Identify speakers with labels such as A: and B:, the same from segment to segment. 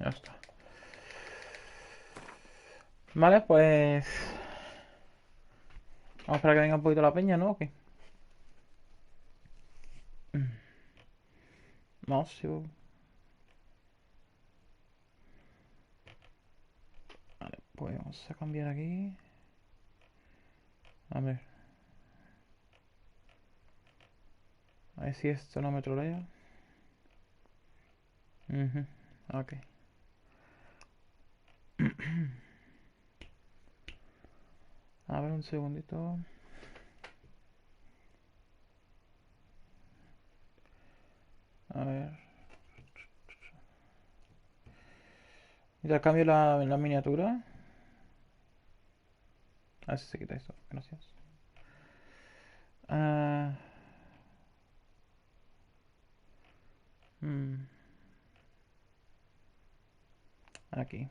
A: Ya está. Vale, pues... Vamos a esperar que venga un poquito la peña, ¿no? ¿O qué? Vamos, sí. Vale, pues vamos a cambiar aquí. A ver. A ver si esto no me trolea. Ok. A ver, un segundito. A ver. Ya cambio la miniatura. A ver si se quita esto. Gracias. Ah, mm, aquí.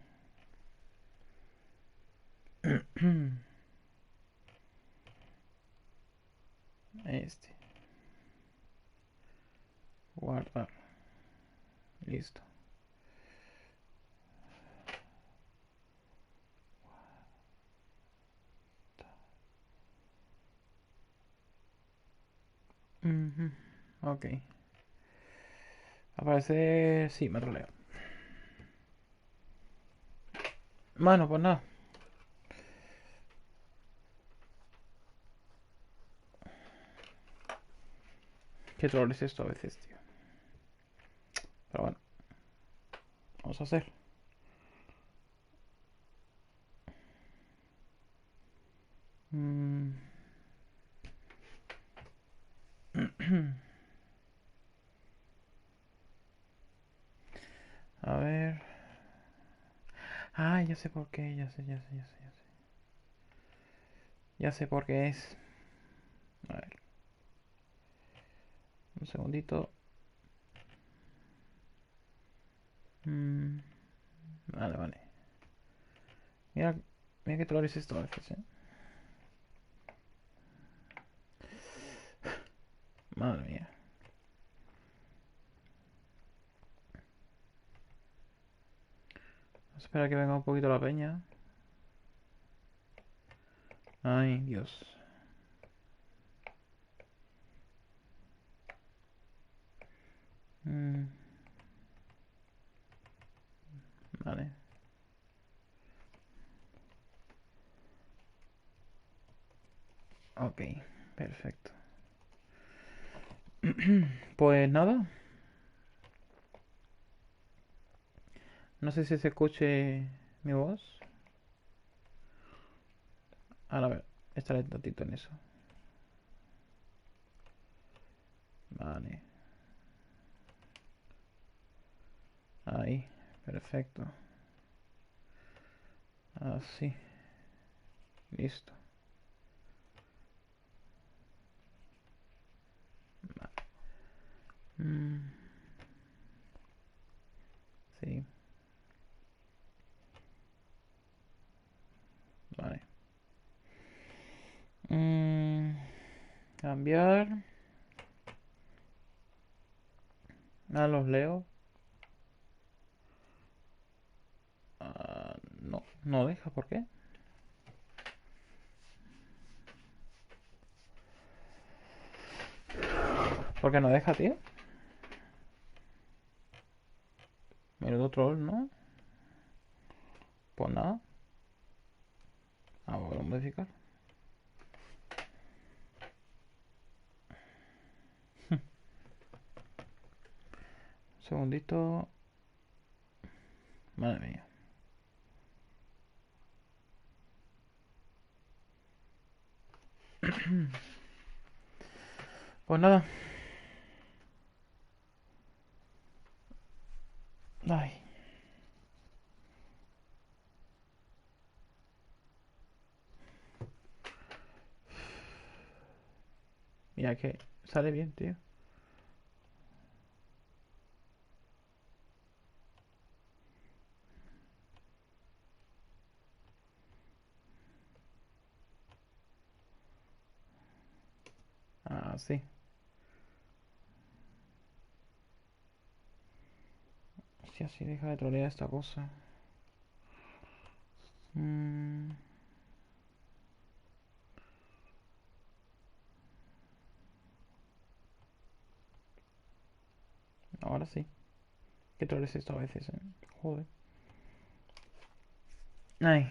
A: Este. Guardar. Listo. Ujú, ok. Aparece... Sí, me troleo. Bueno, pues nada. Qué troll es esto a veces, tío. Pero bueno, vamos a hacer. Mm, a ver. Ah, ya sé por qué. Ya sé. Ya sé por qué es. A ver, un segundito. Mm, vale. Mira, mira qué troll es esto a veces, Madre mía. Espera que venga un poquito la peña. Ay, Dios. Mm, vale. Ok, perfecto. Pues nada. No sé si se escuche mi voz. Ahora a ver, estaré un ratito en eso. Vale. Ahí, perfecto. Así, listo. Mm, sí, vale. Mm, cambiar. Ah, los leo. Ah, no, no deja, ¿por qué? ¿Por qué no deja, tío? Menudo troll, ¿no? Pues nada. Vamos a modificar. Un segundito. Madre mía. Pues nada. Ay. Mira que sale bien, tío. Ah, sí. Hostia, si deja de trolear esta cosa. Ahora sí. ¿Qué troles esto a veces, Joder. Ay.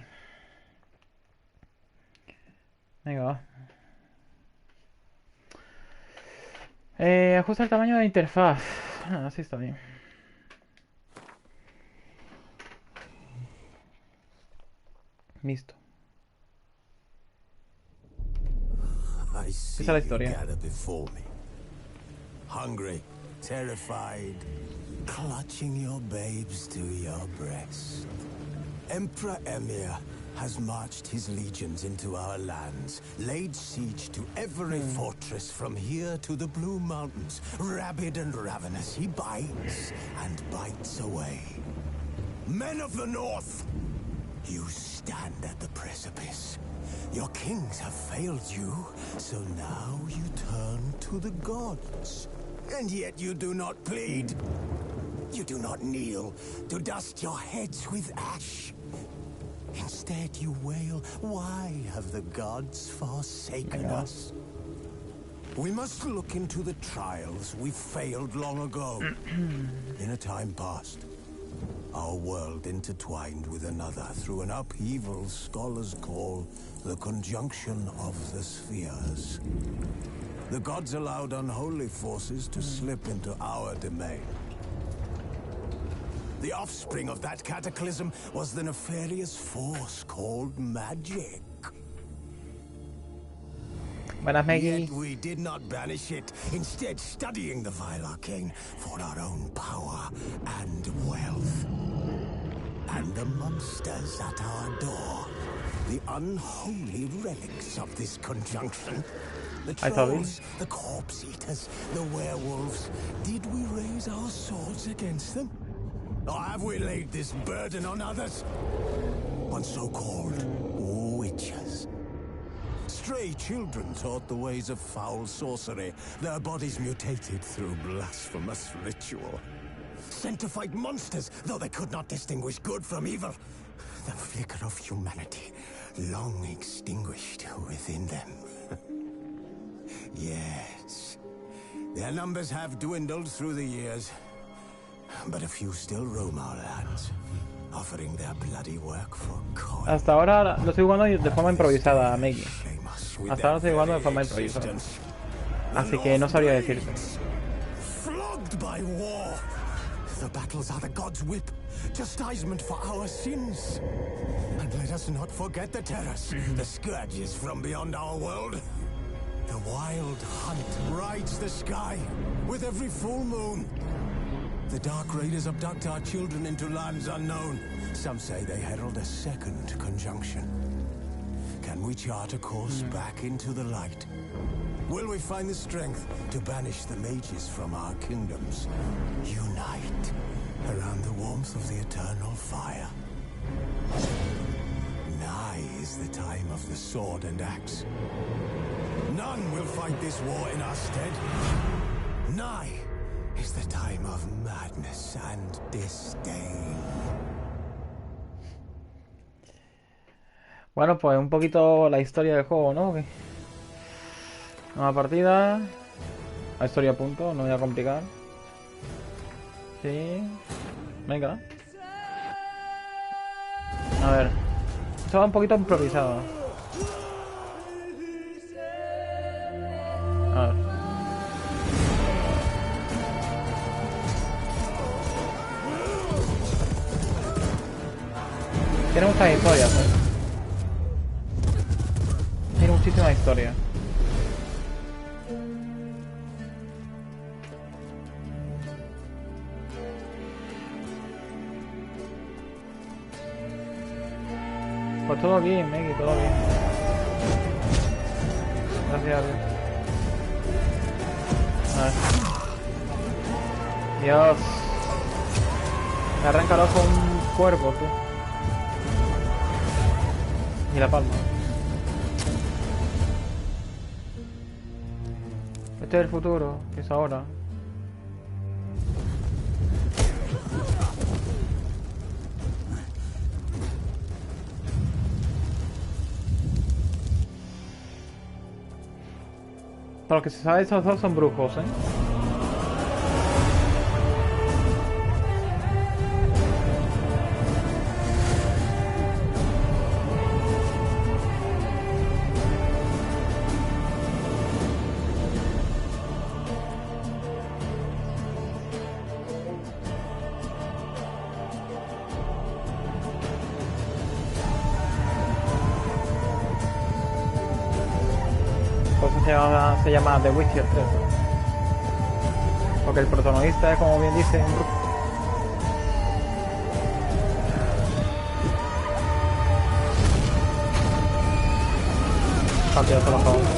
A: Venga, va. Ajusta el tamaño de la interfaz. Así está bien. Listo. Esa es la historia.
B: Hungry, terrified, clutching your babes to your breast. Emperor Emir has marched his legions into our lands, laid siege to every fortress from here to the Blue Mountains. Rabid and ravenous, he bites and bites away. Men of the North, you stand at the precipice. Your kings have failed you, so now you turn to the gods. And yet you do not plead. You do not kneel to dust your heads with ash. Instead you wail, why have the gods forsaken us? We must look into the trials we failed long ago. In a time past, our world intertwined with another through an upheaval scholars call the conjunction of the spheres. The gods allowed unholy forces to slip into our domain. The offspring of that cataclysm was the nefarious force called magic.
A: Buenas, Maggie.
B: Yet we did not banish it, instead studying the vile arcane for our own power and wealth. And the monsters at our door, the unholy relics of this conjunction. The trolls, the corpse eaters, the werewolves. Did we raise our swords against them? Or have we laid this burden on others? On so-called witches. Stray children taught the ways of foul sorcery, their bodies mutated through blasphemous ritual. Sent to fight monsters, though they could not distinguish good from evil. The flicker of humanity, long extinguished within them. Yes, their numbers have dwindled through the years, but a few still roam our lands, offering their bloody work for coin.
A: Hasta ahora lo estoy jugando de forma improvisada, Maggie. Hasta ahora lo estoy jugando de forma improvisada. Así que no sabría decirte.
B: Flogged by war. The battles are the gods' whip, chastisement for our sins. And let us not forget the terrors, the scourges from beyond our world. The wild hunt rides the sky with every full moon. The dark raiders abduct our children into lands unknown. Some say they herald a second conjunction. Can we chart a course back into the light? Will we find the strength to banish the mages from our kingdoms? Unite around the warmth of the eternal fire. Nigh is the time of the sword and axe. None will fight this war in our stead. Nigh is the time of madness and disdain.
A: Bueno, pues un poquito la historia del juego, ¿no? Nueva partida. A historia a punto, no voy a complicar. Sí. Venga. A ver. Esto va un poquito improvisado. A ver. Tiene muchas historias, Tiene muchísimas historias. Pues todo bien, Maggie, todo bien. Gracias a Dios. A ver. Dios. Me arranca el ojo un cuervo, tú. Y la palma. Este es el futuro, que es ahora. Por lo que se sabe, esos dos son brujos, ¿eh? Por eso se llama The Witcher 3. Porque el protagonista es, como bien dice, un brujo. Partidazo de los caballos.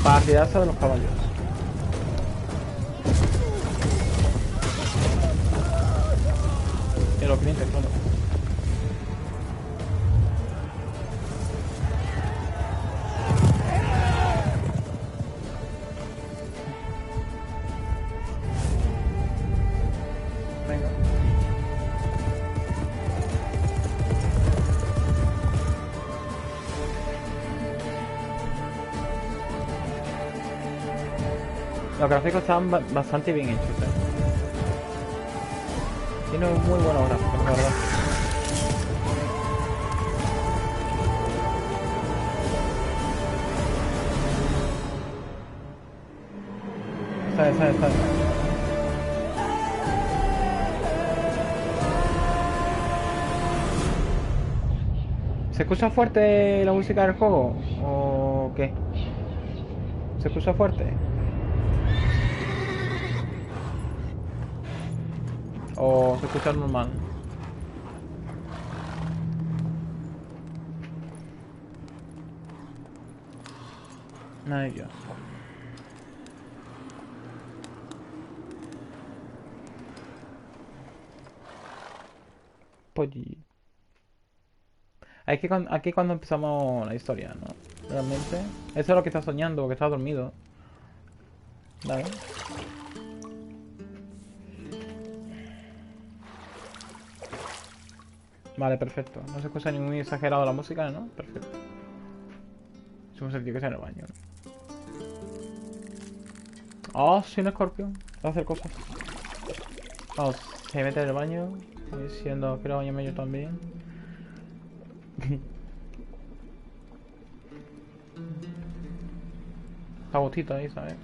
A: Partidazo de los caballos. Y los clientes, claro. Los gráficos están bastante bien hechos, ¿eh? Tiene muy buenos gráficos, la verdad. Está. ¿Se escucha fuerte la música del juego? ¿O qué? ¿Se escucha fuerte? ¿O se escucha normal? Ay, Dios. Polly. Aquí cuando empezamos la historia, ¿no? Realmente. Eso es lo que está soñando, que está dormido. Vale. Vale, perfecto. No se escucha ni muy exagerado la música, ¿no? Perfecto. Es un sentido que sea en el baño, ¿no? Oh, sí, un escorpión. Va a hacer cosas. Vamos, se mete en el baño. Diciendo, quiero bañarme yo también. Está gustito ahí, ¿sabes?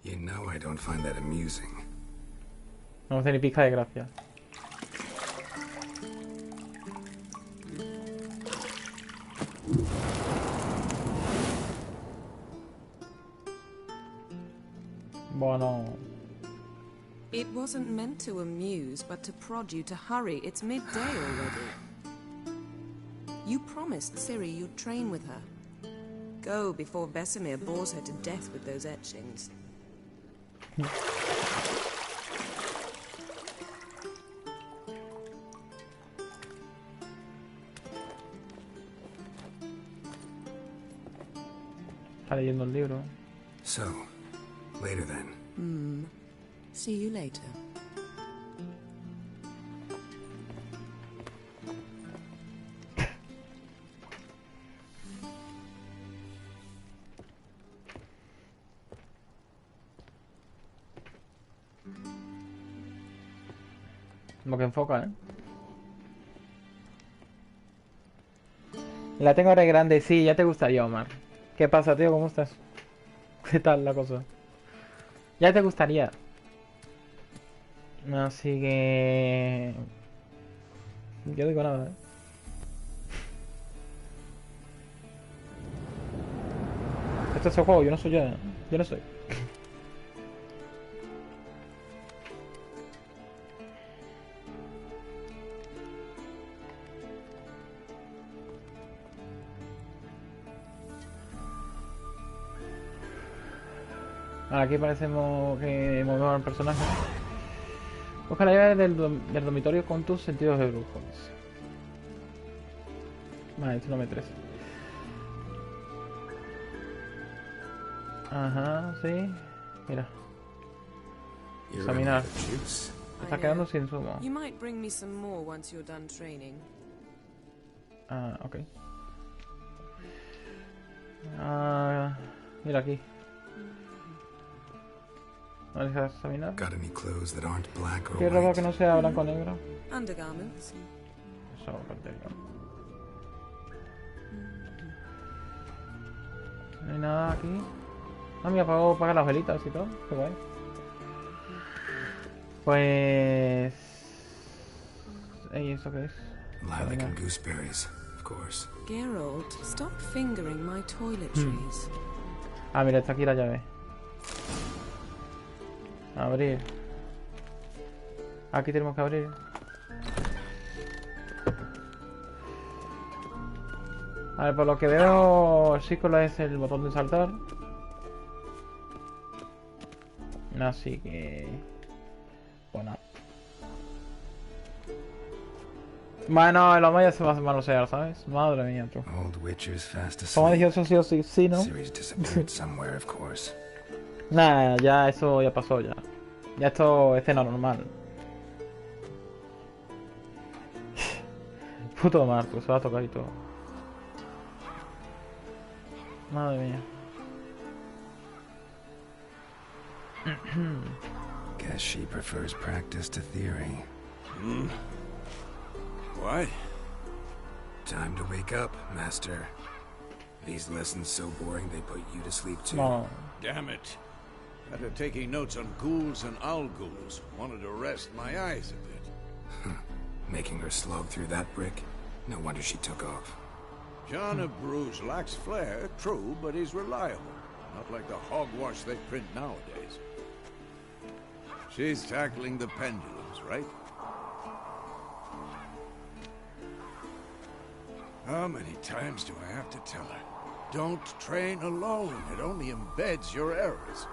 B: You know I don't find that amusing.
A: No hace ni pizca de gracia. Bueno.
C: It wasn't meant to amuse, but to prod you to hurry. It's midday already. You promised Ciri you'd train with her. Go before Vesemir bores her to death with those etchings.
A: Está leyendo el libro.
B: So, later then.
C: See you later.
A: Lo que enfoca, ¿eh? La tengo re grande, sí, ya te gustaría, Omar. ¿Qué pasa, tío? ¿Cómo estás? ¿Qué tal la cosa? Ya te gustaría. Así que... Yo digo nada, ¿eh? Este es el juego, yo no soy yo, ¿eh? Yo no soy. Aquí parecemos que movemos al personaje. Busca la llave del dormitorio con tus sentidos de brujo. Vale, esto no me interesa. Ajá, sí. Mira.
B: You're
A: Examinar.
B: running out of juice.
A: Está quedando sin sumo.
C: You might bring me some more once you're done training.
A: Ah, ok. Ah, mira aquí. Vamos a examinar.
B: Got any clothes that aren't black or
A: ¿Qué ropa
B: white?
A: que no sea blanco o negro?
C: Undergarments.
A: Eso, contenido. No hay nada aquí. Ah, mira, puedo pagar las velitas y todo. Qué guay. Pues... Ey, ¿eso qué es?
B: Lilac and gooseberries, of course.
C: Geralt, stop fingering my toiletries.
A: Ah, mira, está aquí la llave. Abrir. Aquí tenemos que abrir. A ver, por lo que veo, Sícola es el botón de saltar. Así que... Bueno. Bueno, lo más se va a manosear, ¿sabes? Madre mía, tú.
B: Old Witcher's fast
A: Como
B: asleep.
A: dije, eso sí o sí, sí, ¿no?
B: Ciri's disappeared somewhere, of course.
A: Nah, ya eso ya pasó ya. Ya esto es escena normal. Puto Marco, se va a tocar y todo. Madre mía.
B: Guess she prefers practice to theory.
D: What?
B: Time to wake up, Master. These lessons so boring they put you to sleep too.
A: No.
D: Damn it. After taking notes on ghouls and owl ghouls, wanted to rest my eyes a bit.
B: Making her slog through that brick? No wonder she took off.
D: John of Bruges lacks flair, true, but he's reliable. Not like the hogwash they print nowadays. She's tackling the pendulums, right? How many times do I have to tell her? Don't train alone. It only embeds your errors.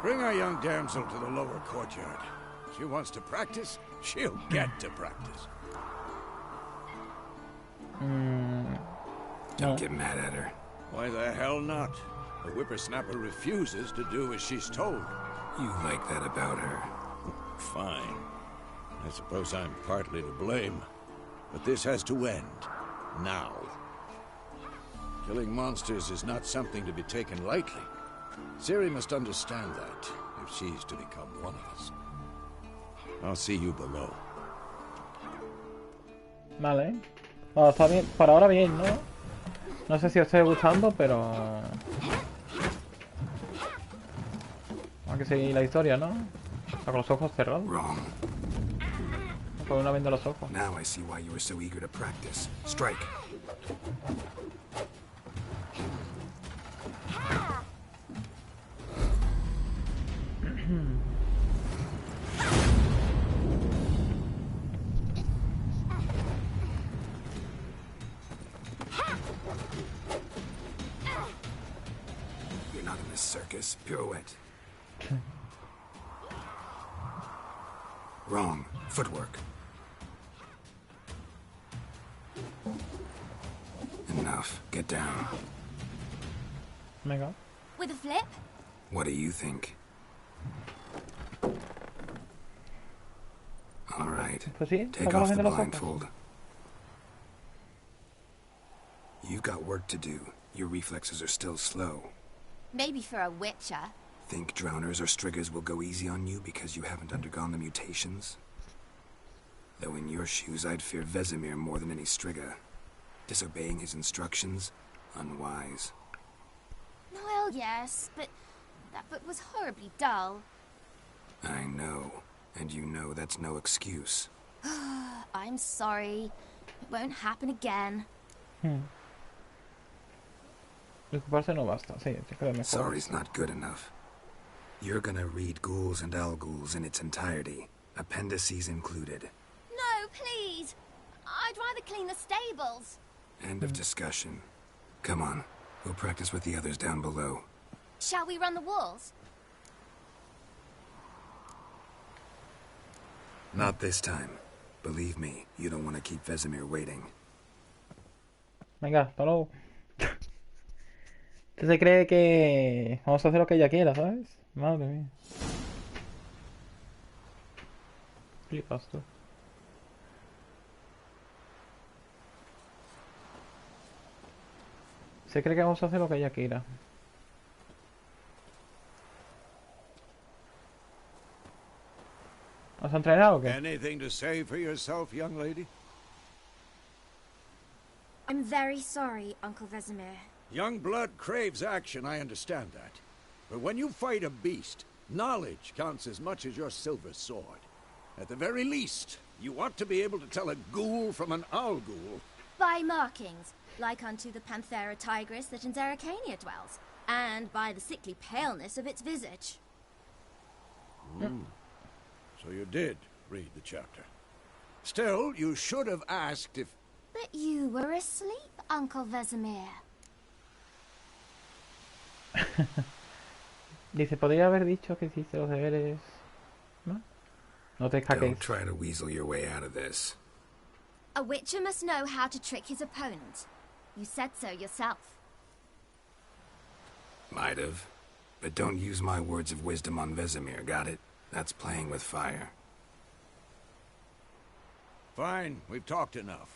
D: Bring our young damsel to the lower courtyard. She wants to practice, she'll get to practice.
B: Don't get mad at her.
D: Why the hell not? The whippersnapper refuses to do as she's told.
B: You like that about her.
D: Fine. I suppose I'm partly to blame. But this has to end. Now. Killing monsters is not something to be taken lightly. Ciri must understand that, if she's to become one of us. I'll see you below.
A: Vale. Bueno, está bien. Por ahora bien, ¿no? No sé si os estoy gustando, pero... Hay que seguir la historia, ¿no? Con los ojos cerrados.
B: Wrong.
A: Con una venda los ojos.
B: Now I see why you were so eager to practice. Strike. You're not in this circus. Pirouette. Wrong. Footwork. Enough. Get down.
A: Venga.
E: With a flip?
B: What do you think? All right.
A: Pues sí,
B: Take
A: sacamos
B: off the
A: de los ojos.
B: blindfold. You've got work to do. Your reflexes are still slow.
E: Maybe for a witcher.
B: Think drowners or striggers will go easy on you because you haven't undergone the mutations? Though in your shoes, I'd fear Vesemir more than any strigger. Disobeying his instructions? Unwise.
E: Well, yes, but that book was horribly dull.
B: I know. And you know that's no excuse.
E: I'm sorry. It won't happen again.
A: Disculparse no basta. Sí, se queda mejor.
B: Sorry's not good enough. You're gonna read Ghouls and Owlghouls in its entirety, appendices included.
E: No, please. I'd rather clean the stables.
B: End of discussion. Come on, we'll practice with the others down below.
E: Shall we run the walls?
B: Not this time. Believe me, you don't want to keep Vesemir waiting.
A: Venga, hasta luego. Este se cree que vamos a hacer lo que ella quiera, ¿sabes? Madre mía. Flipas tú. Se cree que vamos a hacer lo que ella quiera. ¿Vas a entrenar o qué?
D: Anything to say for yourself, young lady?
E: I'm very sorry, Uncle Vesemir.
D: Young blood craves action, I understand that. But when you fight a beast, knowledge counts as much as your silver sword. At the very least, you ought to be able to tell a ghoul from an owl ghoul.
E: By markings, like unto the Panthera tigris that in Zeracania dwells, and by the sickly paleness of its visage.
D: So you did read the chapter. Still, you should have asked if...
E: But you were asleep, Uncle Vesemir.
A: Dice, podría haber dicho que hiciste los deberes. ¿No? No te
F: Don't
A: hackees.
F: try to weasel your way out of this.
E: A witcher must know how to trick his opponent. You said so yourself.
F: Might have. But don't use my words of wisdom on Vesemir, got it? That's playing with fire.
D: Fine, we've talked enough.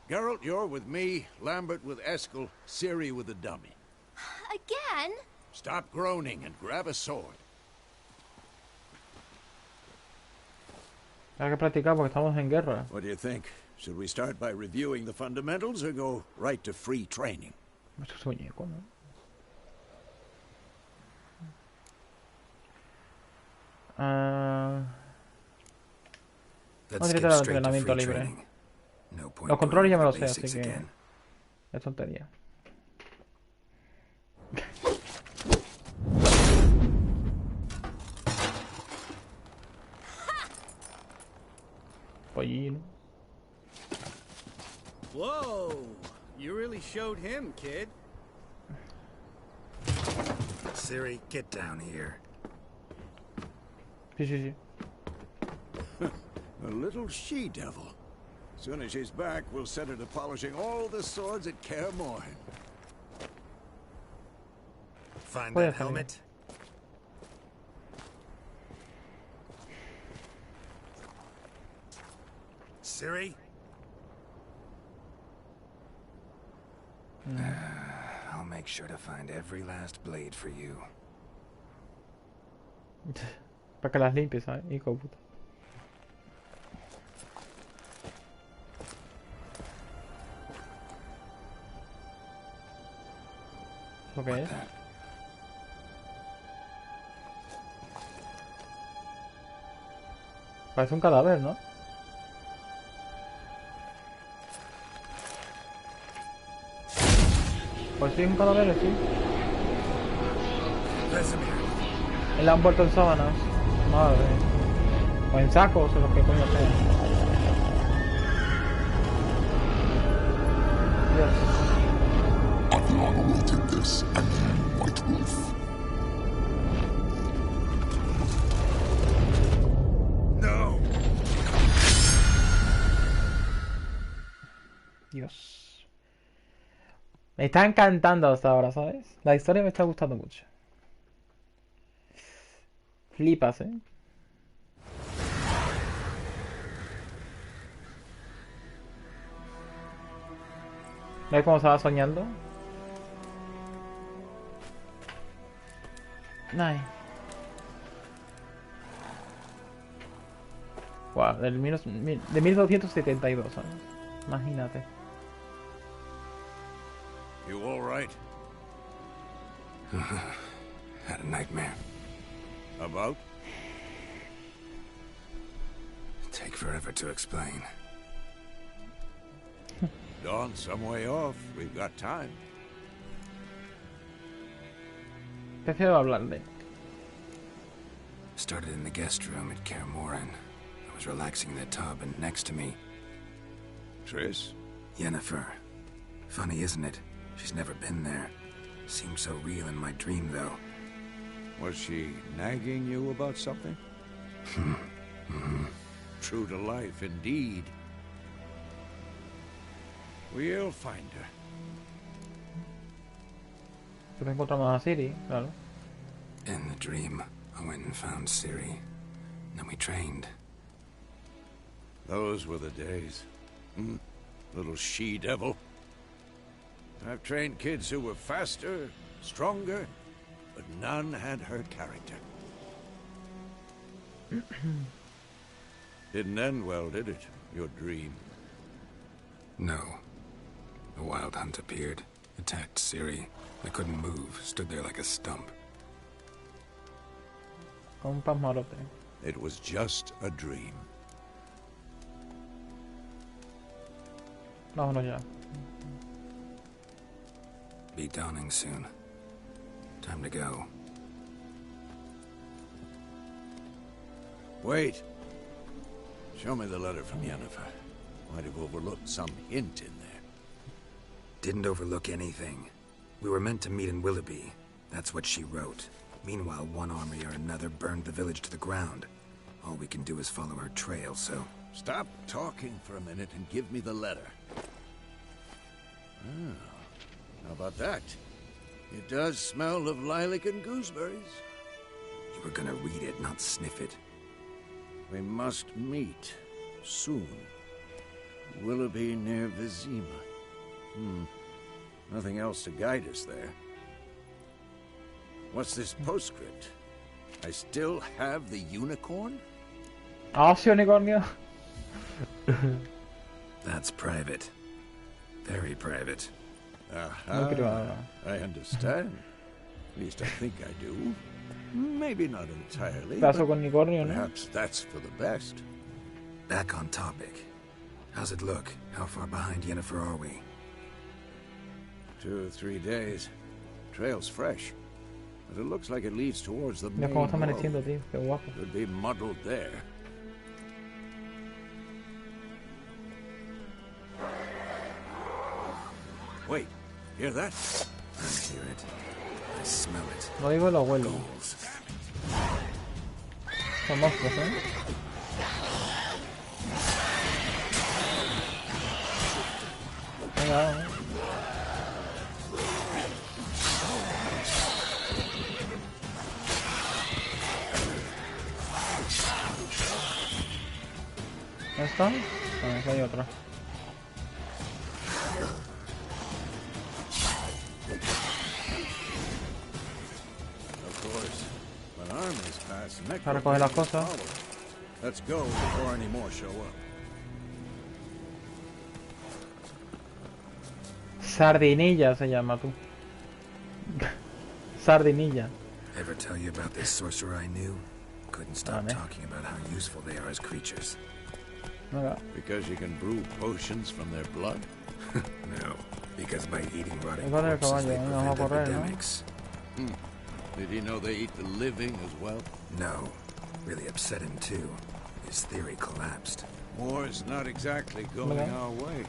D: Geralt, you're with me, Lambert with Eskel, Ciri with the dummy.
E: Again?
D: Stop groaning and grab a sword.
A: Hay que practicar porque estamos en guerra.
D: What do you think? Should we start by reviewing the fundamentals or go right to free training?
A: Esto es muñeco, ¿no?
F: Let's
A: Vamos
F: get
A: directo al
F: straight to
A: entrenamiento
F: free
A: libre.
F: training. No point
A: Los controles ya me
F: going
A: los
F: over
A: sé,
F: the
A: así
F: basics
A: que
F: again.
A: es tontería. Pollino.
G: Whoa! You really showed him, kid.
F: Ciri, get down here.
A: Sí, sí, sí.
D: A little she-devil. Soon as she's back, we'll set her to polishing all the swords at Kaer Morhen.
F: Find
A: Voy a
F: that
A: salir.
F: helmet? Ciri? I'll make sure to find every last blade for you.
A: Para que las limpies, ¿sabes? Hijo de puta. ¿Lo que es?
F: That.
A: Parece un cadáver, ¿no? Pues sí, es un cadáver, sí.
F: Vesemir.
A: Él la han vuelto en sábanas. Madre. O en sacos, o lo que coño sea. Dios.
H: Adriana will take this, and you, White Wolf.
F: No!
A: Dios. Me está encantando hasta ahora, ¿sabes? La historia me está gustando mucho. Flipas, ¿eh? ¿Ves cómo estaba soñando? Ay. Wow, de 1272, ¿sabes? Imagínate.
D: You all right?
F: Had a nightmare.
D: About?
F: Take forever to explain.
D: Dawn's some way off. We've got time.
A: Prefiero hablarle.
F: Started in the guest room at Kaer Morhen. I was relaxing in the tub, and next to me,
D: Triss?
F: Yennefer. Funny, isn't it? She's never been there. Seemed so real in my dream, though.
D: Was she nagging you about something? True to life, indeed. We'll find her.
A: Después encontramos a Siri, claro.
F: In the dream, I went and found Ciri. Then we trained.
D: Those were the days. Little she-devil. I've trained kids who were faster, stronger, but none had her character. Didn't end well, did it? Your dream?
F: No. A wild hunt appeared, attacked Ciri. I couldn't move, stood there like a stump.
A: Con un pasmarote.
D: It was just a dream.
A: Vámonos ya.
F: Be dawning soon. Time to go.
D: Wait. Show me the letter from Yennefer. Might have overlooked some hint in there.
F: Didn't overlook anything. We were meant to meet in Willoughby. That's what she wrote. Meanwhile, one army or another burned the village to the ground. All we can do is follow her trail, so...
D: Stop talking for a minute and give me the letter. Oh, how about that? It does smell of lilac and gooseberries.
F: You were gonna read it, not sniff it.
D: We must meet soon. Willoughby near Vizima. Nothing else to guide us there. What's this postscript? I still have the unicorn?
A: Ah, sí, unicornio.
F: That's private. Very private.
A: No creo.
D: I understand. At least I think I do. Maybe not entirely.
A: Pedazo
D: But
A: con unicornio, ¿no?
D: perhaps that's for the best.
F: Back on topic. How's it look? How far behind Yennefer are we?
D: 2 or 3 days. Trail's fresh. But it looks like it leads towards the
A: Mira
D: main
A: cómo está
D: road.
A: amaneciendo, tío. Qué guapo.
D: Could be muddled there. Wait, hear that?
F: I hear it. I smell it.
A: Lo digo y lo huelo.
F: Ghouls.
A: Son monstruos, ¿eh? Venga, vamos. ¿Ya está? Ah, aquí hay otra.
D: Of course. When armies pass,
A: Para recoger las cosas.
D: Let's go before any more show up.
A: Sardinilla se llama, tú. Sardinilla.
F: Ever tell you about this sorcerer I knew? Couldn't stop
A: Vale.
F: talking about how useful they are as creatures.
A: Venga.
D: Because you can brew potions from their blood?
F: No, because by eating rotting
A: Igual el
F: corpses they
A: caballo, vamos a
F: prevent
A: correr, ¿no?
F: epidemics.
D: Did he know they eat the living as well?
F: No, really upset him too. His theory collapsed.
D: War's not exactly going
A: Okay.
D: our way.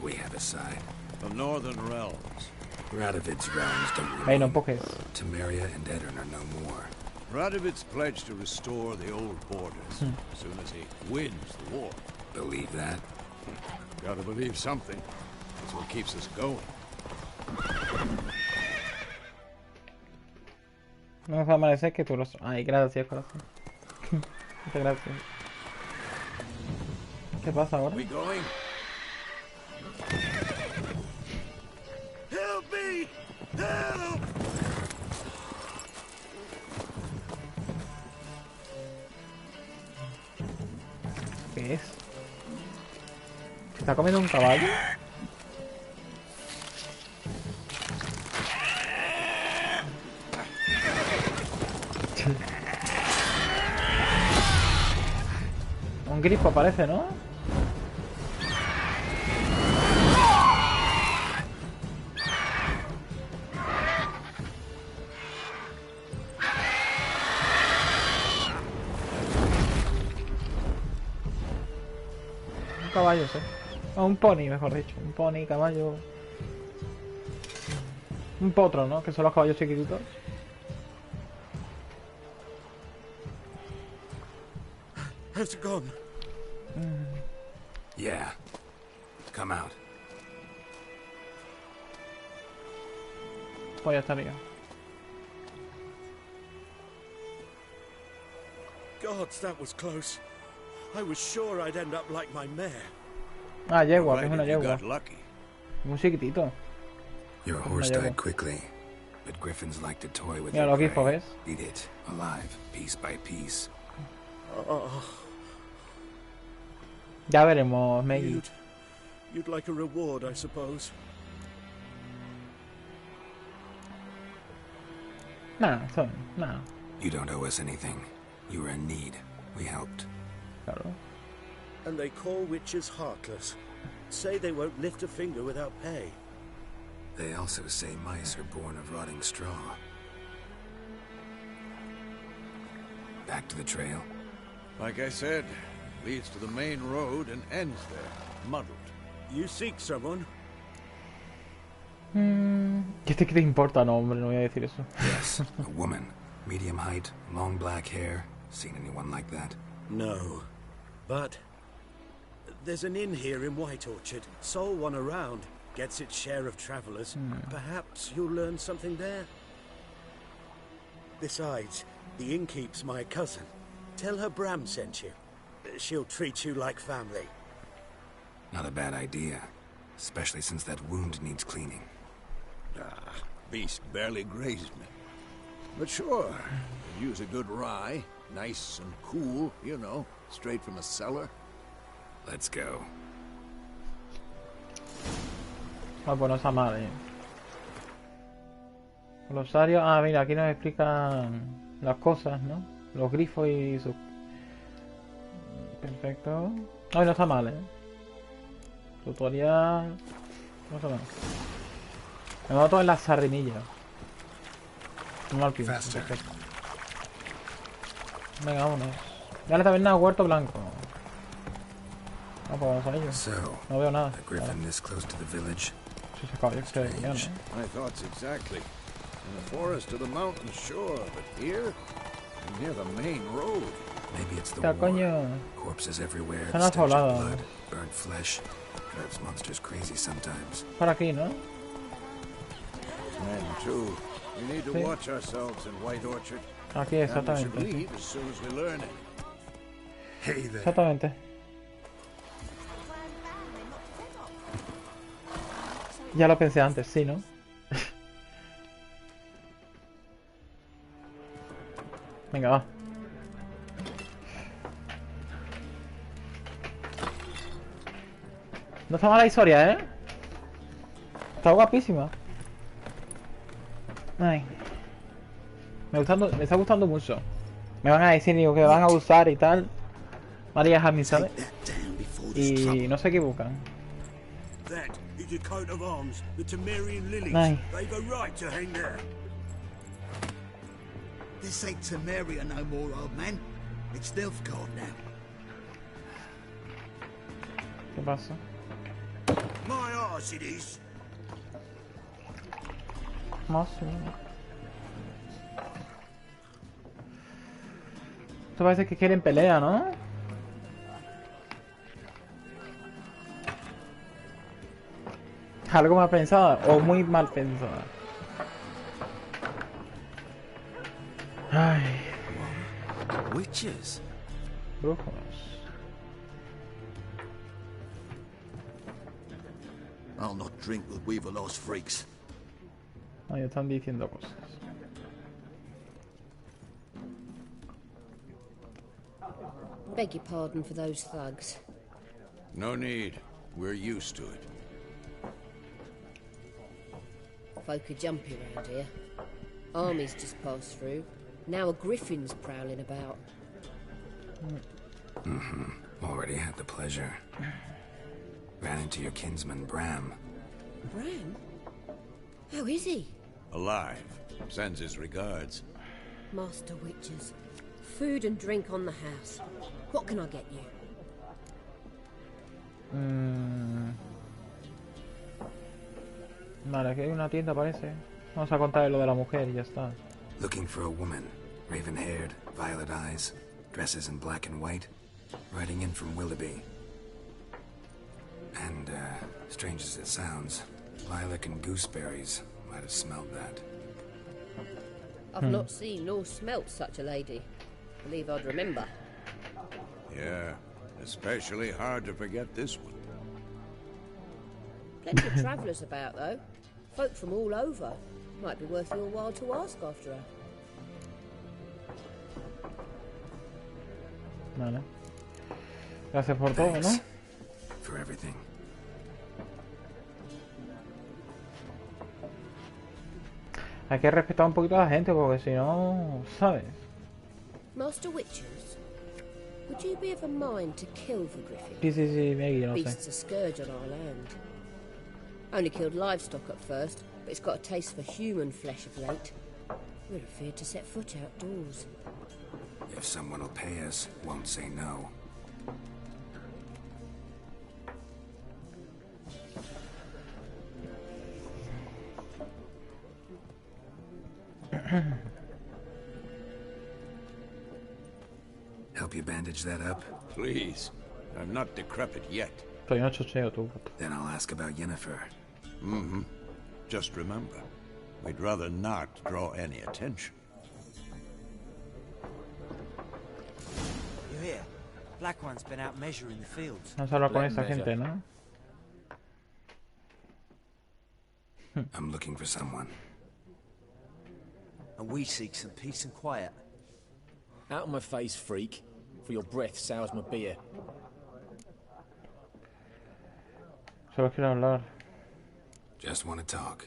F: We have a side.
D: The northern realms.
F: Radovid's realms don't
A: Ahí no
F: remain.
A: empujes.
F: Temeria and Edirn are no more.
D: Radovid's pledged to restore the old borders as soon as he wins the war.
F: Believe that?
D: Gotta believe something. That's what keeps us going.
A: No me va a amanecer que tú los... Ay, gracias, corazón. Muchas gracias. ¿Qué pasa ahora?
D: We going? Help me! Help!
A: ¿Qué es? ¿Se está comiendo un caballo? Un grifo parece, ¿no? Un caballo, sí. O un pony, mejor dicho. Un pony, caballo. Un potro, ¿no? Que son los caballos chiquititos.
G: Has it gone?
F: Yeah. Come out.
A: Pues ya estaría.
I: Gods, that was close. I was sure I'd end up like my mare.
A: Ah, yegua, que es una
D: Provided you
A: yegua.
D: got lucky.
A: Muy chiquitito.
F: Your horse
A: yegua.
F: died quickly, but griffins like to toy with
A: Mira
F: their
A: los grifos,
F: prey.
A: ¿ves?
F: Eat it, alive, piece by piece.
A: Ya veremos, Maggie.
I: You'd like a reward, I suppose.
A: Nah, son, nah.
F: You don't owe us anything. You were in need. We helped.
A: Claro.
I: And they call witches heartless. Say they won't lift a finger without pay.
F: They also say mice are born of rotting straw. Back to the trail.
D: Like I said, leads to the main road and ends there, muddled.
I: You seek someone?
A: ¿Qué te importa? No, hombre, no voy a decir eso.
F: Yes, a woman. Medium height, long black hair. Seen anyone like that?
I: No. But there's an inn here in White Orchard. Sole one around. Gets its share of travelers. Perhaps you'll learn something there. Besides, the innkeep's my cousin. Tell her Bram sent you. She'll treat you like family.
F: Not a bad idea. Especially since that wound needs cleaning.
D: Ah, beast barely grazed me. But sure, could use a good rye. Nice and cool, you know, straight from a cellar.
F: Let's go.
A: Ah, pues no está mal, Glosario. Ah, mira, aquí nos explican las cosas, ¿no? Los grifos y sus... Perfecto. Ay, no está mal, Tutorial... Más o menos. Me noto en las sardinillas. No al pienso. Perfecto. Venga, vámonos. Ya la taberna Huerto Blanco. Ah, pues vamos a ello.
F: So,
A: No veo nada.
F: a griffin this close to the village.
A: Sí, se acaba, yo creo que ya, ¿no?
D: My thoughts exactly. In the forest to the mountain shore, but here, near the main road.
F: Maybe it's the
A: Ya,
F: war.
A: coño.
F: Corpses everywhere,
A: Se han
F: the stench of
A: asolado.
F: blood, burnt flesh. Drives monsters crazy sometimes.
A: Por aquí, ¿no?
D: And too, we need to
A: Sí.
D: watch ourselves in White Orchard.
A: Aquí,
D: And we should
A: exactamente.
D: leave as soon as we learn it.
F: Hey there.
A: Exactamente. Ya lo pensé antes, sí, ¿no? Venga, va. No está mala historia, ¿eh? Está guapísima. Ay. Me está gustando mucho. Me van a decir, digo, que me van a gustar y tal. María Jamie, ¿sabes? Y no se equivocan.
I: That is your coat of arms, the Temerian lilies.
A: Aye.
I: They've a right to hang there.
J: This ain't Temeria no more, old man. It's Nilfgaard now.
A: ¿Qué pasa?
I: My arse it is.
A: Más o menos. Esto parece que quieren pelea, ¿no? Algo mal pensada o muy mal pensada. Ay,
J: Witches?
A: brujos.
J: I'll not drink with Weaverlaw's freaks.
A: Ay, están diciendo cosas.
K: Beg your pardon for those thugs.
D: No need. We're used to it.
K: Folk are jumpy around here. Armies just passed through. Now a griffin's prowling about.
F: Already had the pleasure. Ran into your kinsman, Bram.
K: Bram? How is he?
D: Alive. Sends his regards.
K: Master Witches. Food and drink on the house. What can I get you?
A: Vale, aquí hay una tienda, parece. Vamos a contar lo de la mujer y ya está.
F: Looking for a woman. Raven-haired, violet eyes, dresses in black and white. Riding in from Willoughby. And, strange as it sounds, lilac and gooseberries Might have smelled that.
K: I've not seen nor smelt such a lady. Believe I'd remember.
D: Yeah, especially hard to forget this one.
K: Plenty of travellers about, though. Folk from all over. Might be worth your while to ask after her.
A: Vale. Gracias por todo, ¿no?
F: For everything.
A: Hay que respetar un poquito a la gente porque si no, ¿sabes?
K: Master Witchers, would you be of a mind to kill the griffin?
A: Sí, Maggie, no sé.
K: Beast's a scourge on our land. Only killed livestock at first, but it's got a taste for human flesh of late. We're afraid to set foot outdoors.
F: If someone will pay us, won't say no. Help you bandage that up?
D: Please. I'm not decrepit yet.
A: Estoy no chocheo, tú.
F: Then I'll ask about Yennefer.
D: Mm-hmm. Just remember, we'd rather not draw any attention.
L: You hear? Black One's been out measuring the fields.
A: Vamos a hablar con esta gente, ¿no?
F: I'm looking for someone.
L: And we seek some peace and quiet.
M: Out of my face, freak. For your breath sours my beer.
A: Solo quiero hablar.
F: Just want to talk.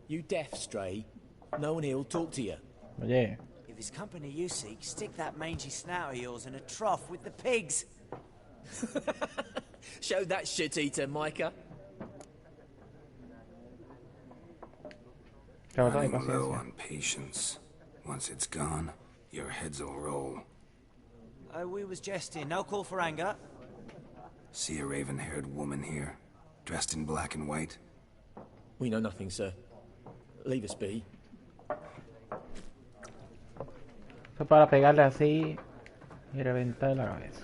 M: You deaf, stray. No one here will talk to you.
A: Oye.
L: If it's company you seek, stick that mangy snout of yours in a trough with the pigs.
M: Show that shit-eater, Micah.
F: Running low on patience. Once it's gone, your heads will roll.
L: Oh, we was jesting. No call for anger.
F: See a raven-haired woman here, dressed in black and white?
M: We know nothing, sir. Leave us be.
A: Esto para pegarle así y reventar la cabeza.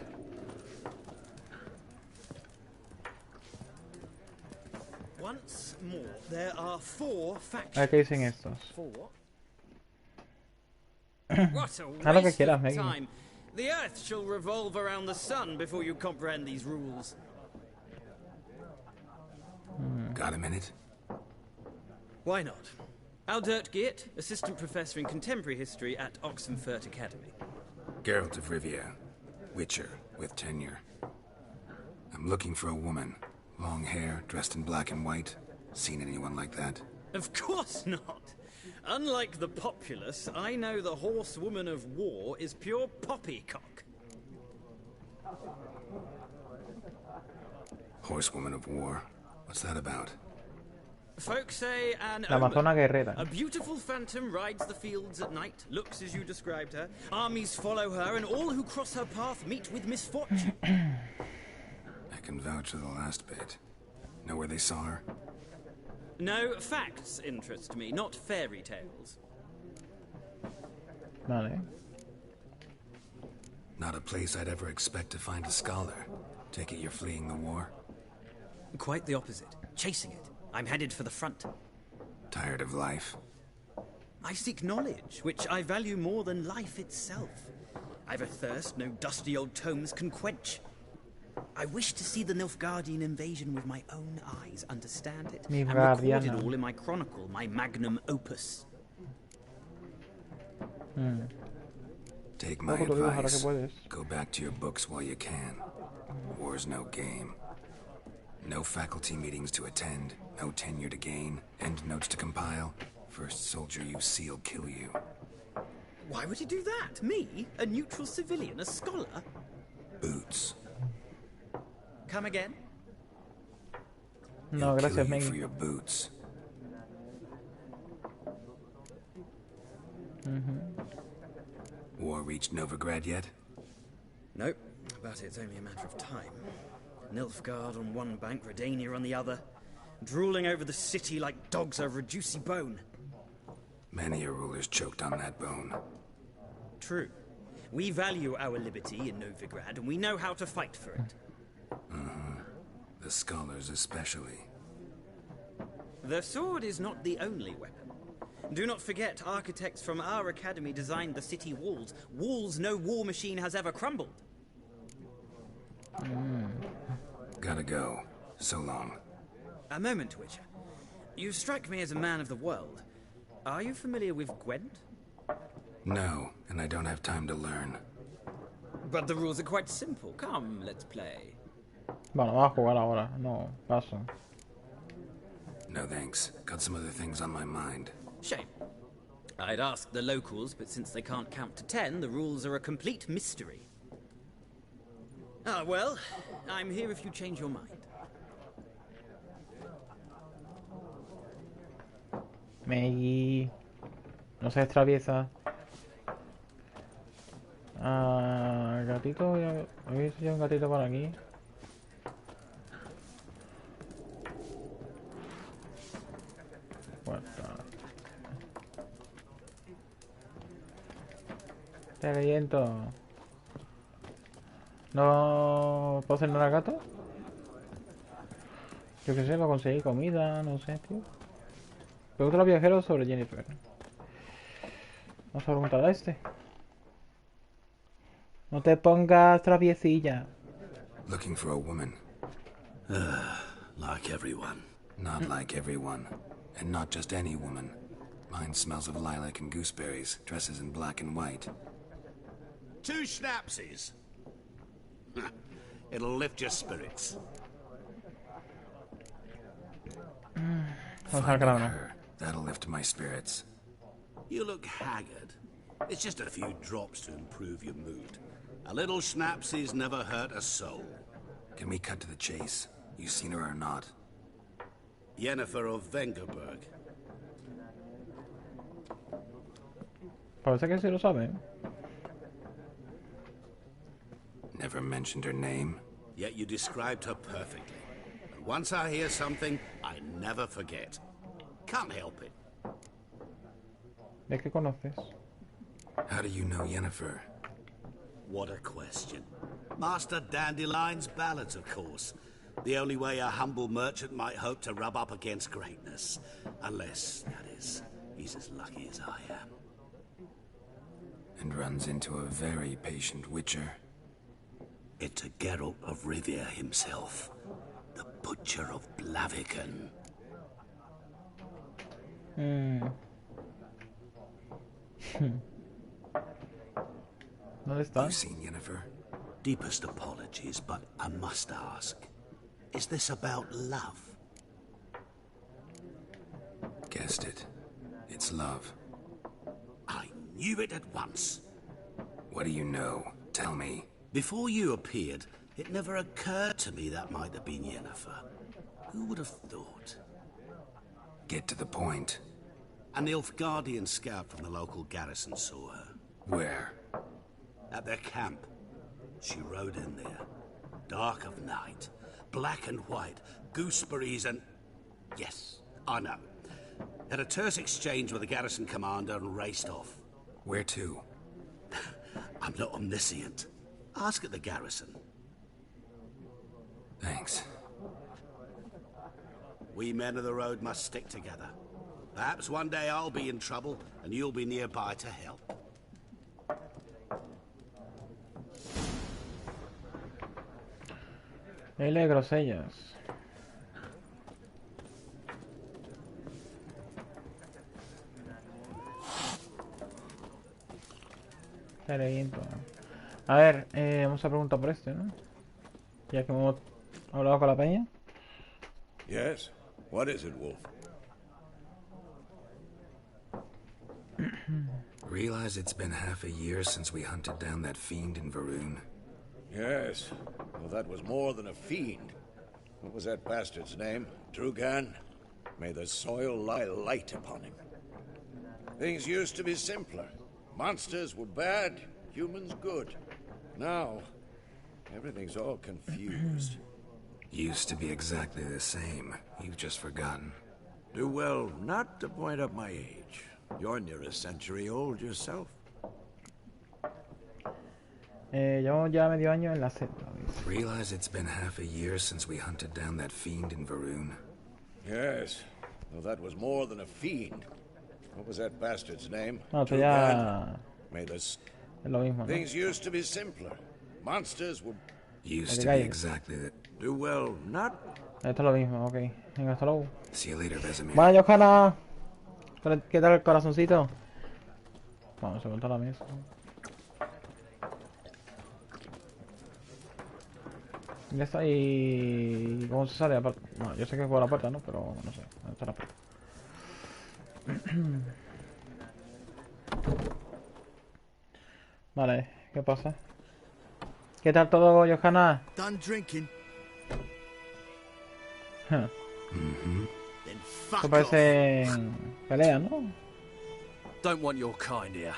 I: Once more, there are 4 factions.
A: A ver qué dicen estos.
I: What a
A: Haz lo que
I: waste
A: quieras,
I: of
A: Maggie.
I: time. The Earth shall revolve around the sun before you comprehend these rules.
F: Got a minute?
I: Why not? Aldert Geert, Assistant Professor in Contemporary History at Oxenfurt Academy.
F: Geralt of Rivia, Witcher, with tenure. I'm looking for a woman. Long hair, dressed in black and white. Seen anyone like that?
I: Of course not. Unlike the populace, I know the horsewoman of war is pure poppycock.
F: Horsewoman of war? What's that about?
I: Folks say an
A: La Amazona guerrera.
I: A beautiful phantom rides the fields at night, looks as you described her. Armies follow her, and all who cross her path meet with misfortune.
F: I can vouch for the last bit. Know where they saw her?
I: No, facts interest me, not fairy tales.
A: Vale.
F: Not a place I'd ever expect to find a scholar. Take it you're fleeing the war?
I: Quite the opposite. Chasing it. I'm headed for the front.
F: Tired of life?
I: I seek knowledge, which I value more than life itself. I've a thirst no dusty old tomes can quench. I wish to see the Nilfgaardian invasion with my own eyes, understand it, and record it all in my chronicle, my magnum opus.
F: Take my advice. Go back to your books while you can. War's no game. No faculty meetings to attend, no tenure to gain, endnotes to compile. First soldier you see will kill you.
I: Why would he do that? Me? A neutral civilian? A scholar?
F: Boots.
I: Come again?
A: No, gracias,
F: Maggie.
A: Maggie.
F: For your boots. War reached Novigrad yet?
I: Nope, but it's only a matter of time. Nilfgaard on one bank, Redania on the other, drooling over the city like dogs over a juicy bone.
F: Many a ruler's choked on that bone.
I: True. We value our liberty in Novigrad, and we know how to fight for it.
F: The scholars especially.
I: The sword is not the only weapon. Do not forget, architects from our academy designed the city walls. Walls no war machine has ever crumbled.
F: Gotta go. So long.
I: A moment, Witcher. You strike me as a man of the world. Are you familiar with Gwent?
F: No, and I don't have time to learn.
I: But the rules are quite simple. Come, let's play.
A: Bueno, va a jugar ahora. No, paso.
F: No thanks. Got some other things on my mind.
I: Shame. I'd ask the locals, but since they can't count to 10, the rules are a complete mystery. Ah, well, I'm here if you change your mind.
A: Maggie. No se traviesa. Ah, gatito. ¿Habéis visto un gatito por aquí? Te reviento. ¿No puedo hacer nada gato? Yo qué sé, para conseguir comida, no sé, tío. Pregunta a los viajeros sobre Jennifer. Vamos a preguntar a este. No te pongas traviesilla.
F: Looking for a woman.
J: Like everyone.
F: Not like everyone. And not just any woman. Mine smells of lilac and gooseberries, dresses in black and white.
J: 2 schnapsies. It'll lift your spirits.
F: Finding her, that'll lift my spirits.
J: You look haggard. It's just a few drops to improve your mood. A little schnapsies never hurt a soul.
F: Can we cut to the chase? You seen her or not?
J: Jennifer of Vengerberg.
A: Parece que sí lo sabe.
F: Never mentioned her name.
J: Yet you described her perfectly. And once I hear something, I never forget. Can't help it.
A: ¿De qué conoces?
F: How do you know Jennifer?
J: What a question. Master Dandelion's ballads, of course. The only way a humble merchant might hope to rub up against greatness. Unless, that is, he's as lucky as I am.
F: And runs into a very patient witcher.
J: It's a Geralt of Rivia himself. The Butcher of Blaviken.
A: ¿Dónde está?
F: You seen Jennifer?
J: Deepest apologies, but I must ask. Is this about love?
F: Guessed it. It's love.
J: I knew it at once.
F: What do you know? Tell me.
J: Before you appeared, it never occurred to me that might have been Jennifer. Who would have thought?
F: Get to the point.
J: An Nilfgaardian scout from the local garrison saw her.
F: Where?
J: At their camp. She rode in there. Dark of night. Black and white. Gooseberries and... Yes, I know. Had a terse exchange with the garrison commander and raced off.
F: Where to?
J: I'm not omniscient. Ask at the garrison.
F: Thanks.
J: We men of the road must stick together. Perhaps one day I'll be in trouble and you'll be nearby to help.
A: L grosellas. A ver, vamos a preguntar por este, ¿no? Ya que hemos hablado con la peña.
D: Yes. What is it, Wolf?
F: Realize it's been half a year since we hunted down that fiend in Varun?
D: Yes. Well, that was more than a fiend. What was that bastard's name? Drugan? May the soil lie light upon him. Things used to be simpler. Monsters were bad, humans good. Now, everything's all confused.
F: Used to be exactly the same. You've just forgotten.
D: Do well not to point up my age. You're near a century old yourself.
A: Llevamos ya medio año en la selva.
F: Realize it's been half a year since we hunted down that fiend in Varun?
D: Yes. Though that was more than a fiend. What was that bastard's name?
A: No, esto ya
D: May this...
A: es lo mismo, ¿no?
D: Things used to be simpler. Monsters were...
F: Used to be exactly that.
D: Do well, not...
A: Esto es lo mismo, ok. Venga, hasta luego.
F: See you later, Vesemir.
A: Bueno, Johanna. ¿Qué tal el corazoncito? Vamos a montar la mesa. Ya está ahí. ¿Cómo se sale? Bueno, yo sé que es por la puerta, ¿no? Pero no sé. ¿Dónde está la puerta? Vale, ¿qué pasa? ¿Qué tal todo, Johanna?
B: Done drinking.
A: Esto parece pelea, ¿no?
M: Don't want your kind here.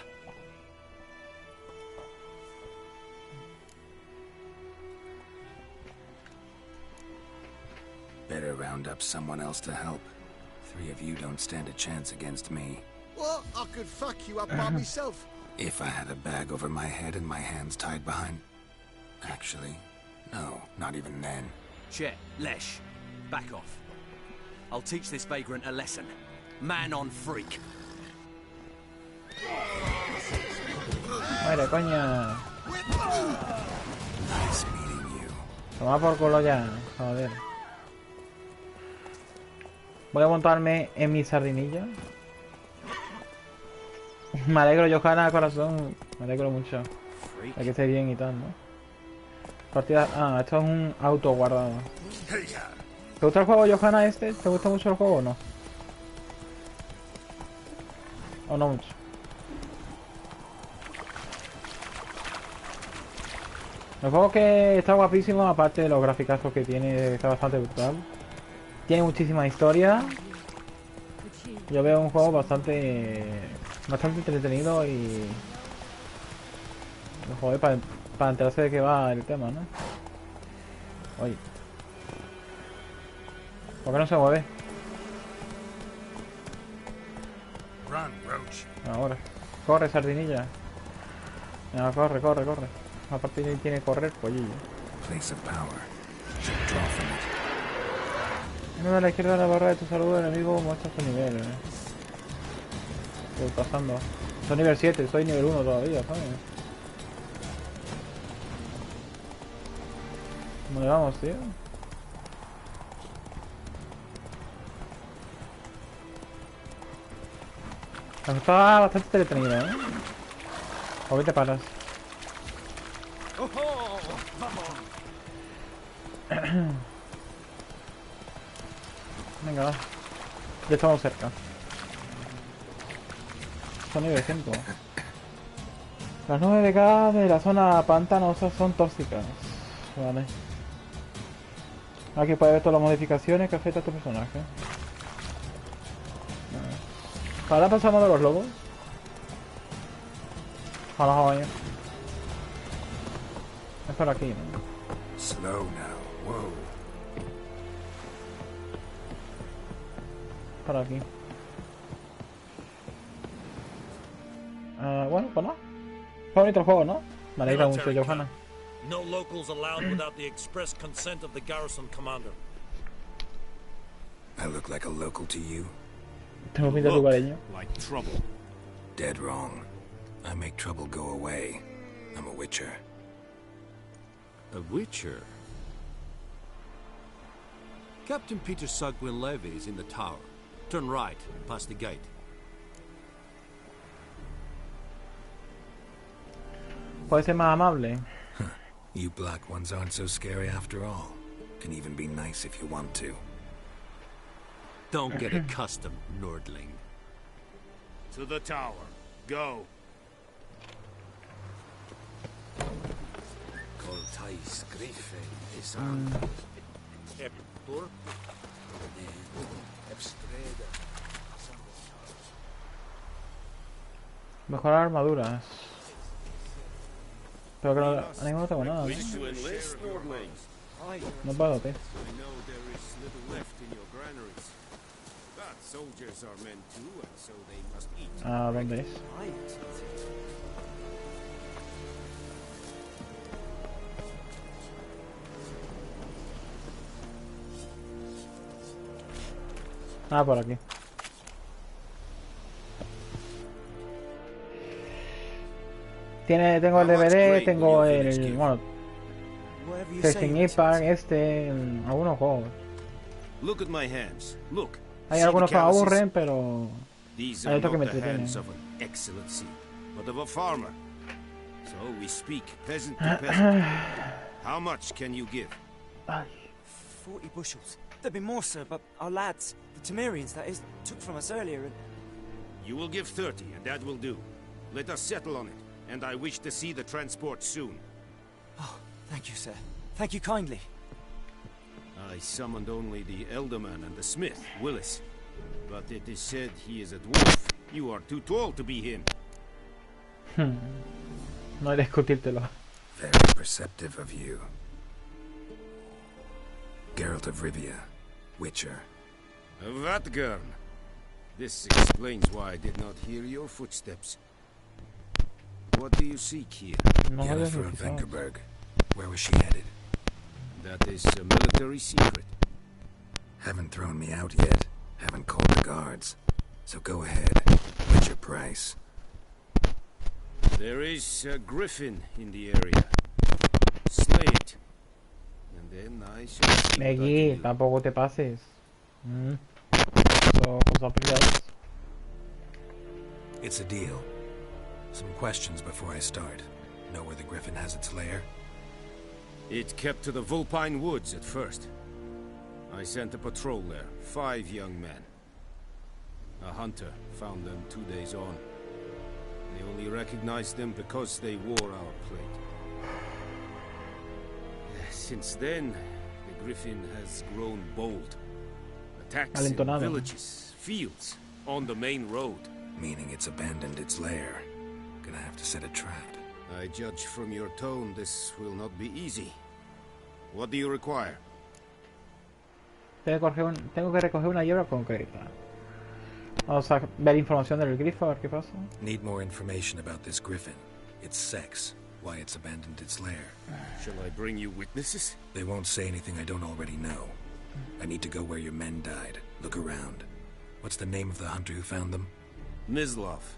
F: Better round up someone else to help. 3 of you don't stand a chance against me.
B: Well, I could fuck you up by myself.
F: If I had a bag over my head and my hands tied behind... Actually, no, not even then.
M: Chet, Lesh, back off. I'll teach this vagrant a lesson. Man on freak.
A: Muere, coño.
F: Nice meeting you.
A: Toma por culo ya, joder. Voy a montarme en mi sardinilla. Me alegro, Johanna, corazón. Me alegro mucho de que esté bien y tal, ¿no? Partida... Ah, esto es un auto guardado. ¿Te gusta el juego, Johanna, este? ¿Te gusta mucho el juego o no? ¿O no mucho? El juego que está guapísimo, aparte de los graficazos que tiene, está bastante brutal. Tiene muchísima historia. Yo veo un juego bastante entretenido y... Joder, para enterarse de qué va el tema, ¿no? Oye. ¿Por qué no se mueve? Ahora. Corre, sardinilla. No, corre. Aparte de tiene que correr, pollillo. Uno a la izquierda de la barra de tu salud, el enemigo muestra tu nivel. Estoy pasando. Soy nivel 7, soy nivel 1 todavía, ¿sabes? ¿Cómo le vamos, tío? Está bastante entretenido, ¿eh? ¿O qué te paras? Venga, va. Ya estamos cerca. Son nivel 5. Las nubes de gas de la zona pantanosa son tóxicas. Vale. Aquí puedes ver todas las modificaciones que afectan a tu personaje. Ahora pasamos de los lobos. Hola, joven. Es por aquí, ¿no?
F: Slow now. Whoa.
A: Por aquí. Bueno, pues no. Fue bonito el juego, ¿no? Me alegra mucho, Johanna.
N: No locals allowed without the express consent of the garrison commander.
F: I look like a local to you?
A: Tengo pinta de lugareño.
N: Like trouble.
F: Dead wrong. I make trouble go away. I'm a witcher.
N: A witcher? Captain Peter Sugwin Levy is in the tower. Turn right, past the gate.
A: Puede ser más amable.
F: You black ones aren't so scary after all. Can even be nice if you want to.
N: Don't get accustomed, Nordling.
G: To the tower. Go.
J: Coltais grife is
N: Epur?
A: Mejorar armaduras. Pero que no, ahora mismo no tengo nada, ¿no? No puedo, tío. Ah, ¿dónde es? Ah, por aquí. Tengo el DVD, tengo el... Bueno... Testing Impact, algunos juegos.
N: Look at my hands. Look.
A: Hay algunos que me aburren, pero... Hay otros que me entretienen.
N: Excellency, but of a farmer. So we speak peasant to peasant. How much can you give?
L: 40 bushels. There'd be more, sir, but our lads, the Temerians, that is, took from us earlier and...
N: You will give 30, and that will do. Let us settle on it, and I wish to see the transport soon.
L: Oh, thank you, sir. Thank you kindly.
N: I summoned only the Elderman and the smith, Willis. But it is said he is a dwarf. You are too tall to be him.
A: No hay discutírtelo.
F: Very perceptive of you. Geralt of Rivia, Witcher.
N: Vatgern. This explains why I did not hear your footsteps. What do you seek here?
F: Yennefer of Vengerberg. Where was she headed?
N: That is a military secret.
F: Haven't thrown me out yet. Haven't called the guards. So go ahead. What's your price?
N: There is a griffin in the area. Slay it. And then I shall see what I can
A: Meggy,
N: do.
A: tampoco te pases. So, cosas privadas.
F: It's a deal. Some questions before I start. Know where the griffin has its lair?
N: It kept to the Vulpine Woods at first. I sent a patrol there, 5 young men. A hunter found them 2 days on. They only recognized them because they wore our plate. Since then, the griffin has grown bold. Attacks in villages, fields, on the main road.
F: Meaning it's abandoned its lair. Gonna have to set a trap.
N: I judge from your tone this will not be easy. What do you require?
A: Tengo que recoger una hierba concreta. Vamos a ver información del grifo, a ver qué pasa.
F: Need more information about this griffin. Its sex, why it's abandoned its lair.
N: Shall I bring you witnesses?
F: They won't say anything I don't already know. I need to go where your men died. Look around. What's the name of the hunter who found them?
N: Mislov.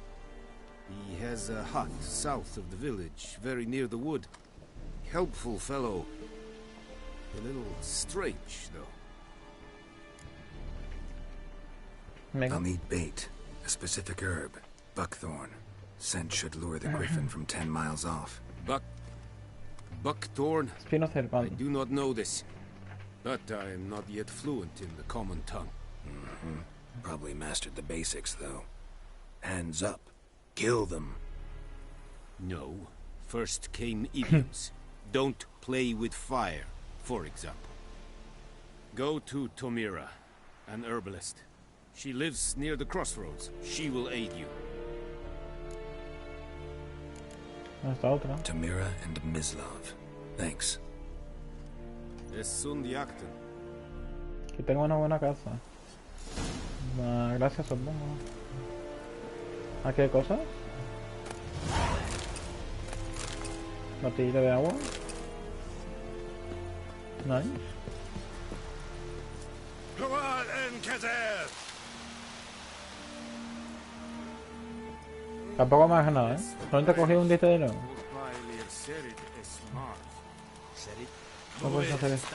N: He has a hut south of the village, very near the wood. Helpful fellow. A little strange, though.
F: I'll need bait, a specific herb, buckthorn. Scent should lure the griffin from 10 miles off.
N: Buckthorn? I do not know this, but I am not yet fluent in the common tongue.
F: Probably mastered the basics, though. Hands up. Kill them.
N: No. First came idioms. Don't play with fire, for example. Go to Tomira, an herbalist. She lives near the crossroads. She will aid you.
F: Tomira and Mislov. Thanks.
A: Que tengo una buena casa. Gracias, supongo. ¿A qué cosas? Botellita de agua. Nice. Tampoco me hagas nada, ¿eh? Solamente he cogido un diste de nuevo. No puedes hacer eso.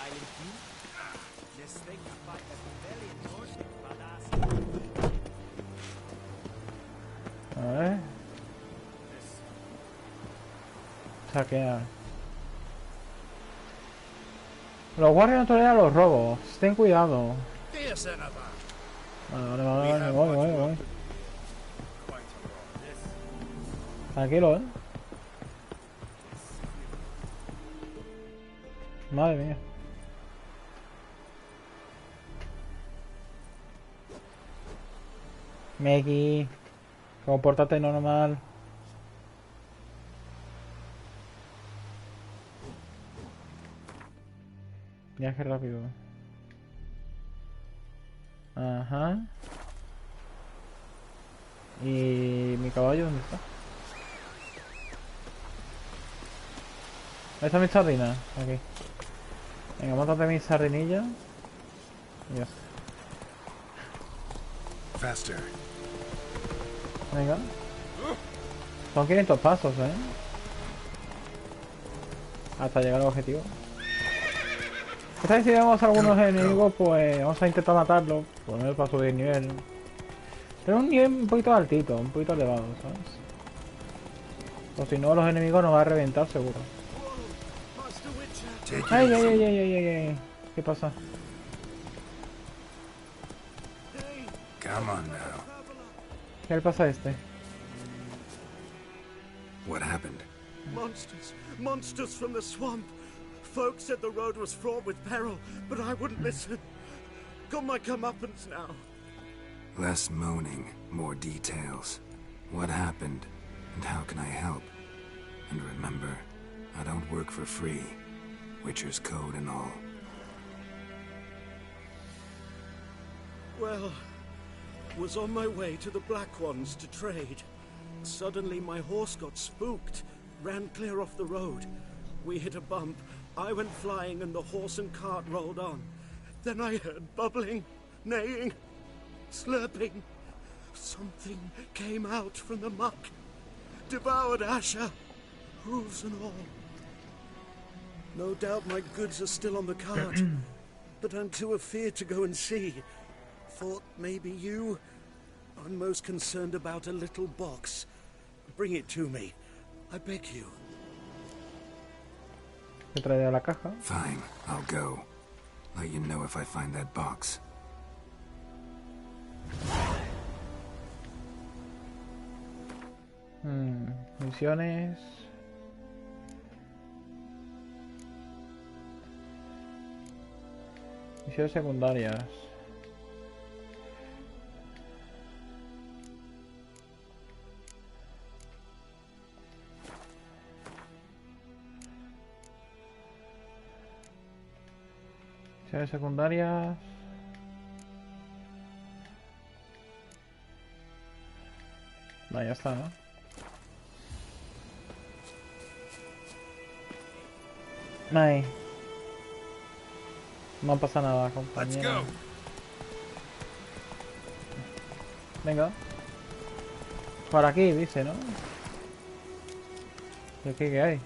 A: A ver. Saquear. Los guardias no toleran los robos. Ten cuidado. Vale, voy. Tranquilo, ¿eh? Madre mía. Meggy, compórtate normal. Viaje rápido. Ajá. ¿Y mi caballo dónde está? ¿Ahí está mi sardina? Aquí. Venga, móntate mi sardinilla. Y ya.
F: Faster.
A: Venga. Son 500 pasos, hasta llegar al objetivo. Esta vez si vemos algunos enemigos, pues vamos a intentar matarlos. Por lo menos para subir nivel. Pero un nivel un poquito altito, un poquito elevado, ¿sabes? O si no, los enemigos nos va a reventar seguro. ¡Ay, ay, ay, ay, ay, ay! ¿Qué pasa?
F: Come on now.
A: ¿Qué le pasa a este?
F: What happened?
O: Monsters! Monsters from the swamp! Folks said the road was fraught with peril, but I wouldn't listen. Got my comeuppance now.
F: Less moaning, more details. What happened, and how can I help? And remember, I don't work for free. Witcher's code and all.
O: Well, was on my way to the Black Ones to trade. Suddenly my horse got spooked, ran clear off the road. We hit a bump, I went flying and the horse and cart rolled on. Then I heard bubbling, neighing, slurping. Something came out from the muck, devoured Asher, hooves and all. No doubt my goods are still on the cart, but I'm too afeard to go and see. Thought maybe you... I'm most concerned about a little box. Bring it to me. I beg you.
A: ¿Te trae la caja?
F: Fine, I'll go. Let you know if I find that box.
A: Misiones. Misiones secundarias. Misiones secundarias. No, ya está, ¿no? Ay. No pasa nada, compañero. Venga. Por aquí, dice, ¿no? ¿Y aquí qué hay?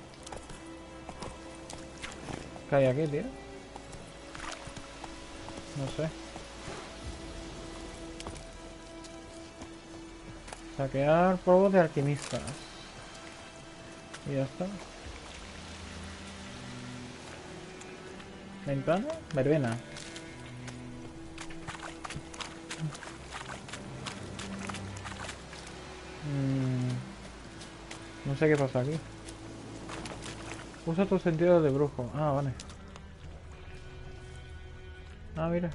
A: ¿Qué hay aquí, tío? No sé. Saquear polvos de alquimistas. Y ya está. Ventana, verbena. No sé qué pasa aquí. Usa tu sentido de brujo. Ah, vale. Ah, mira.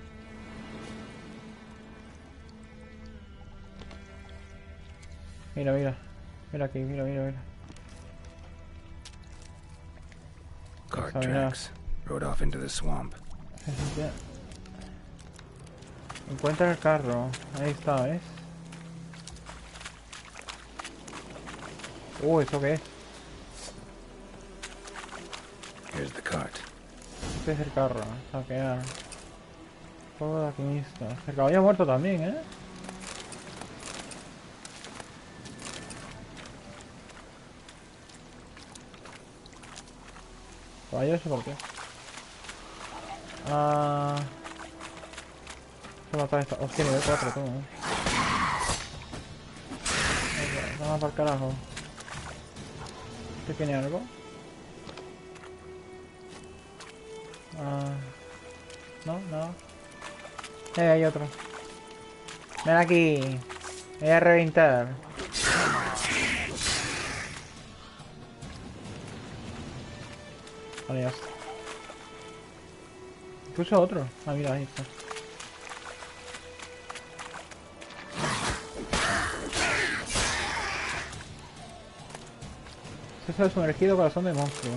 A: Mira, mira. Mira aquí, mira, mira, mira.
F: Cart tracks. Rode off into the swamp.
A: Encuentra el carro. Ahí está, ¿ves? ¿Eso qué es?
F: Here's the cart.
A: Este es el carro. Saquear. Todo de alquimista. El caballo muerto también, ¿eh? Caballo, ¿eso por qué? Se mata esta. Hostia, nivel 4, tú, Vamos para el carajo. ¿Este tiene algo? No, no. Hay otro. Ven aquí. Voy a reventar. Vale, ya está. Puso otro. Ah, mira, ahí está. Eso es sumergido corazón de monstruo.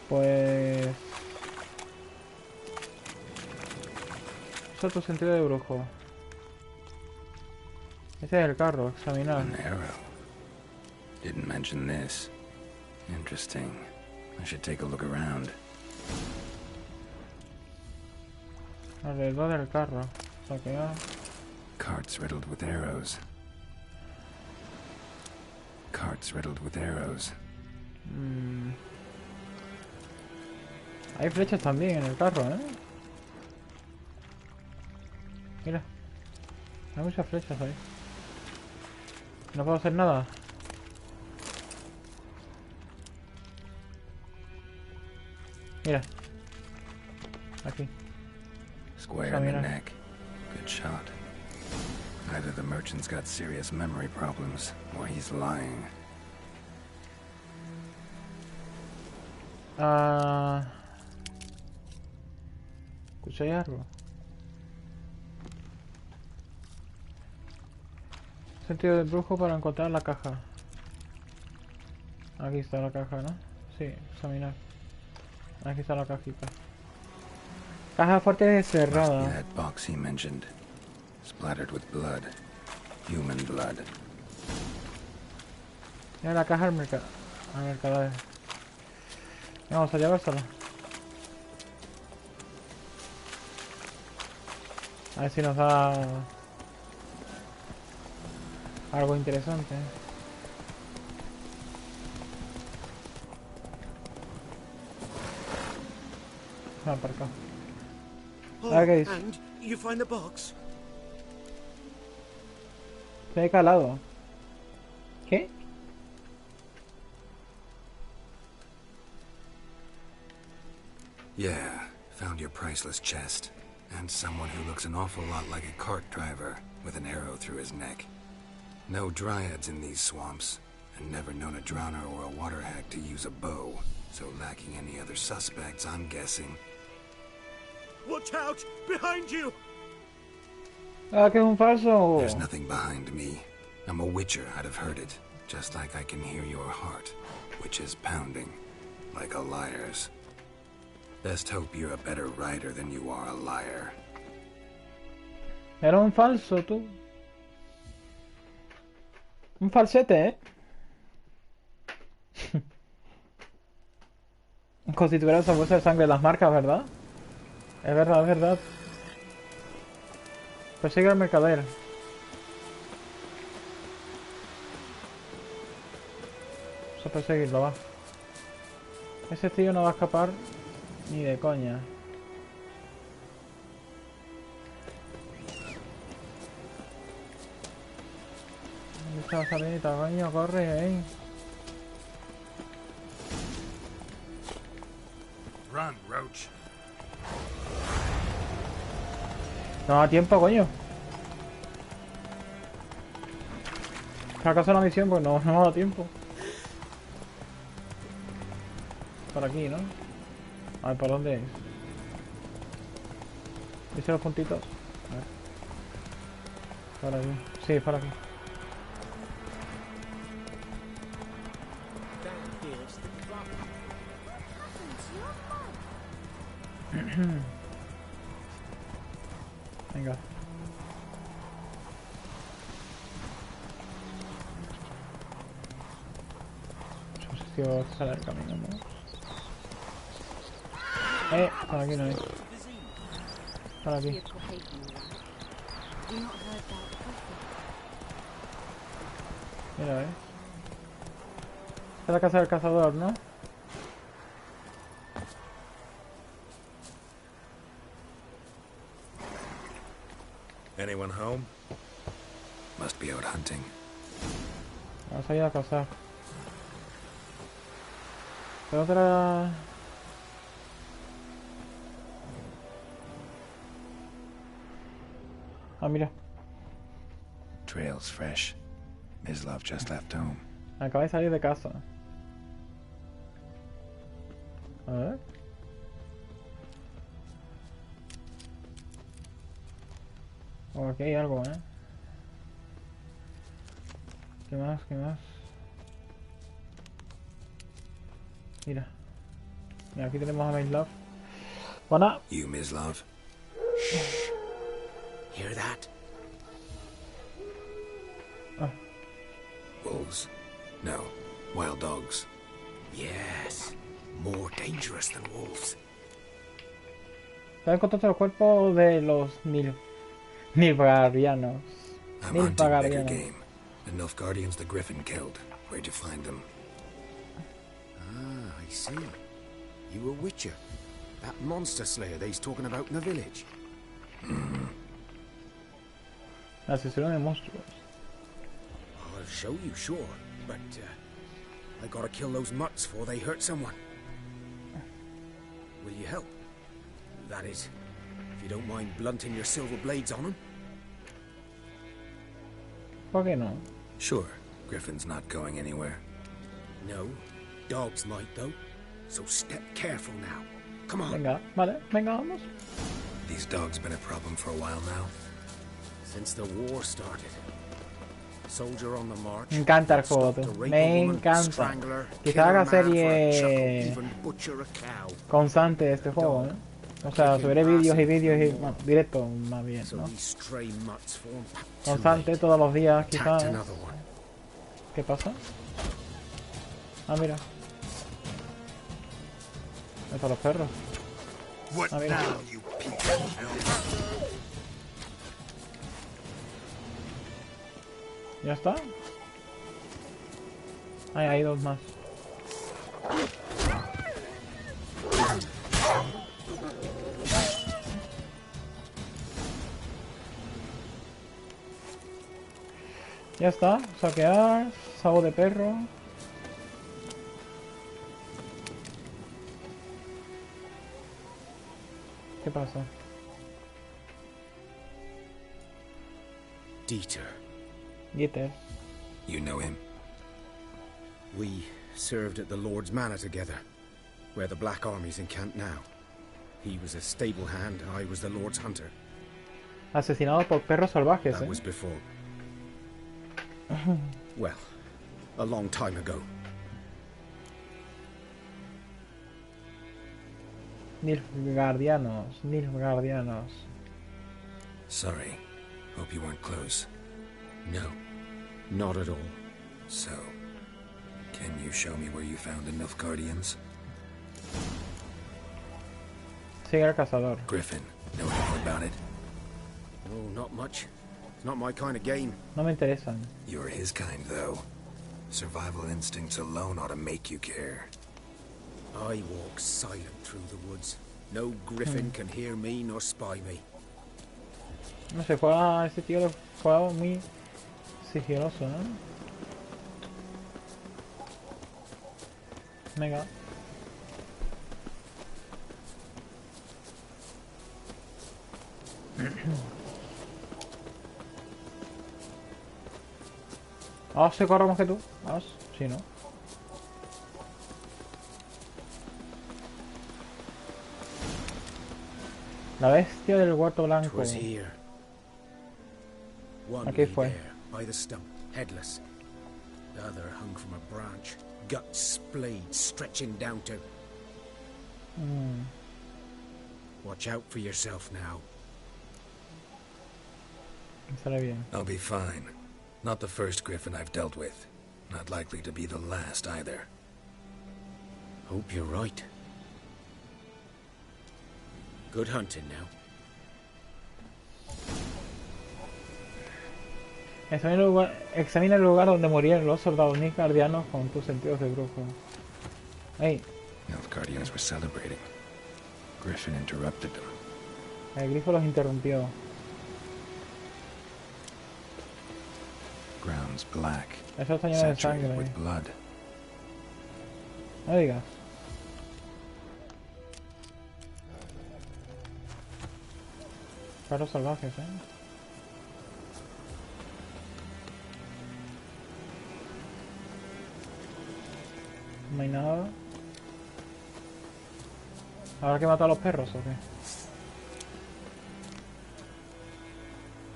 A: Pues... Usa tu sentido de brujo. Este es el carro, examinar.
F: An arrow. Didn't mention this. Interesting. I should take a look around.
A: Alrededor del carro. Saquear.
F: Carts riddled with arrows. Carts riddled with arrows.
A: Hay flechas también en el carro, ¿eh? Mira. Hay muchas flechas ahí. No puedo hacer nada. Mira. Aquí.
F: Square in the neck. Good shot. Either the merchant's got serious memory problems, or he's lying.
A: ¿Escucháis algo? Sentido del brujo para encontrar la caja. Aquí está la caja, ¿no? Sí, examinar. Aquí está la cajita. Caja fuerte cerrada.
F: Must be that box he mentioned. Splattered with blood. Human blood.
A: Mira la caja al mercader. Vamos a llevársela. A ver si nos da algo interesante. Ah, para acá. A ver qué dice.
O: And you find the box?
A: Se ha calado. ¿Qué?
F: Yeah, found your priceless chest. And someone who looks an awful lot like a cart driver, with an arrow through his neck. No dryads in these swamps, and never known a drowner or a water hag to use a bow. So lacking any other suspects, I'm guessing.
O: Watch out! Behind you!
A: Ah, que es un falso.
F: There's nothing behind me. I'm a witcher, I'd have heard it. Just like I can hear your heart, which is pounding, like a liar's. Best hope you're a better writer than you are a liar.
A: Era un falso, tú. Un falsete, ¿eh? Como si tuviera esa bolsa de sangre en las marcas, ¿verdad? Es verdad, es verdad. Persigue al mercader. Vamos a perseguirlo, va. Ese tío no va a escapar ni de coña. Esta salita, coño, corre,
F: Run, Roach.
A: No da tiempo, coño. ¿Acaso la misión? Pues no da tiempo. Por aquí, ¿no? A ver, ¿por dónde es? ¿Dice los puntitos? A ver. Por aquí. Sí, por aquí. Venga. No sé si va a salir el camino, ¿no? Por aquí no es. Por aquí. Mira, es la casa del cazador, ¿no?
F: Anyone home? Must be out hunting.
A: Vamos a ir a cazar. ¿Pero otra? Ah, mira.
F: Trail's fresh. Mislav just left home.
A: Acaba de salir de casa. A ver. Oh, aquí hay algo, ¿eh? ¿Qué más? ¿Qué más? Mira. Mira, aquí tenemos a Mislav. Bueno.
F: You, Mislav.
J: Hear that?
F: Wolves? No. Wild dogs.
J: Yes. More dangerous than wolves.
A: Te encontraste los cuerpos de los Nilfgaardianos.
F: I'm hunting bigger
A: Nilfgaardianos.
F: game. The Nilfgaardians the Griffin killed. Where'd you find them?
N: Ah, I see. You a witcher. That monster slayer they's talking about in the village.
A: Asesino de monstruos.
N: I'll show you, sure. But, I gotta kill those mutts before they hurt someone. Will you help? That is, if you don't mind blunting your silver blades on them.
A: ¿Por qué no?
F: Sure. Griffin's not going anywhere.
N: No. Dogs might, though. So step careful now. Come on.
A: Venga, vale, venga, vamos.
F: These dogs been a problem for a while now.
N: Since the war started. Soldier on the march.
A: Me encanta el juego, tío. Me encanta. Quizá haga serie constante de este juego, ¿eh? O sea, subiré vídeos y vídeos y... Bueno, directo más bien, ¿no? Constante todos los días, quizás. ¿Qué pasa? Ah, mira. Ahí están los perros. Ah, mira. ¿Ya está? Ay, hay dos más. Ya está, saquear, sabo de perro. ¿Qué pasa?
N: Dieter.
A: Dieter.
F: You know him?
N: We served at the Lord's Manor together, where the Black Army's encamped now. He was a stable hand, I was the Lord's hunter.
A: Asesinado por perros salvajes,
N: That was before. Well, a long time ago.
A: Nilfgaardianos, Nilfgaardianos.
F: Sorry. Hope you weren't close.
N: No, not at all.
F: So, can you show me where you found the Nilfgaardians?
A: Sigue al cazador.
F: Griffin, know anything about it?
N: Oh, not much. It's not my kind of game.
A: No me interesan.
F: You're his kind, though. Survival instincts alone ought to make you care.
N: I walk silent through the woods. No griffin can hear me nor spy me.
A: No sé, juega ese tío, lo juega muy sigiloso, ¿no? Venga. Se corre más que tú. Sí, ¿no? La bestia del huerto blanco. Aquí fue.
N: By the stump, headless. The other hung from a branch, guts splayed, stretching down to. Watch out for yourself now.
A: Sale bien.
F: I'll be fine. Not the first griffin I've dealt with. Not likely to be the last either.
N: Hope you're right. Good hunting now.
A: Examina el lugar donde morían los soldados nilfgaardianos con tus sentidos de brujo. Hey.
F: Nilfgaardians were celebrating. Griffin interrupted them.
A: El grifo los interrumpió.
F: Ground's black.
A: Eso está lleno de
F: Saturated
A: sangre.
F: with blood.
A: No digas. Perros salvajes, No hay nada. ¿Habrá que matar a los perros o qué?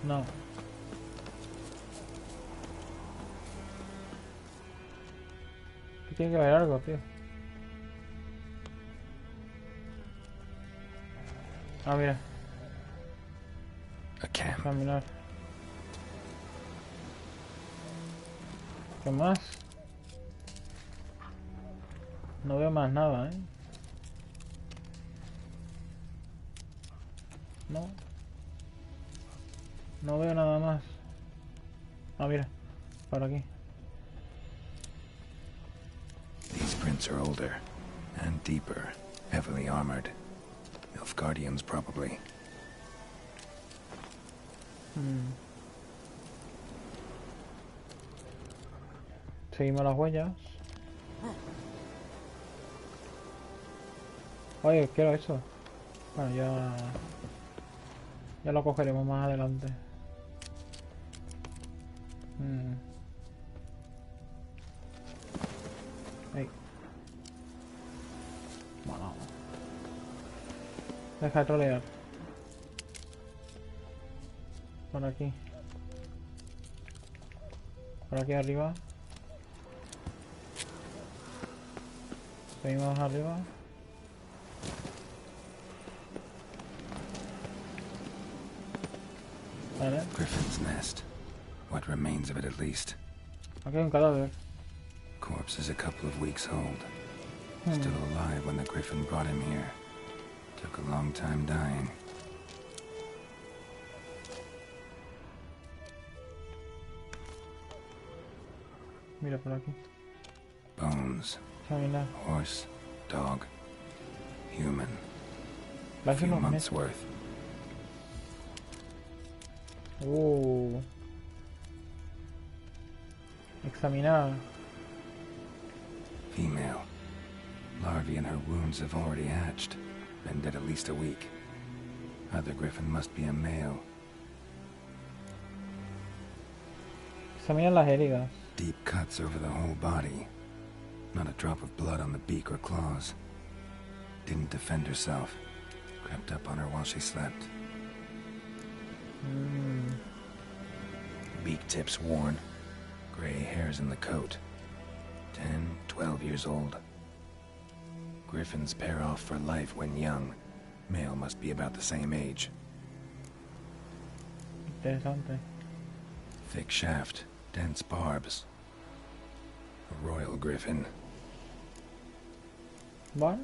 A: No. Aquí tiene que haber algo, tío. Ah, mira.
F: A camp.
A: Caminar. ¿Qué más? No veo más nada, No. No veo nada más. Ah, mira. Por aquí.
F: These prints are older and deeper, heavily armored. Nilfgaardians, probably.
A: Seguimos las huellas. Oye, quiero eso. Bueno, ya lo cogeremos más adelante. Ahí. Bueno. Deja de trolear. Por aquí. Por aquí arriba. Seguimos arriba. Vale.
F: Griffin's nest. What remains of it, at least.
A: Aquí hay un cadáver.
F: Corpse is a couple of weeks old. Still alive when the griffin brought him here. Took a long time dying.
A: Mira por aquí.
F: Bones. Horse, dog, human. A few months worth.
A: Examinar.
F: Female. Larvae in her wounds have already hatched. Been dead at least a week. Other griffin must be a male.
A: Examinar las heridas.
F: Deep cuts over the whole body. Not a drop of blood on the beak or claws. Didn't defend herself. Crept up on her while she slept. Beak tips worn. Gray hairs in the coat. 10, 12 years old. Griffins pair off for life when young. Male must be about the same age.
A: Interesante.
F: Thick shaft, dense barbs. A royal griffin.
A: What?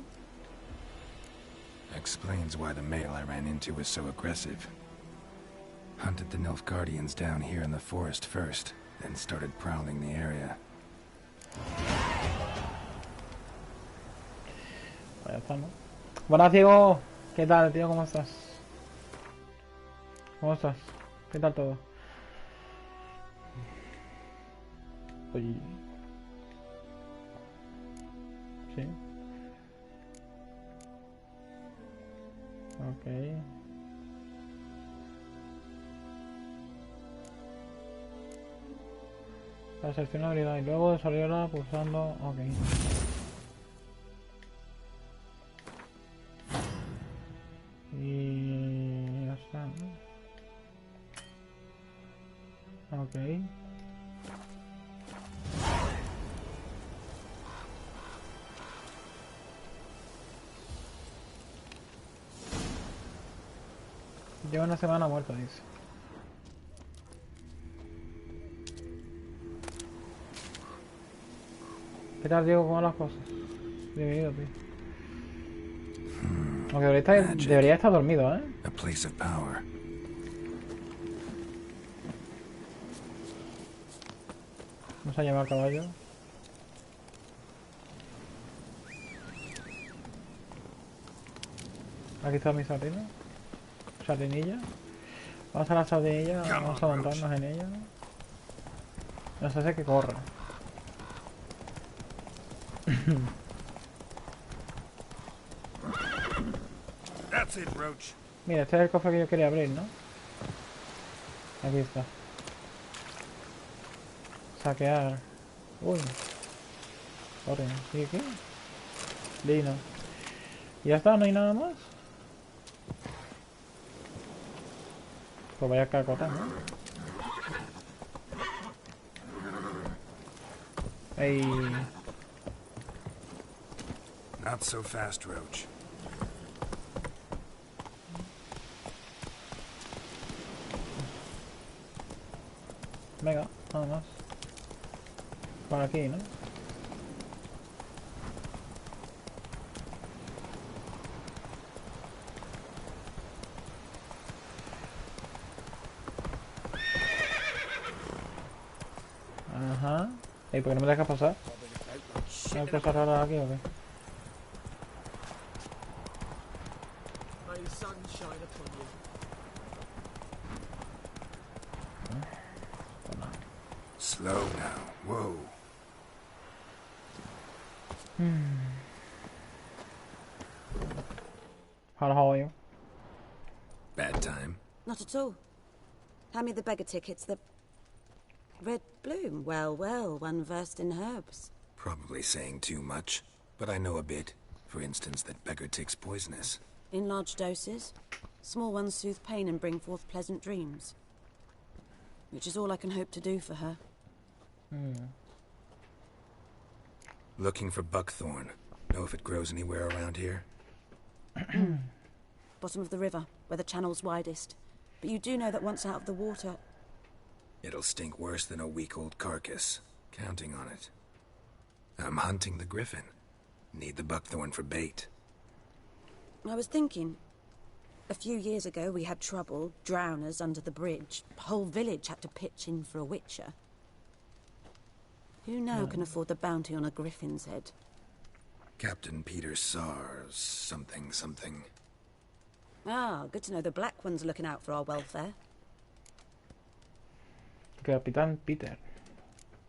F: Explains why the male I ran into was so aggressive. Hunted the Nilfgaardians down here in the forest first, then started prowling the area.
A: Ya está, ¿no? Buenas, Diego. ¿Qué tal, tío? ¿Cómo estás? ¿Cómo estás? ¿Qué tal todo? Oye. Sí. Ok. Para seleccionar habilidad y luego desarrollarla pulsando. Ok. Y ya está, ¿no? Ok. Lleva una semana muerto, dice. ¿Qué tal, Diego? ¿Cómo van las cosas? Bienvenido, tío. Aunque debería estar dormido, ¿eh?
F: A place of power.
A: Vamos a llamar al caballo. Aquí está mi sardina. Sardinilla. Vamos a la sardinilla, vamos a montarnos en ella. Nos hace que corra.
N: That's it, Roach.
A: Mira, este es el cofre que yo quería abrir, ¿no? Aquí está. Saquear. Uy. Corre, ¿sigue aquí? Lino. Y ya está, no hay nada más. Pues vaya a cacotar, ¿no? Ey.
F: Not so fast, Roach.
A: Venga, nada más. Por aquí, ¿no? Ajá. ¿Y por qué no me dejas pasar? ¿Hay cosas raras aquí o qué?
O: May the sun shine upon you.
F: Slow now. Whoa.
A: How are you?
F: Bad time?
P: Not at all. Hand me the beggar tickets, the... Red bloom. Well, well, one versed in herbs.
F: Probably saying too much, but I know a bit. For instance, that beggar tick's poisonous.
P: In large doses. Small ones soothe pain and bring forth pleasant dreams. Which is all I can hope to do for her.
F: Looking for buckthorn. Know if it grows anywhere around here?
P: Bottom of the river, where the channel's widest. But you do know that once out of the water...
F: It'll stink worse than a week-old carcass. Counting on it. I'm hunting the griffin. Need the buckthorn for bait.
P: I was thinking... A few years ago we had trouble, drowners under the bridge. The whole village had to pitch in for a witcher. Who now can afford the bounty on a griffin's head?
F: Captain Peter Sars, something.
P: Ah, good to know the Black One's looking out for our welfare.
A: Capitán Peter.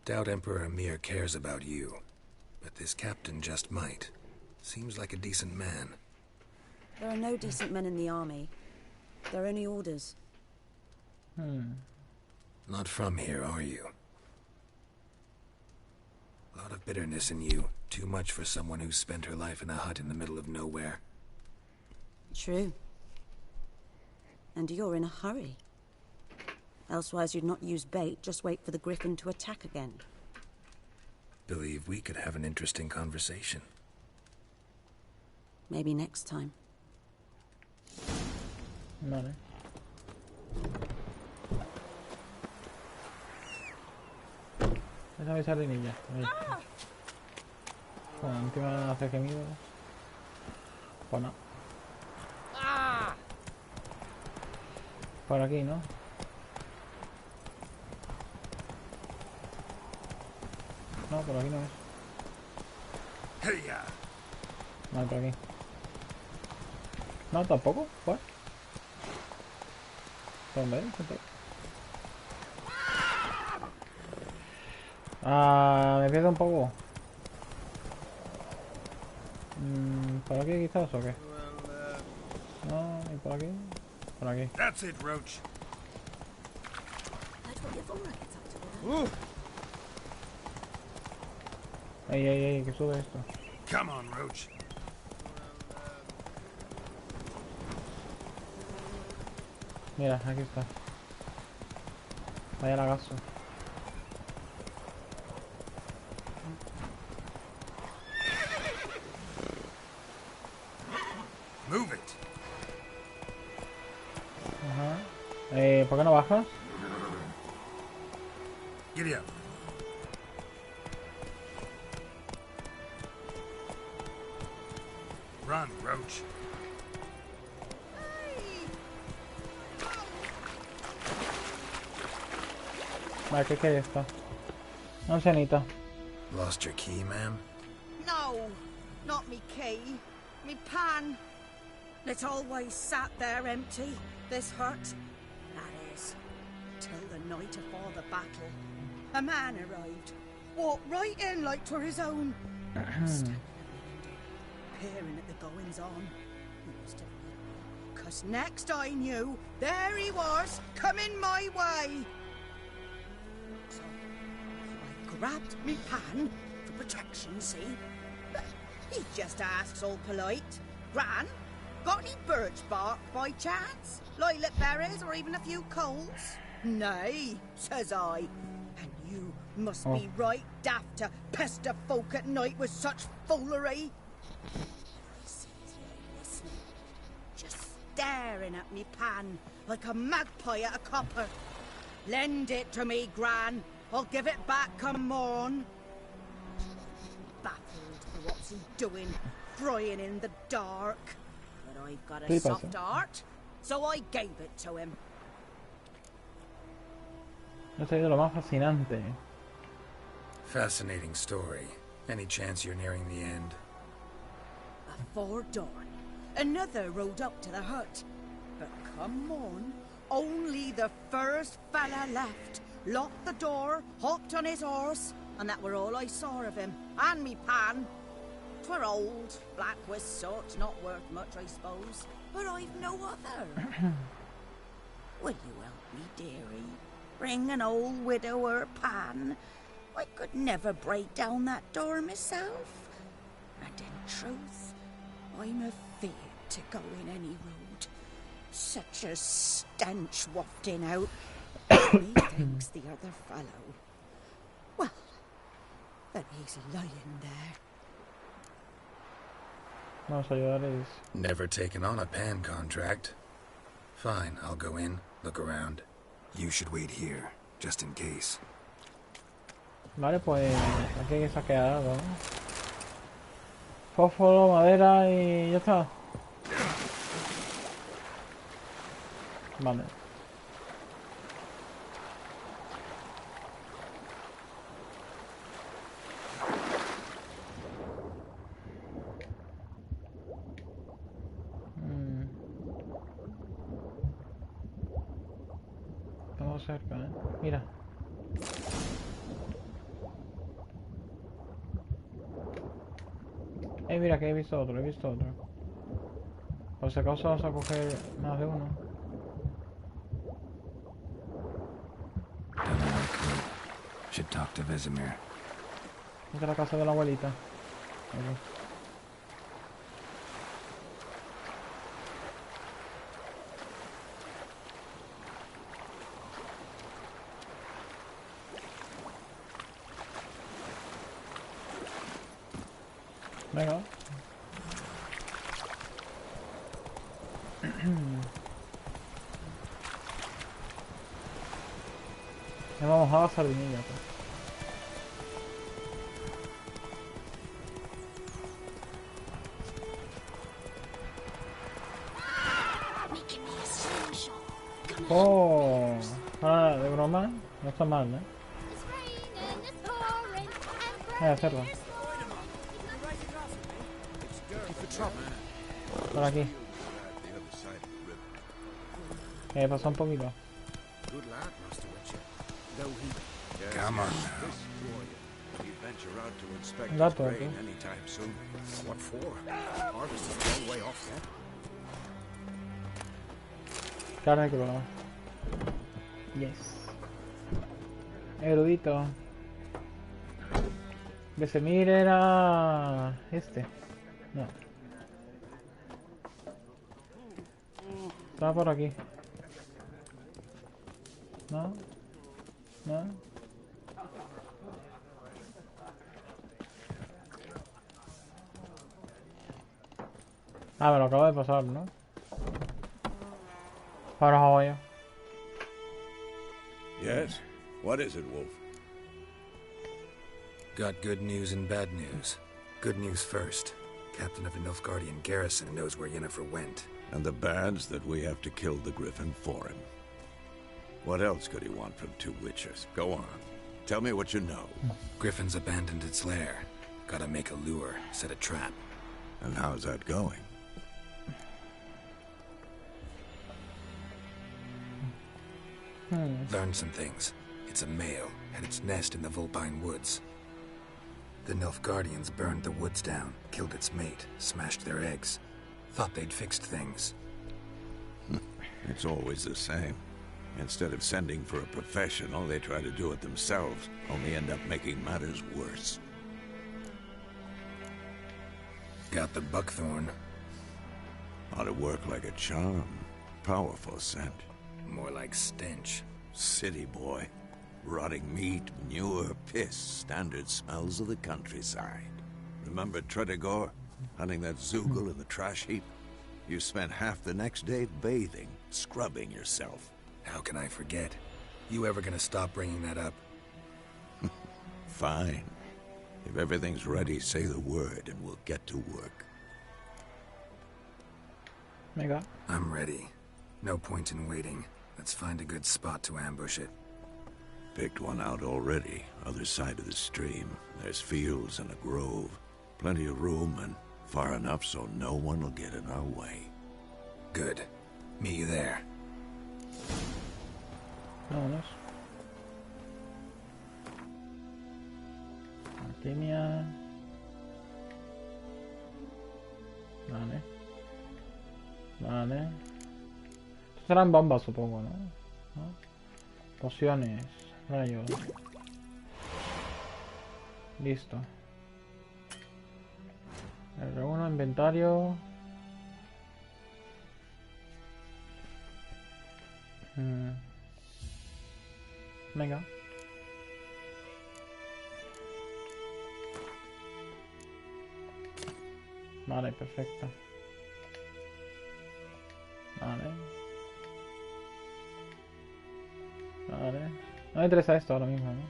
F: Doubt Emperor Emir cares about you, but this captain just might. Seems like a decent man.
P: There are no decent men in the army. There are only orders.
F: Not from here, are you? A lot of bitterness in you. Too much for someone who's spent her life in a hut in the middle of nowhere.
P: True. And you're in a hurry. Elsewise you'd not use bait, just wait for the griffin to attack again.
F: Believe we could have an interesting conversation.
P: Maybe next time.
A: Vale. Esa sardinilla. Bueno, encima hace gemido. Pues no. Por aquí, ¿no? No, por aquí no es. Vale, por aquí. No, tampoco. ¿Cuál? ¿Dónde es? Me pierdo un poco. ¿Por aquí quizás o qué? No, ¿y por aquí? Por aquí.
N: That's it, Roach.
A: Ey, que sube esto.
N: Come on, Roach.
A: Mira, aquí está. Vaya lagazo.
N: Move it.
A: Ajá. ¿Por qué no bajas?
N: Giddy up. Run, Roach.
A: Vale, ¿qué es esto? No sé, Anita.
F: Lost your key, ma'am?
Q: No, not me key. Me pan. It always sat there empty, this hut. That is, till the night afore the battle. A man arrived, walked right in like 'twere his own. Peering at the goings on. Cause next I knew, there he was, coming my way. So I grabbed me pan for protection, see? He just asks all polite, Gran, got any birch bark by chance? Lilac berries or even a few coals? Nay, says I. And you must be right daft to pester folk at night with such foolery. He sees me listening, just staring at me pan like a magpie at a copper. Lend it to me, Gran. I'll give it back come morn. Baffled for what's he doing, frying in the dark. But I've got a soft heart, so I gave it to him.
A: No sé, lo más fascinante.
F: Fascinating story. Any chance you're nearing the end?
Q: Before dawn, another rode up to the hut. But come on, only the first fella left. Locked the door, hopped on his horse, and that were all I saw of him. And me pan. 'Twere old, black with soot, not worth much, I suppose. But I've no other. Will you help me, dearie? Bring an old widower pan. I could never break down that door myself. And in truth, I'm afeard to go in any road. Such a stench wafting out. Methinks the other fellow. Well, that he's lying there.
A: Vamos a ayudarles.
F: Never taken on a pan contract. Fine, I'll go in, look around. You should wait here, just in case.
A: Vale, pues aquí hay que saquear algo, ¿no? Fósforo, madera y ya está. Vale. Estamos cerca, ¿eh? Mira. Mira que he visto otro, Por si acaso vamos a coger más de uno.
F: Should talk to Vesemir.
A: Esta es la casa de la abuelita. Aquí. Venga. Ya vamos a la sardinilla, pues. Oh, ah, de broma, no está mal, ¿eh? Voy a hacerlo. Por aquí. Pasó un poquito.
F: Come on
A: Un gato, ¿eh?
N: What for? Harvest is a long way off yet.
A: Carne cruda. Yes. Erudito. Vesemir era... este. No. Estaba por aquí. ¿No? ¿No? Ah, me lo acabo de pasar, ¿no? Ahora voy yo.
D: Yes? What is it, Wolf?
F: Got good news and bad news. Good news first. Captain of the Nilfgaardian garrison knows where Yennefer went.
D: And the bad's that we have to kill the griffin for him. What else could he want from two witches? Go on. Tell me what you know.
F: Griffin's abandoned its lair. Gotta make a lure, set a trap.
D: And how's that going?
F: Learned some things. It's a male, had its nest in the Vulpine Woods. The Nilfgaardians burned the woods down, killed its mate, smashed their eggs. Thought they'd fixed things.
D: It's always the same. Instead of sending for a professional, they try to do it themselves, only end up making matters worse.
F: Got the buckthorn.
D: Ought to work like a charm. Powerful scent.
F: More like stench.
D: City boy. Rotting meat, manure, piss. Standard smells of the countryside. Remember Tredegor? Hunting that Zoogle in the trash heap? You spent half the next day bathing, scrubbing yourself.
F: How can I forget? You ever gonna stop bringing that up?
D: Fine. If everything's ready, say the word and we'll get to work.
A: Venga.
F: I'm ready. No point in waiting. Let's find a good spot to ambush it.
D: picked one out already, other side of the stream. There's fields and a grove. Plenty of room and far enough so no one will get in our way.
F: Good. Meet you there.
A: Vámonos. Alquimia. Vale. Vale. Estos serán bombas, supongo, ¿no? Pociones. Rayos. Listo. R1, inventario. Venga. Vale, perfecto. Vale. Vale. No me interesa esto ahora mismo, ¿no?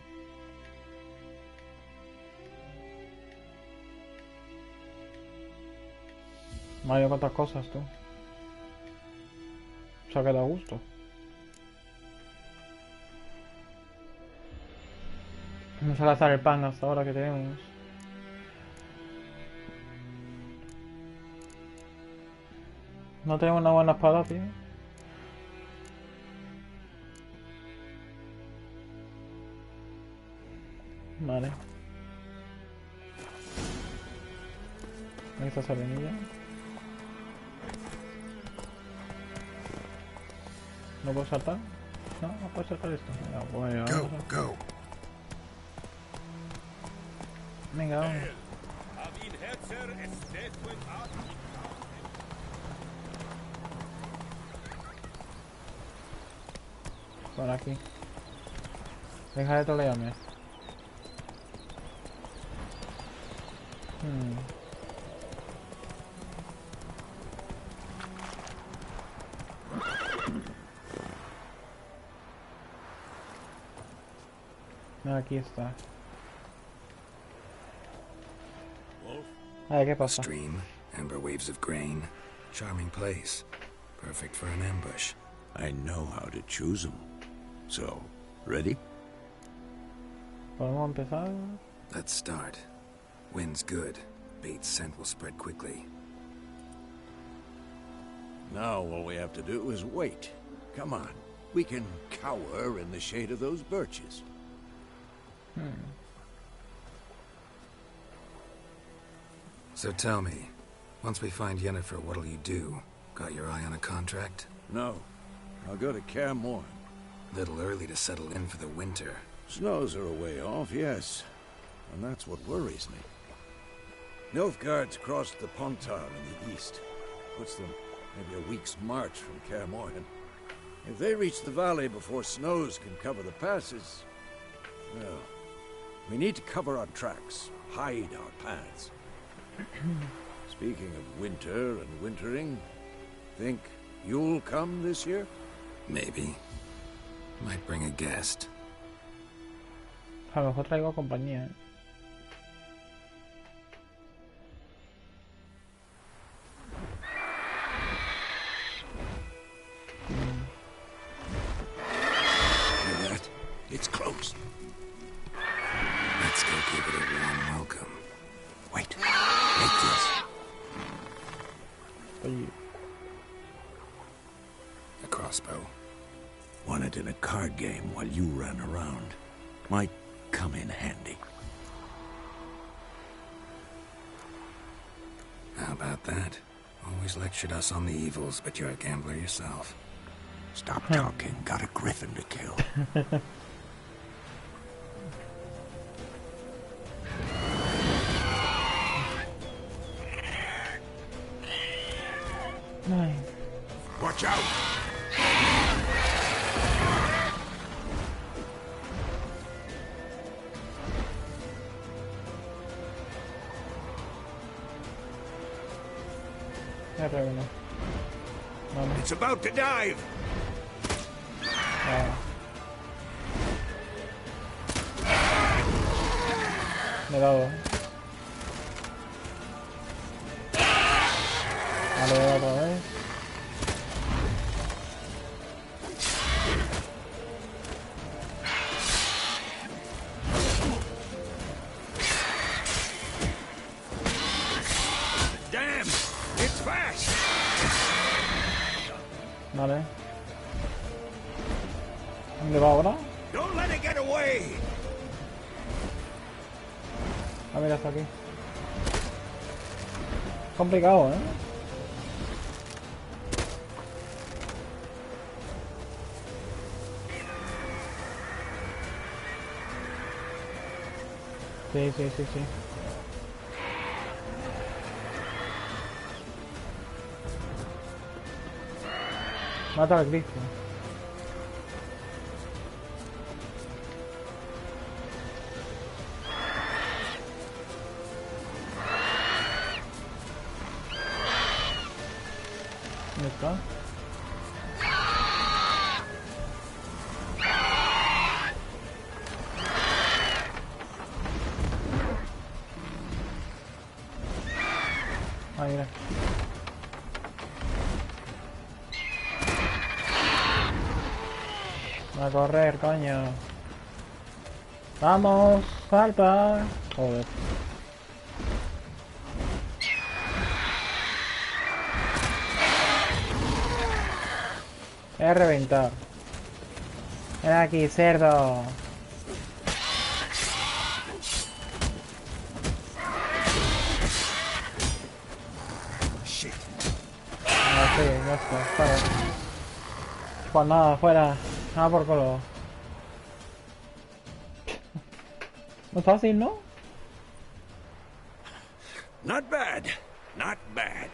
A: Mario, cuántas cosas, tú. Se ha quedado a gusto. Vamos a gastar el pan hasta ahora que tenemos. No tenemos una buena espada, tío. Vale. Ahí está esa vainilla. ¿No puedo saltar? No, no puedo saltar esto. Venga, pues,
F: Go.
A: Venga, vamos. Por aquí. Deja de trolearme. Aquí está. A ver, ¿qué pasa?
F: Stream, amber waves of grain, charming place, perfect for an ambush.
D: I know how to choose them. So, ready?
A: ¿Podemos empezar?
F: Let's start. Wind's good. Bait's scent will spread quickly.
D: Now all we have to do is wait. Come on. We can cower in the shade of those birches.
F: So tell me, once we find Yennefer, what'll you do? Got your eye on a contract?
D: No. I'll go to Kaer Morhen.
F: Little early to settle in for the winter.
D: Snows are a way off, yes. And that's what worries me. Nilfgaard's crossed the Pontar in the east. Puts them maybe a week's march from Kaer Morhen. If they reach the valley before snows can cover the passes, well, we need to cover our tracks, hide our paths. Speaking of winter and wintering, think you'll come this year?
F: Maybe. Might bring a guest.
A: A lo mejor traigo compañía,
D: Hear that? It's close.
F: Let's go give it a warm welcome.
D: Wait. Take this.
F: A crossbow.
D: Won it in a card game while you ran around. Might come in handy.
F: How about that? Always lectured us on the evils, but you're a gambler yourself.
D: Stop talking. Got a griffin to kill. Watch out! It's about to dive!
A: Me he dado. Vale, otra vez. Vale. ¿Dónde va ahora?
J: Don't let it get away.
A: A ver, hasta aquí. Complicado, ¿eh? Sí, sí, sí, sí. Mata al grifo. ¿Dónde está? Ah, mira. A correr, coño. Vamos, salta. Joder. Voy a reventar. Ven aquí, cerdo.
J: Shit.
A: Ah, sí, ya está, para. Pues nada, fuera. Nada por culo. Muy fácil, ¿no?
D: Not bad. Not bad.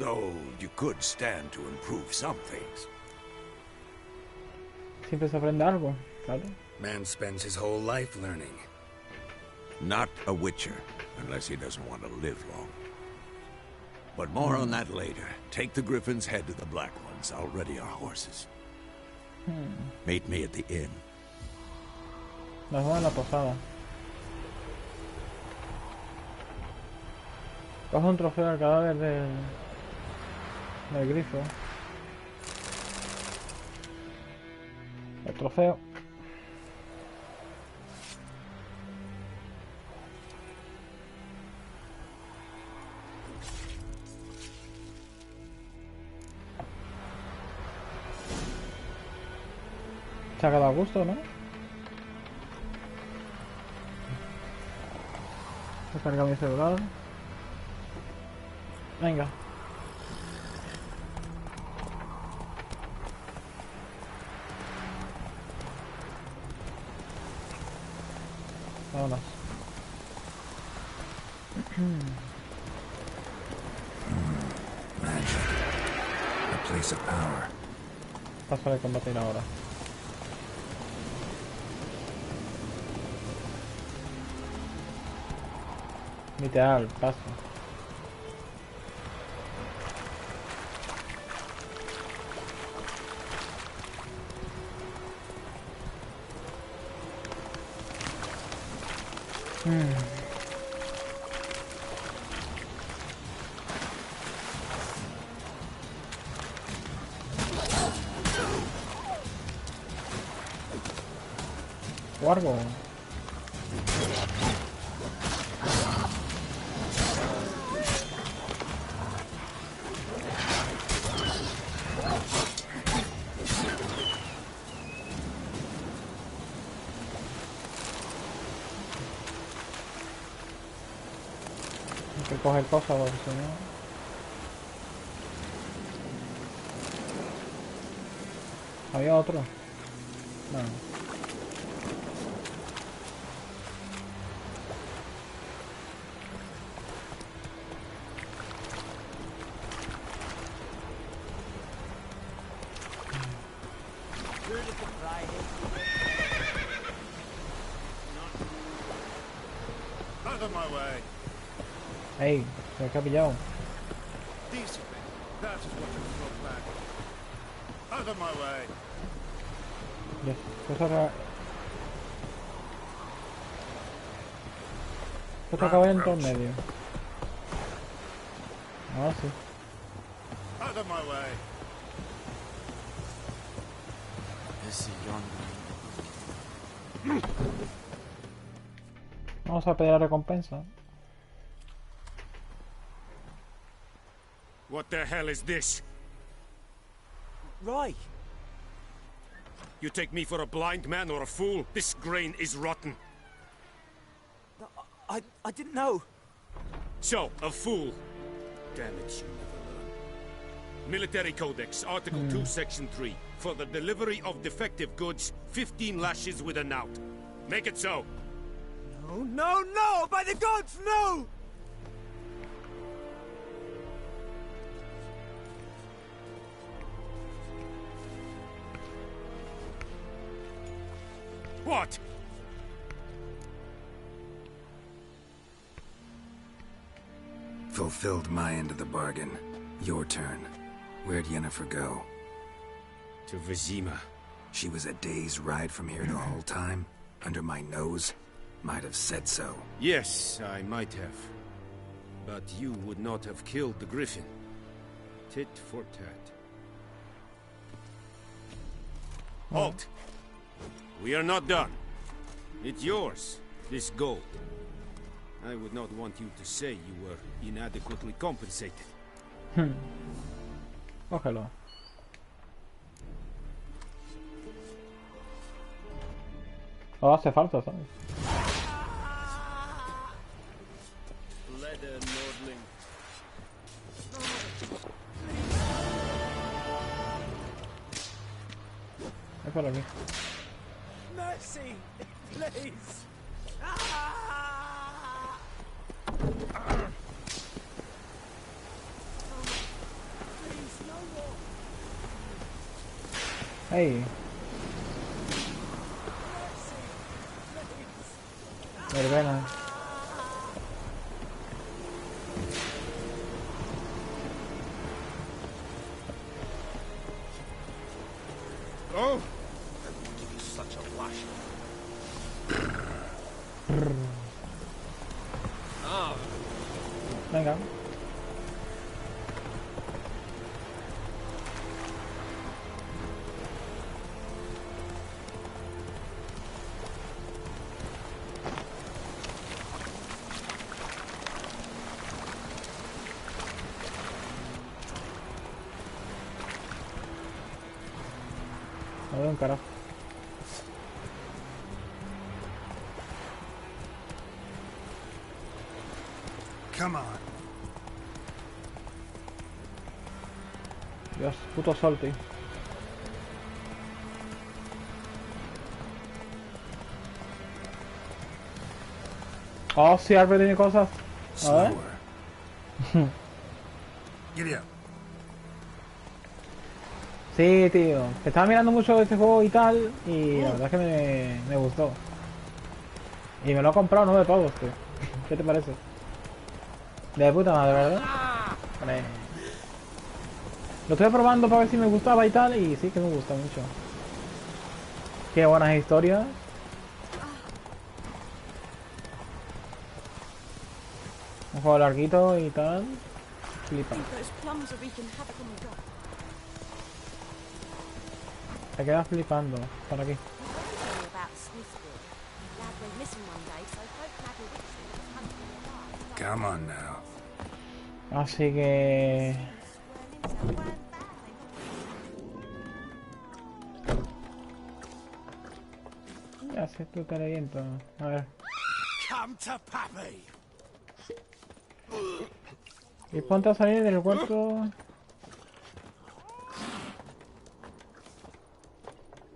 D: Though you could stand to improve some things.
A: Siempre se aprende algo, claro.
F: Man spends his whole life learning.
D: Not a witcher, unless he doesn't want to live long. But more on that later. Take the Griffin's head to the Black Ones. I'll ready our horses. Meet me at the inn.
A: Nos vemos en la posada. Coge un trofeo al cadáver del grifo. El trofeo. Se ha quedado a gusto, ¿no? He cargado mi celular. Venga. Vámonos.
F: Magic. A place of power.
A: Paso de combatir ahora. Literal, paso. Guardo. Hay que coger cosas porque si no... ¿Había otro? No.
J: Out of my way.
A: Ey, se me ha pillado.
J: Decently. That is what is your plan. Out of my way.
A: Yes, cosa rara. Cosa acaba en todo en medio. Ahora sí.
J: Out of my way.
A: Vamos a pedir la recompensa.
N: What the hell is this?
L: Rye.
N: You take me for a blind man or a fool? This grain is rotten.
L: I didn't know.
N: So, a fool. Damn it, you never learn. Military Codex, Article 2, Section 3. For the delivery of defective goods, 15 lashes with a knout. Make it so.
L: No, no, no! By the gods, no!
N: What?
F: Fulfilled my end of the bargain. Your turn. Where'd Yennefer go?
N: To Vizima.
F: She was a day's ride from here the whole time? Under my nose? Might have said so.
N: Yes, I might have. But you would not have killed the griffin. Tit for tat. Halt! We are not done. It's yours, this gold. I would not want you to say you were inadequately compensated.
A: Cógelo. No hace falta, ¿sabes?
G: Leather Nordling.
A: Es por aquí.
L: Mercy, please.
A: Hey. Verbena.
N: Oh!
J: Give you such a wash.
A: Venga. No veo un carajo.
J: Come on.
A: Dios, puto sol, tío. Oh, sí, Albert tiene cosas. A ver.
J: Giddy up.
A: Sí, tío. Estaba mirando mucho este juego y tal, y la verdad es que me gustó. Y me lo he comprado, no de todos, tío. ¿Qué te parece? De puta madre, ¿verdad? Vale. Lo estoy probando para ver si me gustaba y tal, y sí que me gusta mucho. Qué buenas historias. Un juego larguito y tal. Flipa. Te quedas flipando. Por aquí.
F: Come on now.
A: Así que... Ya sé, tú te reviento. A ver.
J: Come to Pappy.
A: Y ponte a salir del cuarto.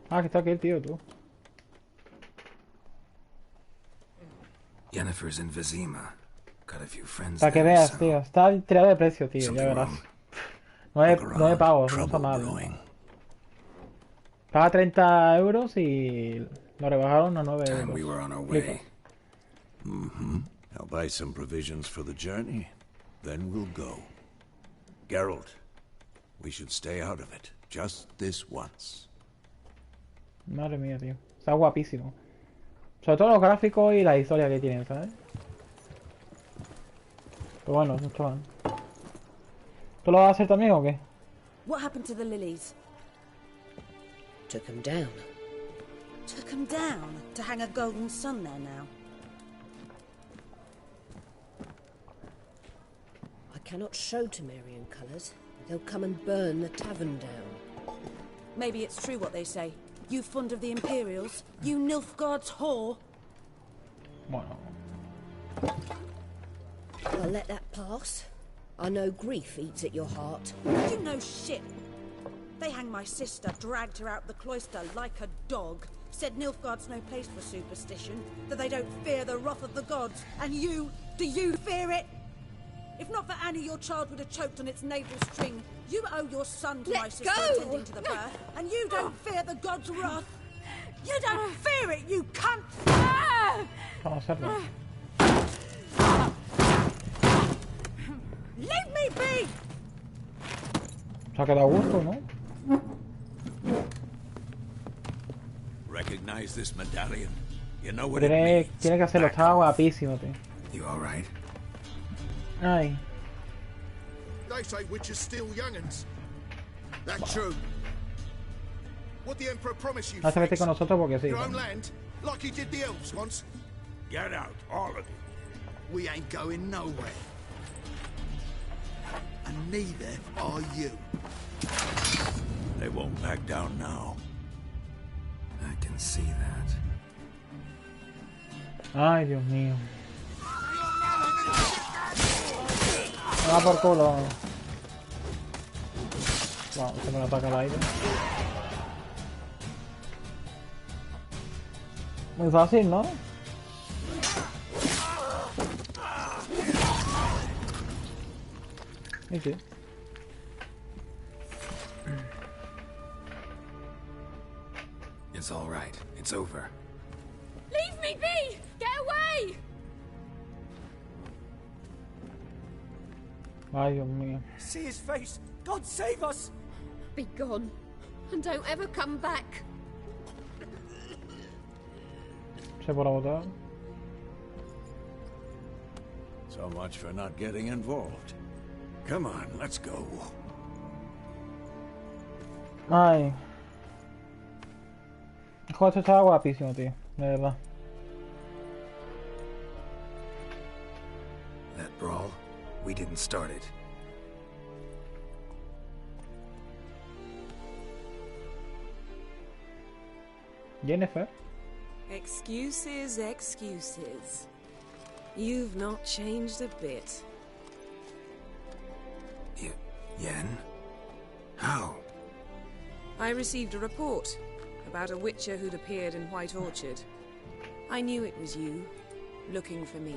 A: Ah, que está aquí el tío, tú.
F: Yennefer's in Vizima. Got a few friends
A: Para que
F: there,
A: veas,
F: so
A: tío. Está tirado de precio, tío. Ya verás. 9 pavos, no está mal. Paga 30 euros y lo rebajaron a 9 euros.
F: we were on our way.
D: I'll buy some provisions for the journey. Then we'll go. Geralt, we should stay out of it. Just this once.
A: Madre mía, tío. Está guapísimo. Sobre todo los gráficos y la historia que tienen, ¿sabes? Pero bueno, no chaval. ¿Tú lo vas a hacer también o qué?
P: What happened to the lilies?
K: Took them down.
P: Took them down to hang a golden sun there now.
K: I cannot show Temerian colours. They'll come and burn the tavern down.
P: Maybe it's true what they say. You fond of the Imperials? You Nilfgaard's whore?
A: Bueno.
K: I'll let that pass. I know grief eats at your heart.
P: You know shit. They hanged my sister, dragged her out the cloister like a dog. Said Nilfgaard's no place for superstition, that they don't fear the wrath of the gods. And you, do you fear it? If not for Annie, your child would have choked on its navel string. You owe your son to my sister attending to the birth, and you don't fear the gods' wrath. You don't fear it, you cunt!
A: Vamos a hacerlo.
P: Leave me be!
A: Se ha quedado a gusto, ¿no?
D: Recognize this medallion? You know what it means?
A: Tiene que hacerlo, estaba guapísimo, tío.
F: You all right?
A: Ay.
R: They say witches steal young'uns. That's true. What the Emperor promised you?
A: Vas a vete con nosotros porque sí.
R: Your own land, like he did the elves once.
D: Get out, all of you.
R: We ain't going nowhere. And neither are you.
D: They won't back down now.
F: I can see that.
A: Ay, Dios mío. Va por culo. Wow, se me lo ataca al aire. Muy fácil, ¿no? Sí, sí.
F: It's all right. It's over.
S: Leave me be! Get away!
A: Ay, Dios mío.
L: See his face! God save us!
S: Be gone, and don't ever come back.
A: Se por votar.
D: So much for not getting involved. Come on, let's go.
A: Ay. El juego este estaba guapísimo, tío. De verdad.
F: That brawl, we didn't start it.
A: Jennifer.
C: Excuses, excuses. You've not changed a bit.
F: Yen? How?
C: I received a report about a witcher who'd appeared in White Orchard. I knew it was you, looking for me.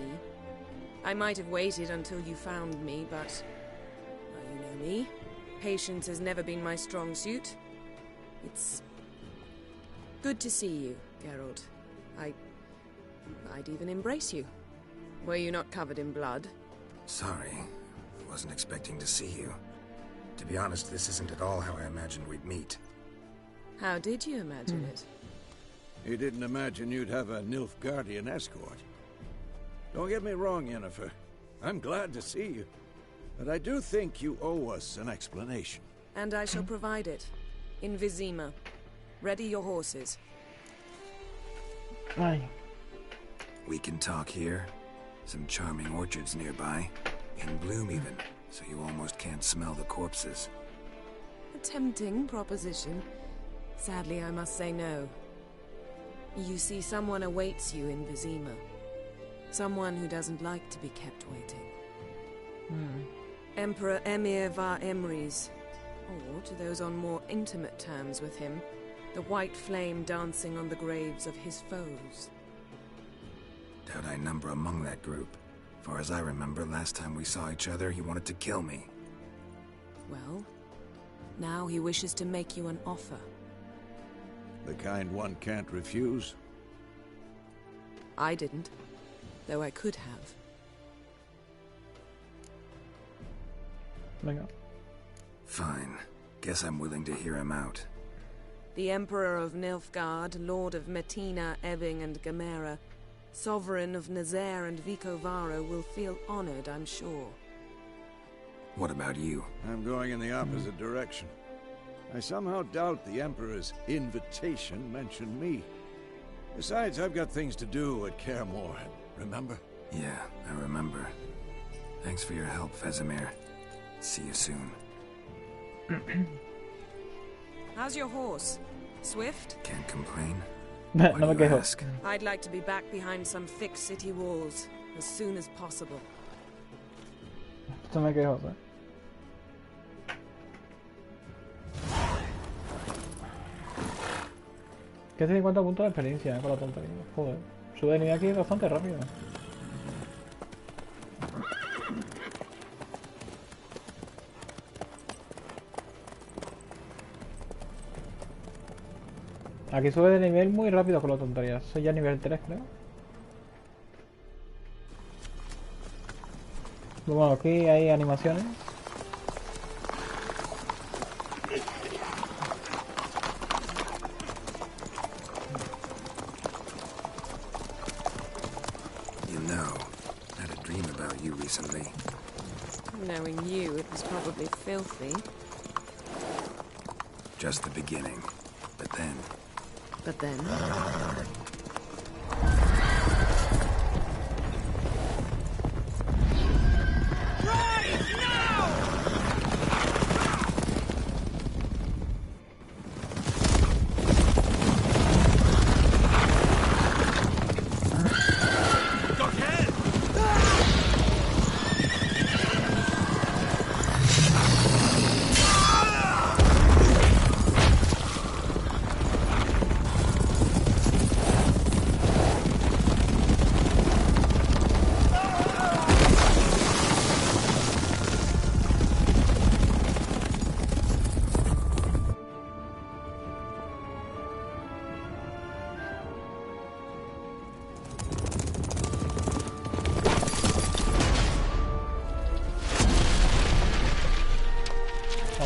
C: I might have waited until you found me, but... well, you know me. Patience has never been my strong suit. It's... good to see you, Geralt. I'd even embrace you. Were you not covered in blood?
F: Sorry. Wasn't expecting to see you. To be honest, this isn't at all how I imagined we'd meet.
C: How did you imagine it?
D: You didn't imagine you'd have a Nilfgaardian escort. Don't get me wrong, Yennefer. I'm glad to see you. But I do think you owe us an explanation.
C: And I shall provide it. In Vizima. Ready your horses.
A: Ay.
F: We can talk here. Some charming orchards nearby. In bloom even, so you almost can't smell the corpses.
C: A tempting proposition. Sadly, I must say no. You see, someone awaits you in Vizima. Someone who doesn't like to be kept waiting. Emperor Emir var Emrys. Or, to those on more intimate terms with him, the white flame dancing on the graves of his foes.
F: Doubt I number among that group. Far as I remember, last time we saw each other, he wanted to kill me.
C: Well, now he wishes to make you an offer.
D: The kind one can't refuse?
C: I didn't, though I could have.
A: Venga.
F: Fine. Guess I'm willing to hear him out.
C: The Emperor of Nilfgaard, Lord of Metina, Ebbing and Gamera, Sovereign of Nazaire and Vicovaro will feel honored, I'm sure.
F: What about you?
D: I'm going in the opposite direction. I somehow doubt the Emperor's invitation mentioned me. Besides, I've got things to do at Kaer Morhen, remember?
F: Yeah, I remember. Thanks for your help, Vesemir. See you soon.
C: How's your horse? Swift?
F: Can't complain.
A: No me quejo.
C: I'd like to be back behind some thick city walls as soon as possible.
A: No me quejo, ¿eh? Que 50 puntos de experiencia, con la tontería. Joder. Sube de nivel aquí bastante rápido. Aquí sube de nivel muy rápido con la tontería. Soy ya nivel 3, creo. Bueno, aquí hay animaciones.
F: Recently.
C: Knowing you, it was probably filthy.
F: Just the beginning. But then...
C: But then?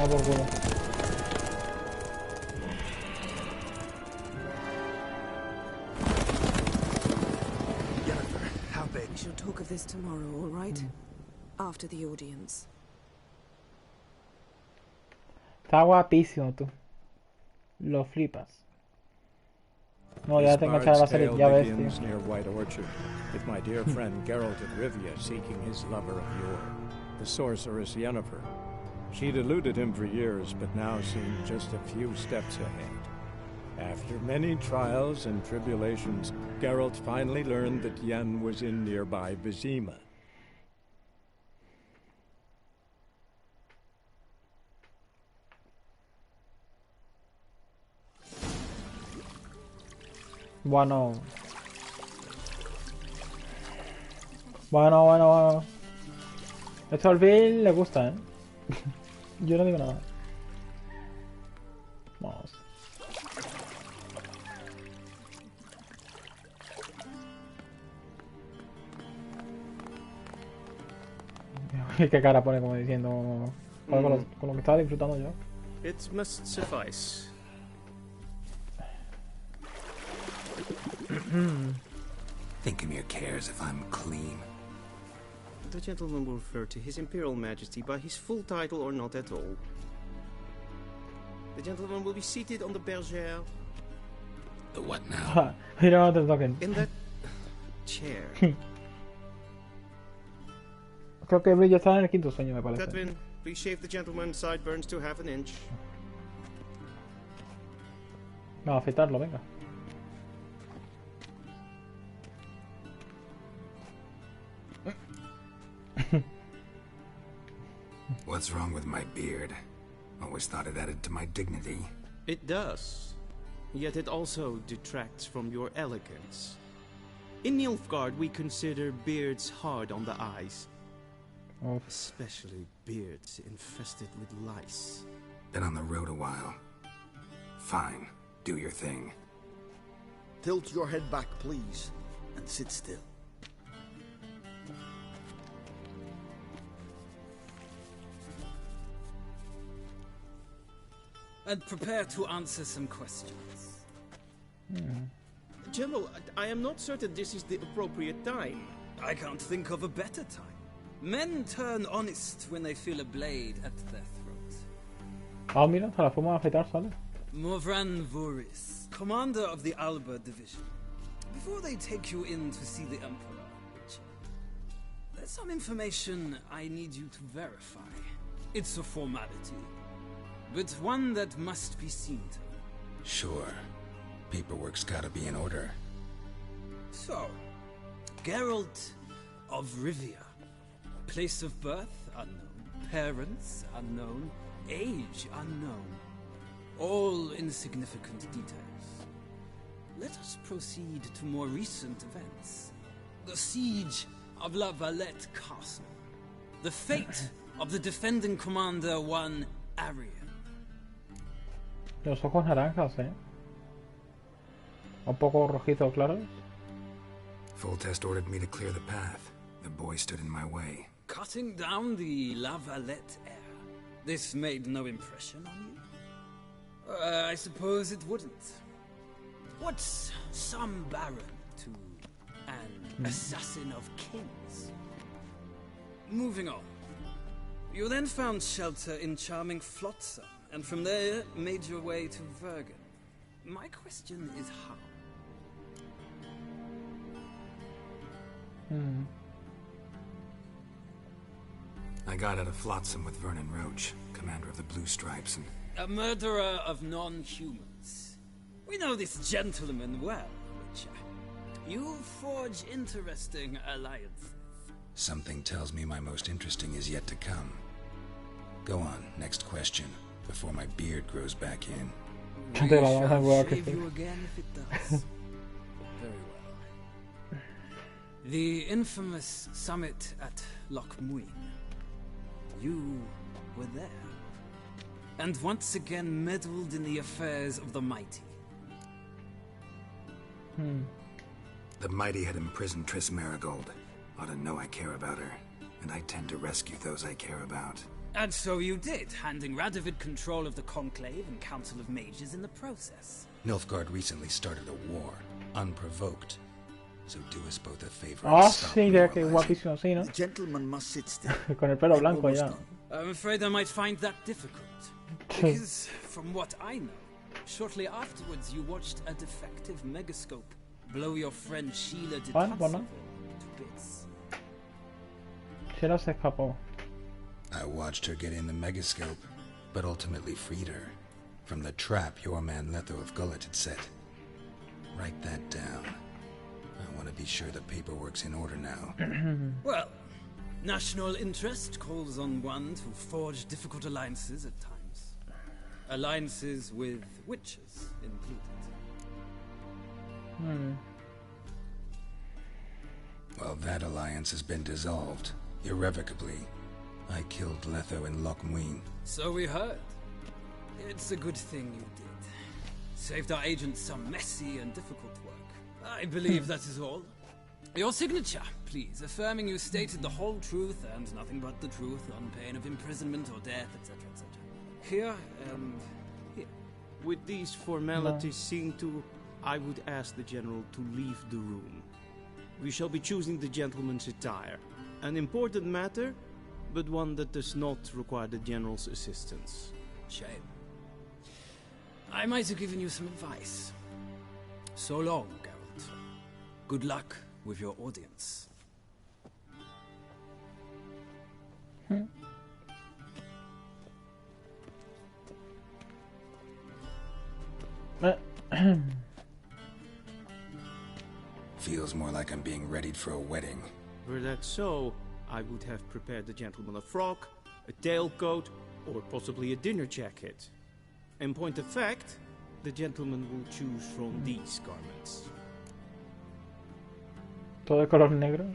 C: Por culo. How big? We shall talk of this tomorrow, all right? After the audience.
A: Está guapísimo, tú. Lo flipas. No, ya te enganchará la serie, ya ves, tío.
T: Near White Orchard, with my dear friend Geralt of Rivia seeking his lover of yore, the sorceress Yennefer. She'd eluded him for years, but now seemed just a few steps ahead. After many trials and tribulations, Geralt finally learned that Yen was in nearby Vizima.
A: Bueno. Bueno. Esto al Bill le gusta, ¿eh? Yo no digo nada. Vamos. Qué cara pone como diciendo... Con lo que estaba disfrutando yo.
T: It must suffice.
F: Thinking cares if I'm clean.
T: The gentleman will refer to His Imperial Majesty by his full title or not at all. The gentleman will be seated on the bergère.
F: The what now?
A: You know what I'm talking.
T: In that chair.
A: Creo que Bill ya está en el quinto sueño, me parece.
T: Catwin, please shave the gentleman's sideburns to half an inch.
A: No, afeitarlo, venga.
F: What's wrong with my beard? Always thought it added to my dignity.
T: It does. Yet it also detracts from your elegance. In Nilfgaard, we consider beards hard on the eyes.
A: Oh.
T: Especially beards infested with lice.
F: Been on the road a while. Fine. Do your thing.
R: Tilt your head back, please, and sit still.
U: And prepare to answer some questions.
T: General, I am not certain this is the appropriate time.
U: I can't think of a better time. Men turn honest when they feel a blade at their throat.
A: Ah, mira, se la fuimos a afeitar, ¿sale?
U: Morvran Voris, commander of the Alba Division. Before they take you in to see the Emperor, there's some information I need you to verify. It's a formality. but one that must be seen to.
F: Sure. Paperwork's gotta be in order.
U: So, Geralt of Rivia. Place of birth unknown. Parents unknown. Age unknown. All insignificant details. Let us proceed to more recent events. The siege of La Valette Castle. The fate of the defending commander, one Arian.
A: Los ojos naranjas, un poco rojizos claros.
F: Foltest ordered me to clear the path. The boy stood in my way.
U: Cutting down the La Valette heir. This made no impression on you? I suppose it wouldn't. What's some baron to an assassin of kings? Moving on. You then found shelter in charming Flotsam, and from there made your way to Vergen. My question is how?
F: I got out of Flotsam with Vernon Roach, commander of the Blue Stripes, and...
U: A murderer of non-humans. We know this gentleman well, Witcher. You forge interesting alliances.
F: Something tells me my most interesting is yet to come. Go on, next question, before my beard grows back in.
U: We shall shave you again if it does. Very well. The infamous summit at Loch Muin. You were there. And once again meddled in the affairs of the mighty.
F: The mighty had imprisoned Triss Marigold. Ought to know I care about her, and I tend to rescue those I care about.
U: And so you did, handing Radovid control of the Conclave and Council of Mages in the process.
F: Nilfgaard recently started a war, unprovoked. So do us both a favor.
A: Ah, sí, ya que guapísimo, sí, ¿no?
E: The gentleman must sit still.
A: Con el pelo blanco ya.
U: I'm afraid I might find that difficult. Because, from what I know, shortly afterwards you watched a defective megascope blow your friend Sheila de
A: Bueno.
U: to bits.
A: Sheila se escapó.
F: I watched her get in the megascope, but ultimately freed her from the trap your man Letho of Gullet had set. Write that down. I want to be sure the paperwork's in order now.
U: Well, national interest calls on one to forge difficult alliances at times. Alliances with witches included.
F: Well, that alliance has been dissolved, irrevocably. I killed Letho in Loch Muin.
U: So we heard. It's a good thing you did. Saved our agents some messy and difficult work. I believe that is all. Your signature, please, affirming you stated the whole truth and nothing but the truth on pain of imprisonment or death, etc., etc. Here and here.
O: With these formalities seen to, I would ask the General to leave the room. We shall be choosing the gentleman's attire. An important matter, but one that does not require the General's assistance.
U: Shame. I might have given you some advice. So long, Geralt. Good luck with your audience.
F: Feels more like I'm being readied for a wedding.
O: Were that so, I would have prepared the gentleman a frock, a tailcoat, or possibly a dinner jacket. In point of fact, the gentleman will choose from these garments.
A: Todo de color negro.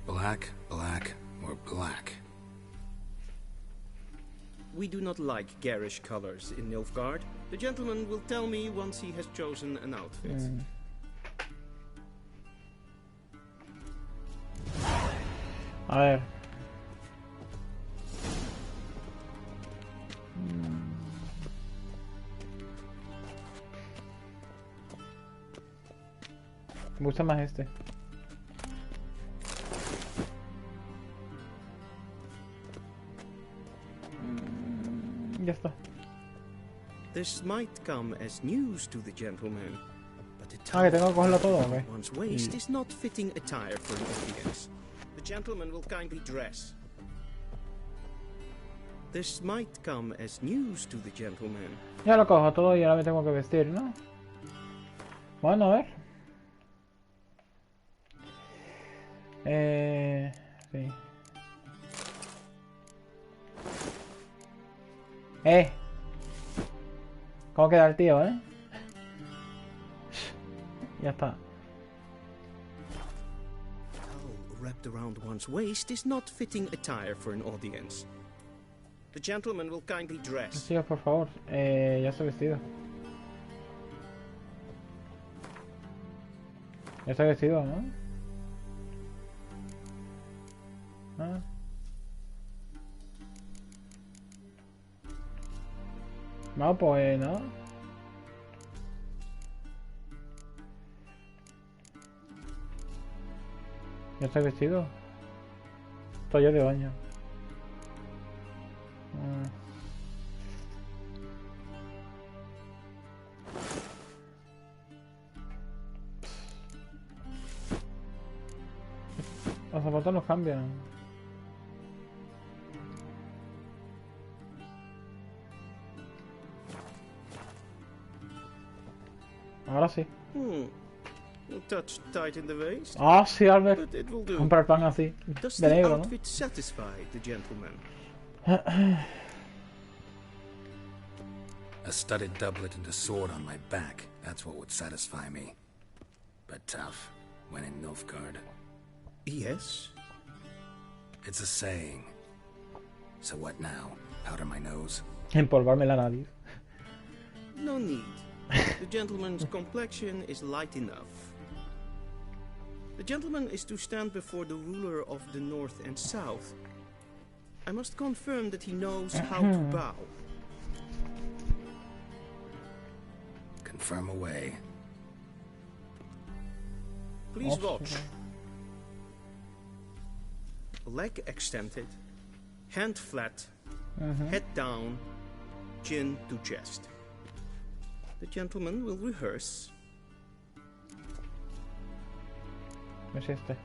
F: Black, black, or black.
O: We do not like garish colors in Nilfgaard. The gentleman will tell me once he has chosen an outfit.
A: A ver. Me gusta más este. Ya está.
O: This might come as news to the gentleman, but the
A: que tengo que cogerlo todo, ¿ok?
O: one's waist is not fitting attire for an audience. The gentleman will kindly dress. This might come as news to the gentleman.
A: Ya lo cojo todo y ahora me tengo que vestir, ¿no? Bueno, a ver. Sí. ¿Cómo queda el tío, Ya está.
O: Towel wrapped around one's waist is not fitting attire for an audience. The gentleman will kindly dress.
A: Sí, por favor. Ya estoy vestido. Ya estoy vestido, ¿no? Ah. No, pues no. Ya estoy vestido. Estoy yo de baño. Los zapatos los cambian. Ahora sí.
O: A touch tight in the waist.
A: Ah, sí, Albert.
O: But it will do.
A: Comprar pan así.
O: Does
A: De
O: the
A: negro, ¿no?
O: outfit satisfy the gentleman?
F: A studded doublet and a sword on my back. That's what would satisfy me. But tough, when in Nilfgaard.
O: Yes?
F: It's a saying. So what now? Powder my nose?
A: Empolvarme la nariz.
O: No need. The gentleman's complexion is light enough. The gentleman is to stand before the ruler of the North and South. I must confirm that he knows how to bow.
F: Confirm away.
O: Please watch. Leg extended, hand flat, head down, chin to chest. The gentleman will rehearse.
A: Es este.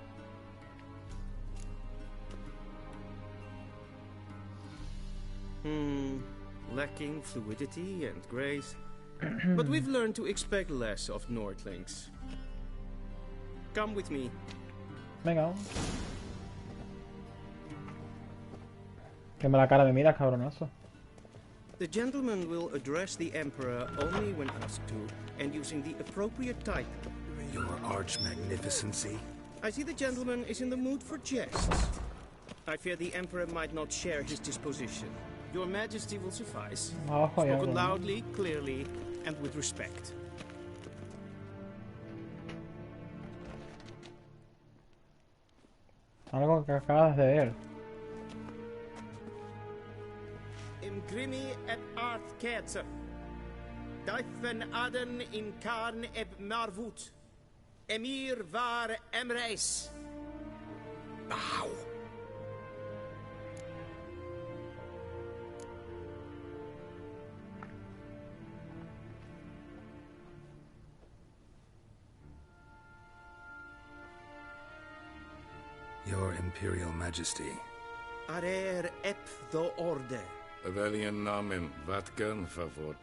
O: Lacking fluidity and grace. But we've learned to expect less of Nordlings. Come with me.
A: Venga. Que me la cara me mira, cabronazo.
O: The gentleman will address the Emperor only when asked to, and using the appropriate title.
F: Your arch magnificency.
O: I see the gentleman is in the mood for jests. I fear the Emperor might not share his disposition. Your Majesty will suffice. Spoken loudly, clearly, and with respect.
A: Algo que acabas de ver.
O: Imgrimi et art ketzer. Duifen aden in karn eb marvut. Emir var emreis.
F: Bow. Your Imperial Majesty.
O: Arer ep the orde.
D: Welchen Namen? Wat gern verwort?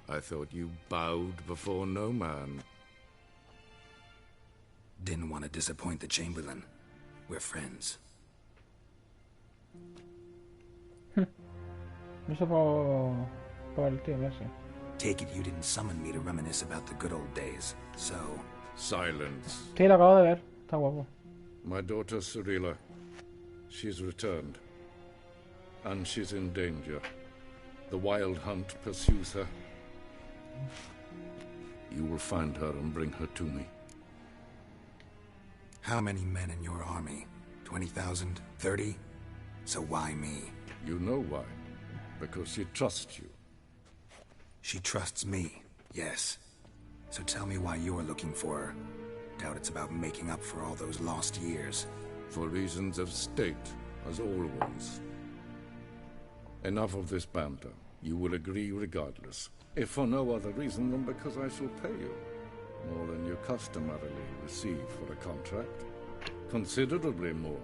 D: I thought you bowed before no man.
F: Didn't want to disappoint the Chamberlain. We're friends.
A: Eso por el tío ese.
F: Take it you didn't summon me to reminisce about the good old days, so...
D: Silence.
A: Sí, lo acabo de ver. Está guapo.
D: My daughter Cyrilla. She's returned. And she's in danger. The Wild Hunt pursues her. You will find her and bring her to me.
F: How many men in your army? 20,000? 30? So why me?
D: You know why. Because she trusts you.
F: She trusts me, yes. So tell me why you're looking for her. Doubt it's about making up for all those lost years.
D: For reasons of state, as always. Enough of this banter. You will agree regardless, if for no other reason than because I shall pay you more than you customarily receive for a contract. Considerably more.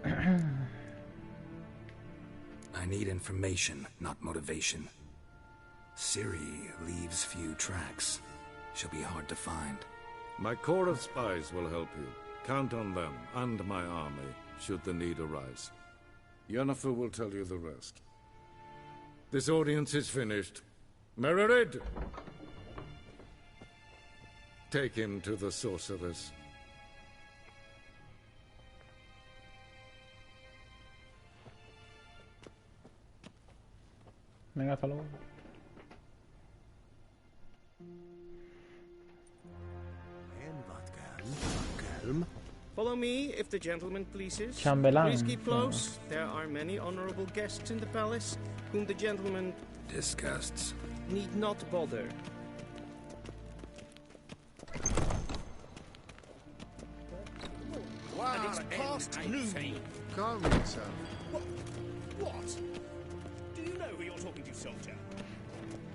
F: I need information, not motivation. Ciri leaves few tracks. She'll be hard to find.
D: My corps of spies will help you. Count on them and my army, should the need arise. Yennefer will tell you the rest. This audience is finished. Mererid! Take him to the sorceress.
A: Venga, hasta luego.
O: Follow me, if the gentleman pleases.
A: Chambelán.
O: Please keep close. There are many honorable guests in the palace, whom the gentleman
F: disgusts.
O: Need not bother.
R: And it's past noon. Calm yourself.
J: What? Do you know who you're talking to, soldier?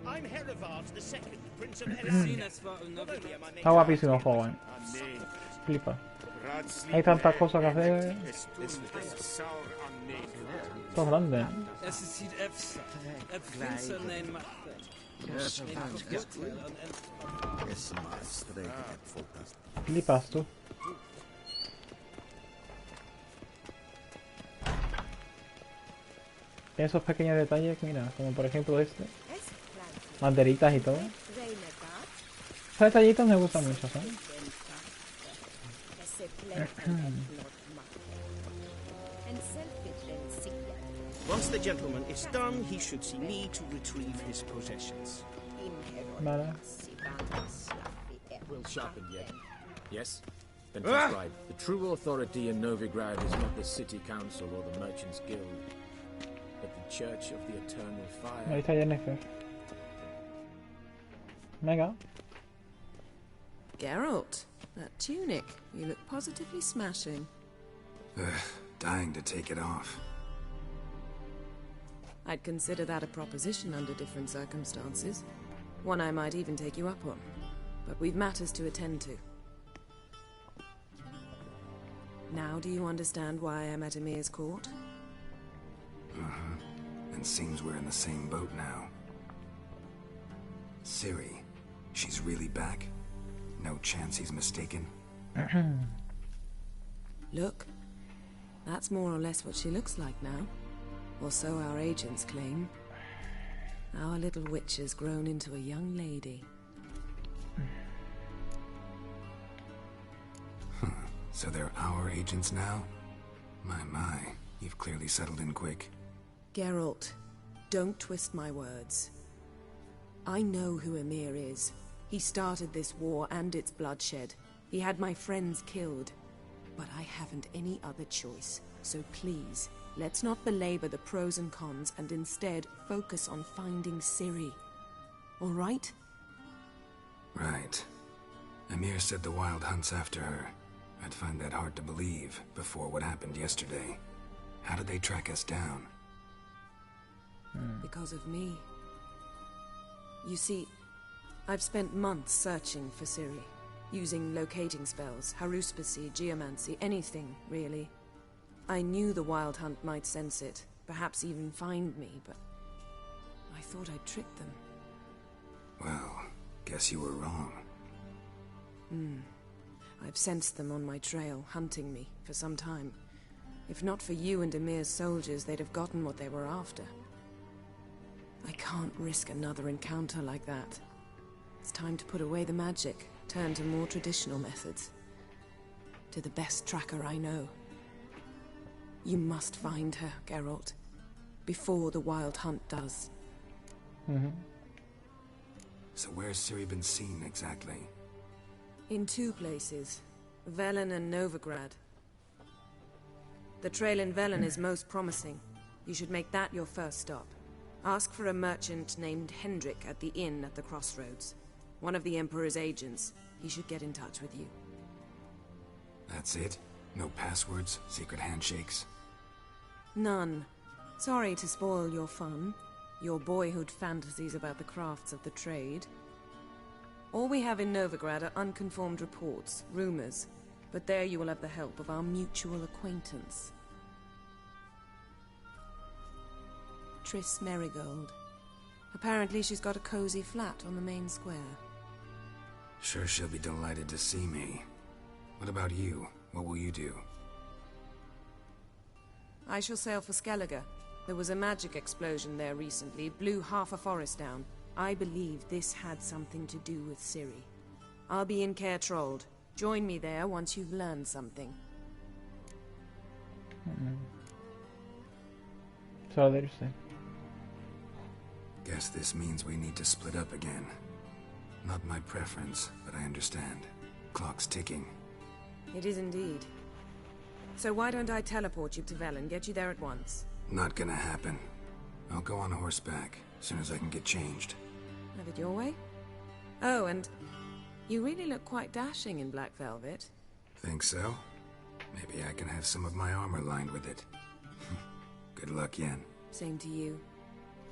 J: I'm Herivard II, Prince of Heresy.
A: Está guapísimo el juego, Flipa. Hay tantas cosas que hacer. Esto es grande. Flipas tú. Esos pequeños detalles, mira, como por ejemplo este. Banderitas y todo. Esos detallitos me gustan mucho, ¿sabes?
O: Once the gentleman is done, he should see me to retrieve his possessions.
A: Vale.
E: Will sharpen yet? Yes? Then transcribe. The true authority in Novigrad is not the city council or the merchants guild, but the Church of the Eternal Fire.
A: Ahí está Yennefer. Venga.
C: Geralt, that tunic. You look positively smashing.
F: Dying to take it off.
C: I'd consider that a proposition under different circumstances. One I might even take you up on. But we've matters to attend to. Now do you understand why I'm at Emir's court?
F: And seems we're in the same boat now. Ciri, she's really back? No chance he's mistaken?
C: Look, that's more or less what she looks like now. Or so our agents claim. Our little witch has grown into a young lady.
F: So they're our agents now? My, you've clearly settled in quick.
C: Geralt, don't twist my words. I know who Emir is. He started this war and its bloodshed. He had my friends killed. But I haven't any other choice. So please, let's not belabor the pros and cons and instead focus on finding Ciri. All right?
F: Right. Emir said the Wild hunts after her. I'd find that hard to believe before what happened yesterday. How did they track us down?
C: Because of me. You see, I've spent months searching for Ciri, using locating spells, haruspicy, geomancy, anything, really. I knew the Wild Hunt might sense it, perhaps even find me, but I thought I'd tricked them.
F: Well, guess you were wrong.
C: I've sensed them on my trail, hunting me, for some time. If not for you and Emir's soldiers, they'd have gotten what they were after. I can't risk another encounter like that. It's time to put away the magic, turn to more traditional methods. To the best tracker I know. You must find her, Geralt. Before the Wild Hunt does.
F: So where's Ciri been seen, exactly?
C: In two places. Velen and Novigrad. The trail in Velen is most promising. You should make that your first stop. Ask for a merchant named Hendrik at the inn at the crossroads. One of the Emperor's agents. He should get in touch with you.
F: That's it? No passwords, secret handshakes?
C: None. Sorry to spoil your fun. your boyhood fantasies about the crafts of the trade. All we have in Novigrad are unconfirmed reports, rumors, but there you will have the help of our mutual acquaintance. Triss Merigold. Apparently she's got a cozy flat on the main square.
F: Sure she'll be delighted to see me. What about you? What will you do?
C: I shall sail for Skellige. There was a magic explosion there recently, blew half a forest down. I believe this had something to do with Ciri. I'll be in Caer Trold. Join me there once you've learned something.
A: So interesting.
F: Guess this means we need to split up again. Not my preference, but I understand. Clock's ticking.
C: It is indeed. So why don't I teleport you to Velen, get you there at once?
F: Not gonna happen. I'll go on horseback, as soon as I can get changed.
C: Have it your way? Oh, and you really look quite dashing in black velvet.
F: Think so? Maybe I can have some of my armor lined with it. Good luck, Yen.
C: Same to you.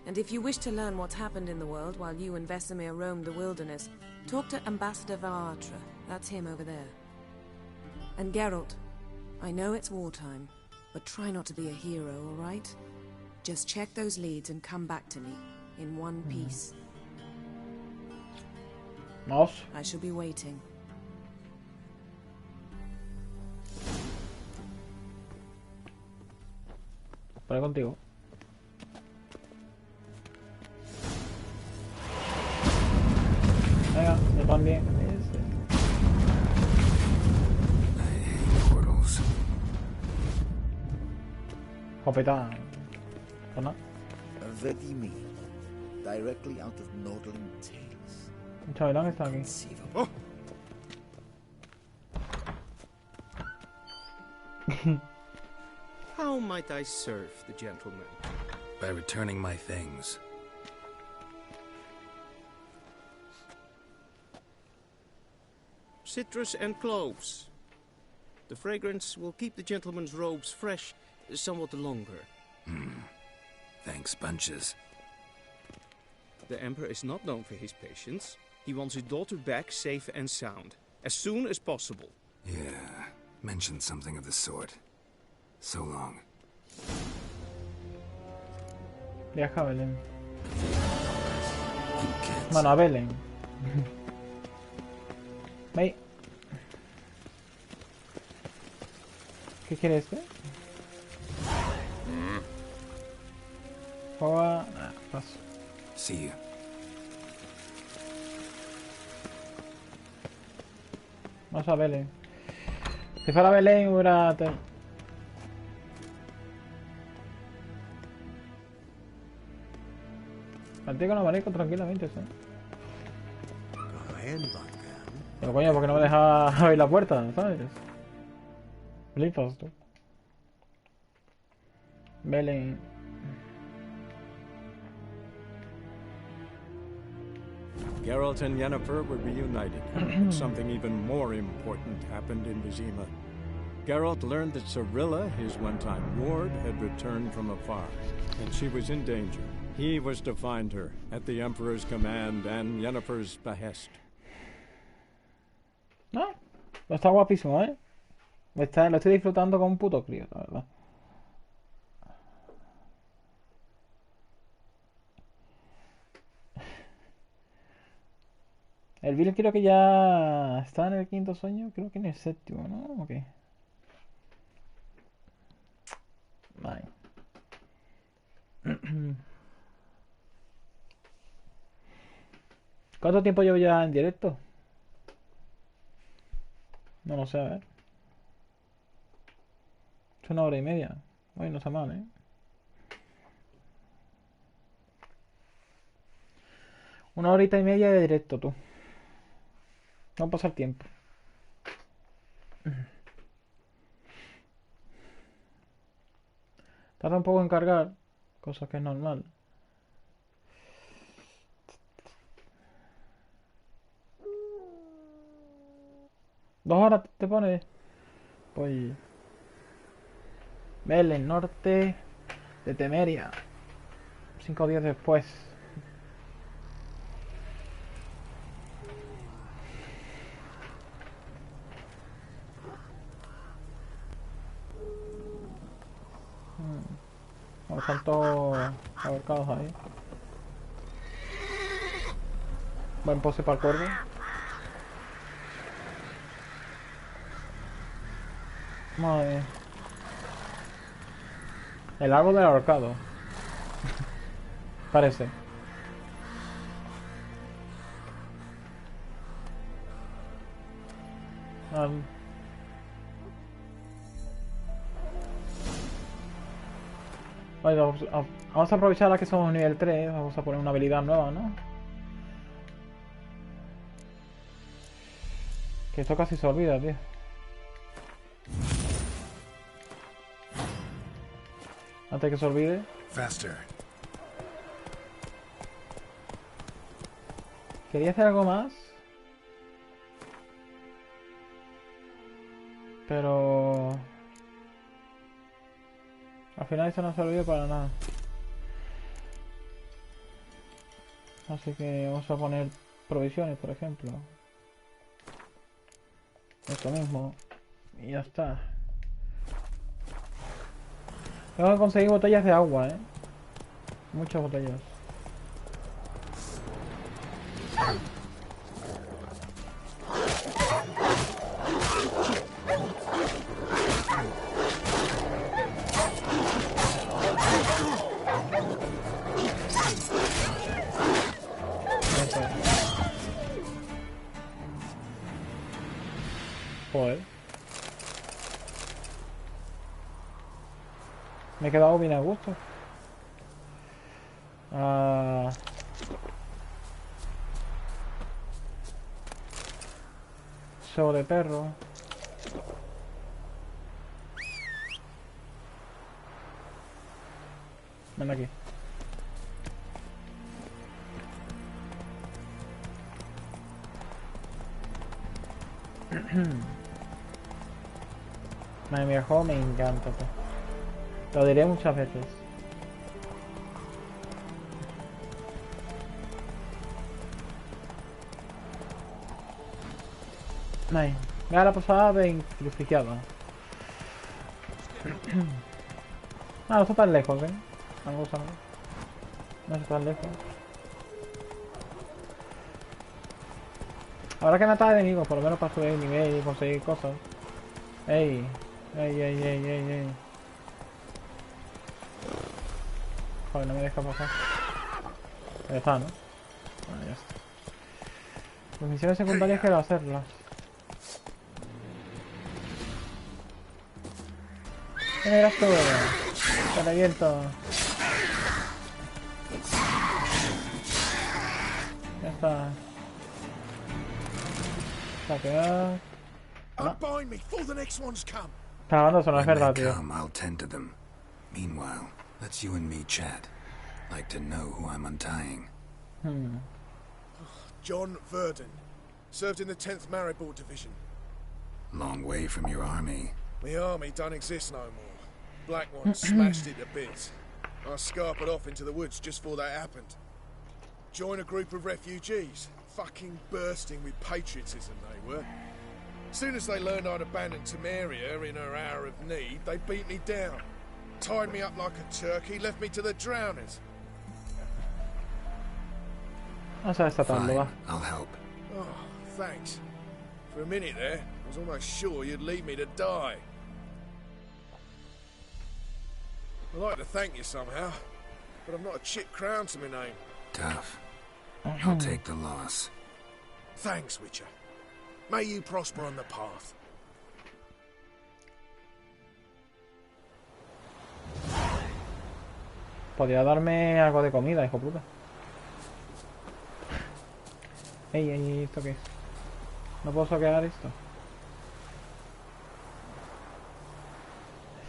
C: And if you wish to learn what's happened in the world while you and Vesemir roamed the wilderness, talk to Ambassador Varatra. That's him over there. And Geralt, I know it's wartime, but try not to be a hero, all right? Just check those leads and come back to me, in one piece.
A: Mouse?
C: I shall be waiting.
A: Para contigo. Venga, yo también.
F: Portals.
A: Jopeta. ¿No?
H: A ready meal, directly out of Nordling tales.
A: El chavalán está aquí.
H: Oh.
O: How might I serve the gentleman?
F: By returning my things.
O: Citrus and cloves. The fragrance will keep the gentleman's robes fresh somewhat longer.
F: Thanks, bunches.
O: The Emperor is not known for his patience. He wants his daughter back safe and sound, as soon as possible.
F: Yeah, mentioned something of the sort. So long.
A: Viaja a Belén. Bueno, a Belén. Ve. ¿Qué quiere este? Juega... paso.
F: See you.
A: Vamos a Belén. Si fuera Belén hubiera... Mantengo el abanico tranquilamente, ¿sabes? Pero coño, ¿por qué no me deja abrir la puerta, sabes? Flipas tú. Belén.
T: Geralt and Yennefer were reunited, but something even more important happened in Vizima. Geralt learned that Cirilla, his one-time ward, had returned from afar, and she was in danger. He was to find her, at the Emperor's command and Yennefer's behest.
A: No, está guapísimo, ¿eh? Lo estoy disfrutando como un puto crío, la verdad. El Bill creo que ya está en el quinto sueño, creo que en el séptimo, ¿no? Ok. Vale. ¿Cuánto tiempo llevo ya en directo? No lo sé, a ver. Es 1 hora y media. Uy, no está mal, ¿eh? 1 horita y media de directo, tú. No pasa el tiempo. Tarda un poco en cargar, cosa que es normal. ¿2 horas te pone? Pues... Belén, norte de Temeria. 5 días después. Están todos ahorcados ahí. Buen pose para el cuervo. Madre. El árbol del ahorcado. Parece. Bueno, vamos a aprovechar a que somos nivel 3. Vamos a poner una habilidad nueva, ¿no? Que esto casi se olvida, tío. Antes que se olvide.
F: Faster.
A: Quería hacer algo más. Pero... al final esto no se olvida para nada. Así que vamos a poner provisiones, por ejemplo. Esto mismo. Y ya está. Tengo que conseguir botellas de agua, Muchas botellas. Joder. Me he quedado bien a gusto. Sebo de perro. Ven aquí. Mi juego me encanta, pues. Lo diré muchas veces. Ay, me da la posada de incrucifiado. No está tan lejos, Vamos a ver. No está tan lejos. Habrá que matar enemigos, por lo menos para subir el nivel y conseguir cosas. Ey. Ey. Joder, no me deja pasar. Ya está, ¿no? Bueno, ya está. Las misiones secundarias quiero hacerlas. Mira esto. Te reviento. Ya está. Saquear.
R: Unbind me before the next ones come.
A: Está grabando, eso no es verdad, tío.
F: I'll tend to them. Meanwhile, let's you and me chat. Like to know who I'm untying.
R: John Verdon. Served in the 10th Maribor Division.
F: Long way from your army.
R: The army don't exist no more. Black ones smashed it to bits. I scarpered off into the woods just before that happened. Joined a group of refugees. Fucking bursting with patriotism they were. Soon as they learned I'd abandoned Temeria in her hour of need, they beat me down. Tied me up like a turkey, left me to the drowners.
F: Fine, I'll help.
R: Oh, thanks. For a minute there, I was almost sure you'd leave me to die. I'd like to thank you somehow, but I've not a chip crown to my name.
F: Tough. I'll take the loss.
R: Thanks, Witcher. May you prosper on the path.
A: Podría darme algo de comida, hijo puta. Ey, ¿esto qué es? No puedo saquear esto.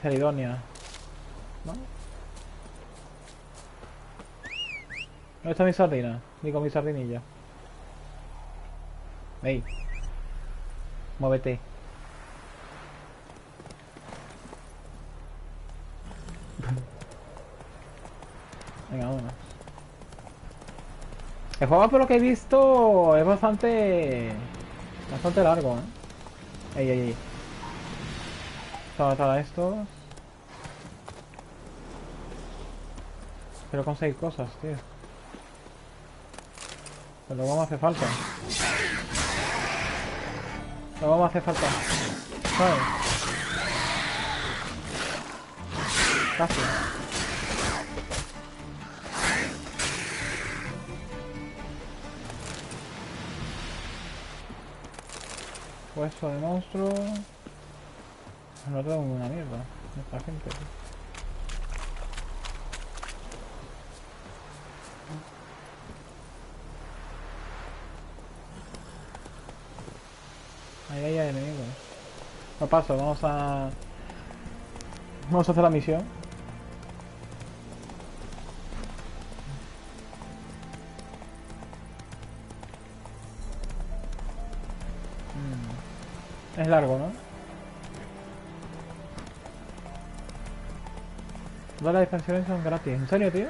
A: Ceridonia. ¿No? ¿Dónde está mi sardina? Digo mi sardinilla. Ey. Muévete. Venga, vámonos. El juego, por lo que he visto, es bastante largo, ¿eh? Ey, ey, ey. Vamos a matar a estos. Quiero conseguir cosas, tío. Pero luego me hace falta. Luego me hace falta. ¿Sabes? Casi. Puesto de monstruo. No tengo una mierda. Esta gente. Ahí hay enemigos. No paso, vamos a hacer la misión. Es largo, ¿no? Todas las expansiones son gratis. ¿En serio, tío?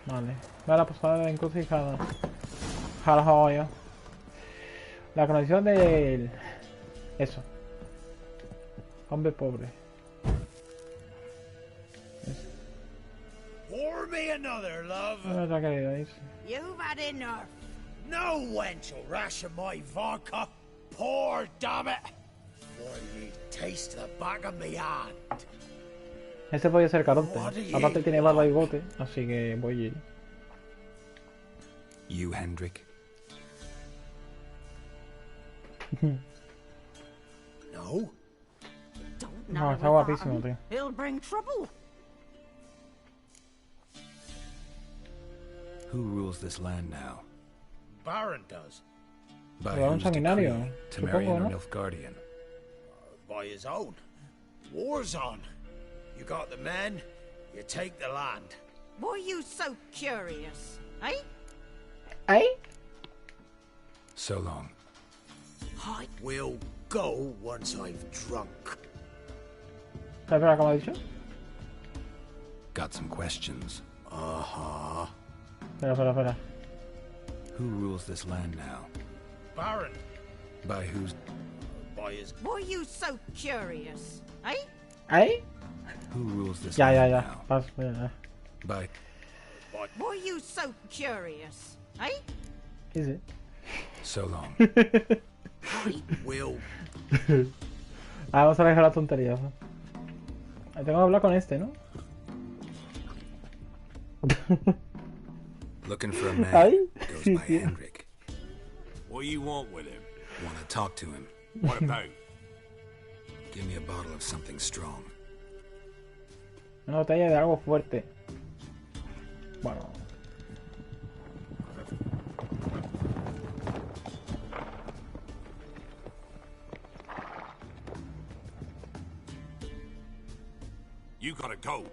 A: Vale. Va la posada de encrucijada. Jala joya. La conexión del... Eso. Hombre pobre.
J: Pour me another, love.
A: No me ha querido ir.
Q: You've had enough.
J: No wench will ration my vodka. Pour, damn it. While you taste the back of me hand.
A: Ese podía ser Caronte. Aparte tiene barba y bote, así que voy a ir.
F: You, Hendrik?
J: No.
A: No, está guapísimo, tío.
Q: He'll bring trouble.
F: Who rules this land now?
J: Baron does.
F: By
A: Pero un
F: whose
A: sanguinario,
F: decree?
A: supongo,
F: Temerian or
A: ¿no?
F: Nilfgaardian?
J: By his own. War's on. You got the men, you take the land.
Q: Why are you so curious, eh?
A: ¿Ahí?
F: So long.
J: I will go once I've drunk.
A: Espera, ¿cómo ha dicho?
F: Got some questions.
J: Uh-huh.
A: Espera.
F: Who rules this land now?
J: Baron.
F: By whose...
J: By his...
Q: Why are you so curious, eh?
A: ¿Ahí?
F: Who rules this
A: Ya.
F: land now?
A: Paso, ya.
F: By...
Q: Why are you so curious, eh?
A: ¿Qué es?
F: So long.
J: I will...
A: Vamos a dejar las tonterías. ¿No? Tengo que hablar con este, ¿no?
F: Looking for a man.
A: ¿Ahí?
F: Goes
A: Sí,
F: by
A: tío.
F: Hendrik.
M: What do you want with him?
F: Want to talk to him.
M: What about?
F: Give me a bottle of something strong.
A: Una botella de algo fuerte. Bueno.
M: You gotta go.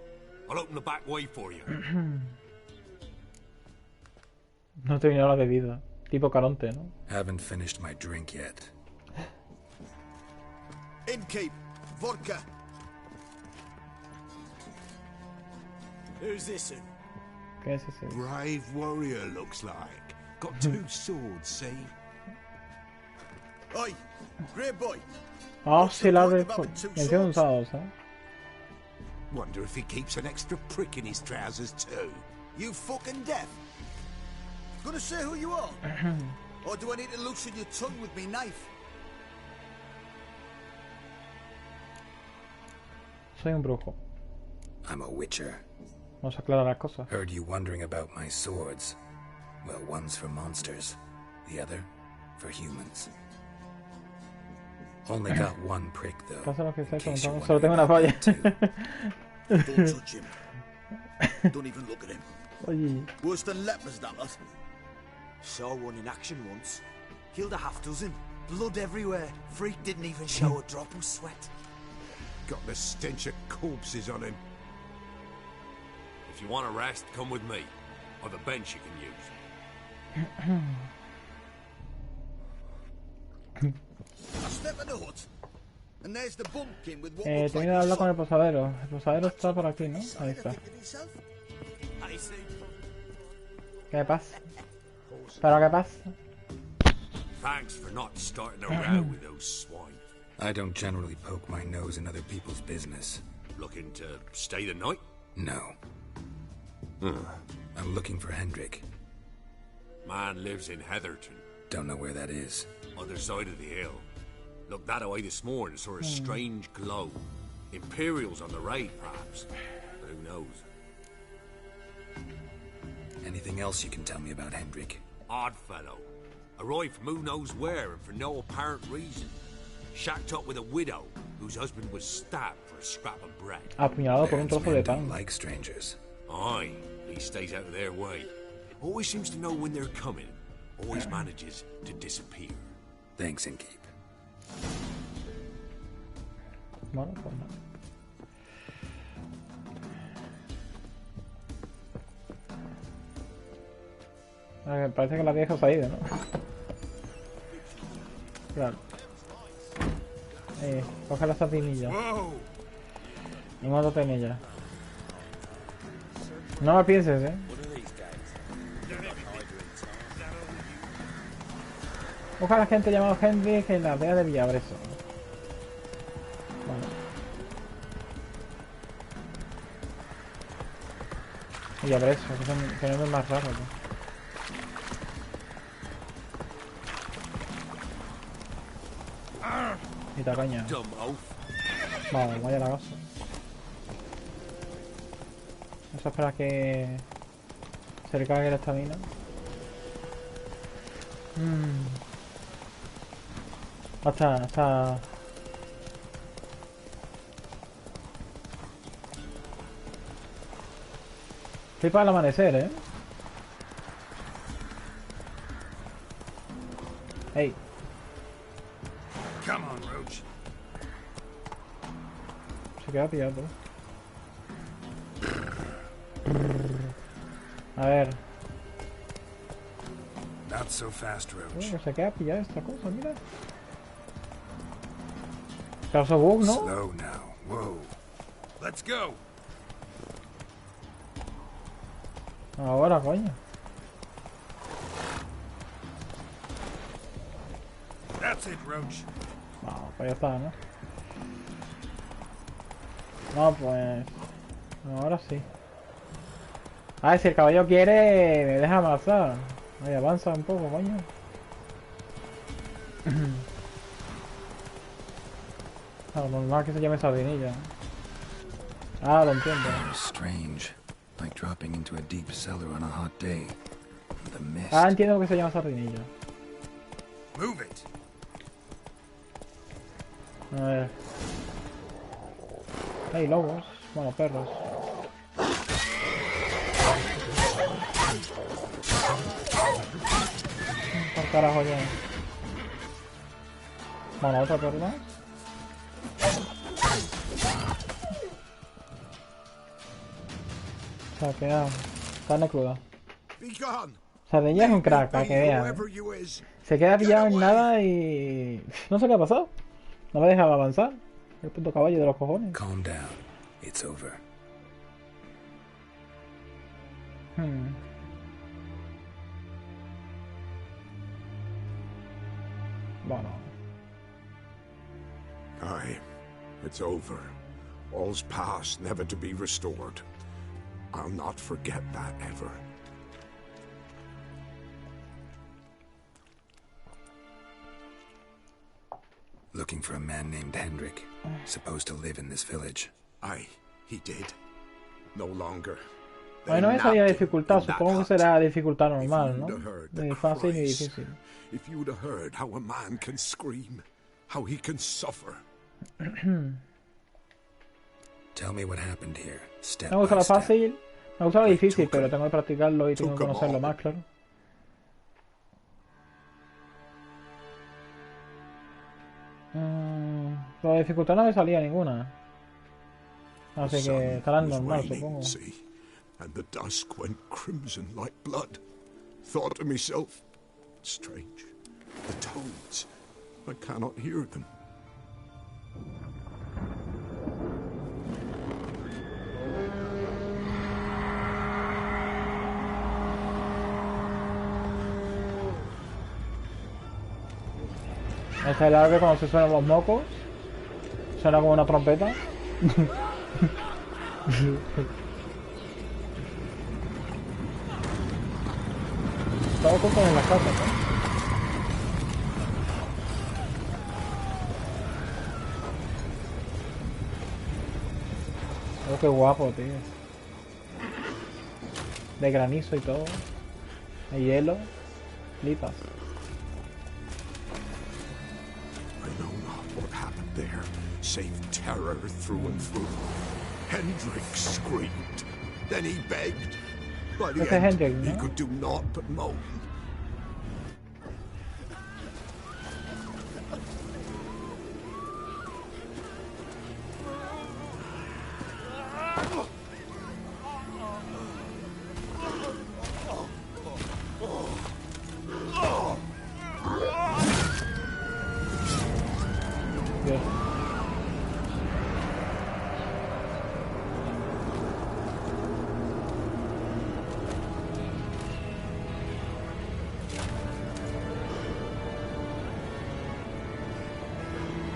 M: I'll open the back way for you.
A: No he terminado la bebida. Tipo Caronte, ¿no?
F: Haven't finished my drink yet.
R: Innkeep, vodka.
J: Who's this?
A: ¿Qué es ese?
J: Brave warrior, looks like. Got two swords, see?
R: Oi, great boy.
A: Auxiliar de mención usados, ¿eh?
J: Wonder if he keeps an extra prick in his trousers too.
R: You fucking deaf. Gonna say who you are? Or do I need to loosen your tongue with me knife?
A: Soy un brujo.
F: I'm a witcher.
A: Vamos a aclarar las cosas.
F: Heard you wondering about my swords. Well, one's for monsters, the other for humans. Only got one prick though.
A: Pasa lo que estáis
F: in case you're
A: comentando. Solo tengo
F: wondering
A: una falla.
F: about that too.
R: Don't touch him. Don't even look at him.
A: Oye.
R: Worse than lepers, that lot.
L: Saw one in action once. Killed a half dozen. Blood everywhere. Freak didn't even show a drop of sweat.
J: Got the stench of corpses on him.
M: If you want a rest, come with me. Or the bench you can use.
R: I step in the hut.
B: And there's the bumpkin with what
A: Tengo
B: looks
A: que
B: like
A: hablar
B: a
A: con el posadero. El posadero está por aquí, ¿no? Ahí está. ¿Qué pasa? ¿Pero qué pasa?
J: Thanks for not starting a row with those swine.
F: I don't generally poke my nose in other people's business.
J: Looking to stay the night?
F: No. I'm looking for Hendrik.
J: Man lives in Heatherton.
F: Don't know where that is.
J: Other side of the hill. Looked that away this morning, saw a strange glow. Imperials on the raid, perhaps. But who knows?
F: Anything else you can tell me about Hendrik?
J: Odd fellow. Arrived from who knows where and for no apparent reason. Shacked up with a widow whose husband was stabbed for a scrap of bread.
A: Apuñalado por un trozo de pan.
F: Don't like strangers.
J: Aye, he stays out of their way. Always seems to know when they're coming. Always manages to disappear.
F: Thanks, Inkeep.
A: Bueno, pues no. Parece que la vieja se ha ido, ¿no? Claro. Coge la sardinilla. Y móntate en ella. No lo pienses, Busca a la gente llamada Hendrik en la aldea de Villabreso. Vale. Villabreso, que no es más raro, Y tacaña. Vamos, vaya la gasa. Vamos a esperar a que se recargue la estamina. Hasta... Estoy para el amanecer, Hey.
J: Come on, Roach.
A: Se queda pillado. A ver.
F: Not so fast, Roach.
A: Que se queda pillado esta cosa, mira. Caso bug, ¿no?
F: Slow now. Whoa.
J: Let's go.
A: Ahora, coño.
J: That's it, Roach.
A: No, pues ya está, ¿no? No, pues... Ahora sí. A ver, si el caballo quiere, me deja avanzar. Ahí avanza un poco, coño. Lo normal que se llame sardinilla. Ah, lo entiendo.
F: Strange. Like dropping into a deep cellar on a hot day. The mist.
A: Ah, entiendo que se llama sardinilla.
J: Move it.
A: A ver. Hay lobos. Bueno, perros. Por carajo ya. Bueno, otra perra. O sea, queda carne cruda. Sardinilla es un crack, para que vean. Se queda pillado en nada y... No sé qué ha pasado. No me dejaba avanzar. El puto caballo de los cojones.
F: Calm down. It's over.
A: Bueno.
I: Aye, it's over. All's past, never to be restored. I'll not forget that ever.
F: Looking for a man named Hendrik, supposed to live in this village.
I: Aye, he did. No longer.
A: Bueno, esa había dificultad, supongo que será dificultad normal, ¿no? Ni fácil ni difícil.
I: If you'd have heard how a man can scream, how he can suffer.
F: Tell me what happened here, step
A: Me gusta
F: by
A: lo
F: step.
A: fácil, me gusta lo difícil, pero tengo que practicarlo y tengo que conocerlo más, claro. Pero de dificultad no me salía ninguna. Así que estará normal, supongo.
I: And the dusk went crimson like blood. Thought to myself, strange, the toads, I cannot hear them.
A: Este es el árbol cuando se suenan los mocos. Suena como una trompeta. Todo oculto en las casas, ¿no? Oh, qué guapo, tío. De granizo y todo. De hielo. Flipas.
I: I know not what happened there, save terror through and through. Hendrik screamed. Then he begged. By the end,
A: Hendrik,
I: he
A: ¿no?
I: could do naught but moan.
A: Dios.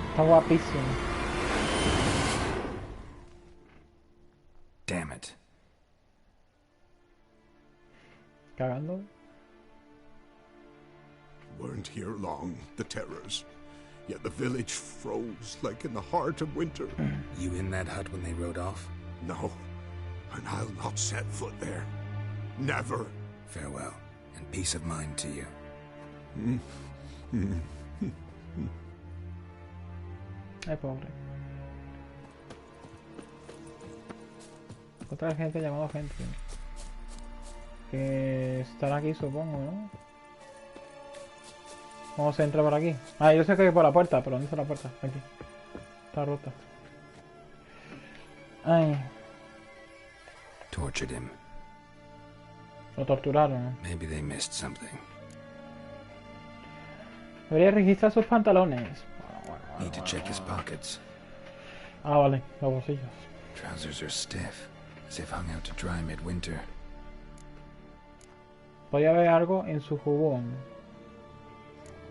A: Está guapísimo.
F: Damn it.
A: Cagando.
I: Weren't here long, the terrors. Yet the village froze like in the heart of winter.
F: You in that hut when they rode off?
I: No, and I'll not set foot there. Never.
F: Farewell, and peace of mind to you.
A: Ay, pobre. Otra gente llamada gente. Que estará aquí, supongo, ¿no? ¿Cómo se entra por aquí? Ah, yo sé que por la puerta, pero ¿dónde está la puerta? Aquí. Está rota. Ay,
F: Tortured him.
A: lo torturaron.
F: Maybe they missed something.
A: Debería registrar sus pantalones.
F: Need to check his pockets.
A: Ah, vale, los bolsillos.
F: Trousers are stiff, as if hung out to dry midwinter.
A: Podría haber algo en su jubón.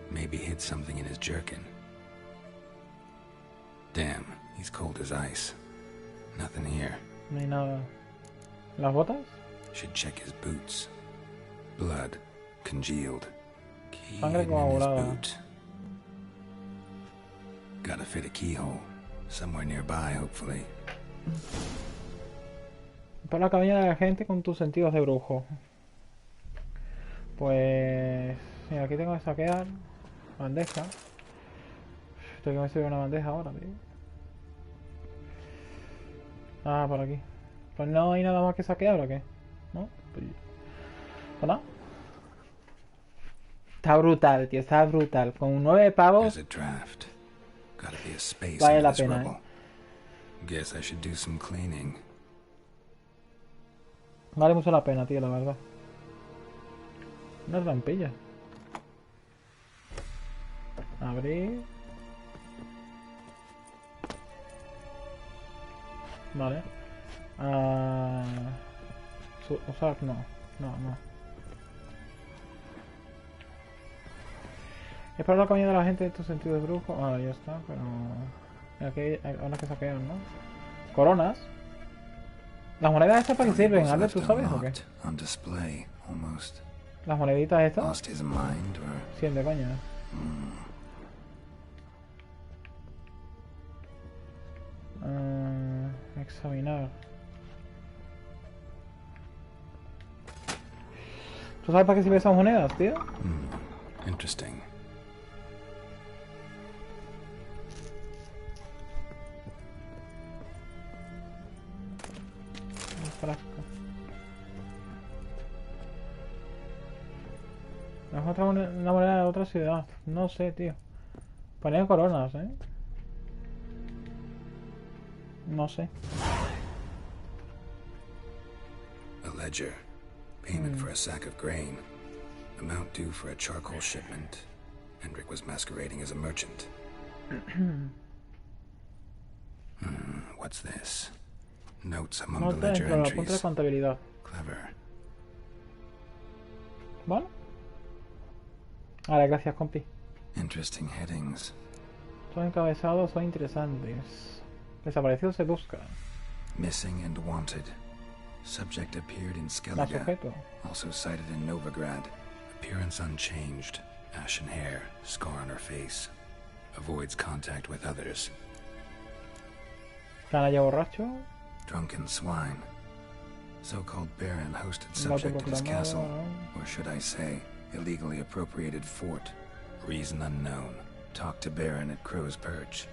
F: Maybe hid something in his jerkin. Damn, he's cold as ice. Nothing here.
A: No hay nada. ¿Las botas?
F: Should check his boots. Blood, congealed. Key
A: Sangre
F: hidden in his
A: coagulada.
F: boot. Gotta fit a keyhole. Somewhere nearby, hopefully.
A: Para la cabaña de la gente con tus sentidos de brujo. Pues... Mira, aquí tengo que saquear. Bandeja. Tengo que me sirve una bandeja ahora, tío. Ah, por aquí. Pues no hay nada más que saquear, ¿o qué? ¿No? Pues nada. Está brutal, tío. Está brutal. Con 9 pavos...
F: There's a draft. Gotta be a space
A: Vale
F: under
A: la
F: this
A: pena,
F: rubble. Guess I should do some cleaning.
A: Vale mucho la pena, tío, la verdad. Una rampilla. Abrir. Vale. Usar, no. No. Es para la cabaña de la gente de tu sentido de brujo. Ah, ya está, pero... Aquí hay unas que saquean, ¿no? Coronas. ¿Las monedas estas para qué sirven? Albert, ¿tú sabes o qué?
F: On display, almost.
A: ¿Las moneditas estas?
F: Lost his mind, or...
A: Sí, de coña. Examinar. ¿Tú sabes para qué sirven esas monedas, tío?
F: Interesting.
A: Un frasco. Es otra una moneda de otra ciudad. No sé, tío. Poner coronas, ¿eh? No sé.
F: A ledger. Payment for a sack of grain. Amount due for a charcoal shipment. Hendrik was masquerading as a merchant. What's this? Notes among the
A: Nota
F: ledger
A: dentro de la punta de
F: entries.
A: contabilidad.
F: Clever.
A: Bueno. Vale, gracias, compi.
F: Interesting headings.
A: Estos encabezados son interesantes. Desaparecido se busca.
F: Missing and wanted. Subject appeared in Skellige, also sighted in Novigrad. Appearance unchanged. Ashen hair, scar on her face. Avoids contact with others.
A: Canalla borracho.
F: Drunken swine. So-called baron hosted subject at his castle, or should I say, illegally appropriated fort. Reason unknown. Talked to baron at Crow's Perch.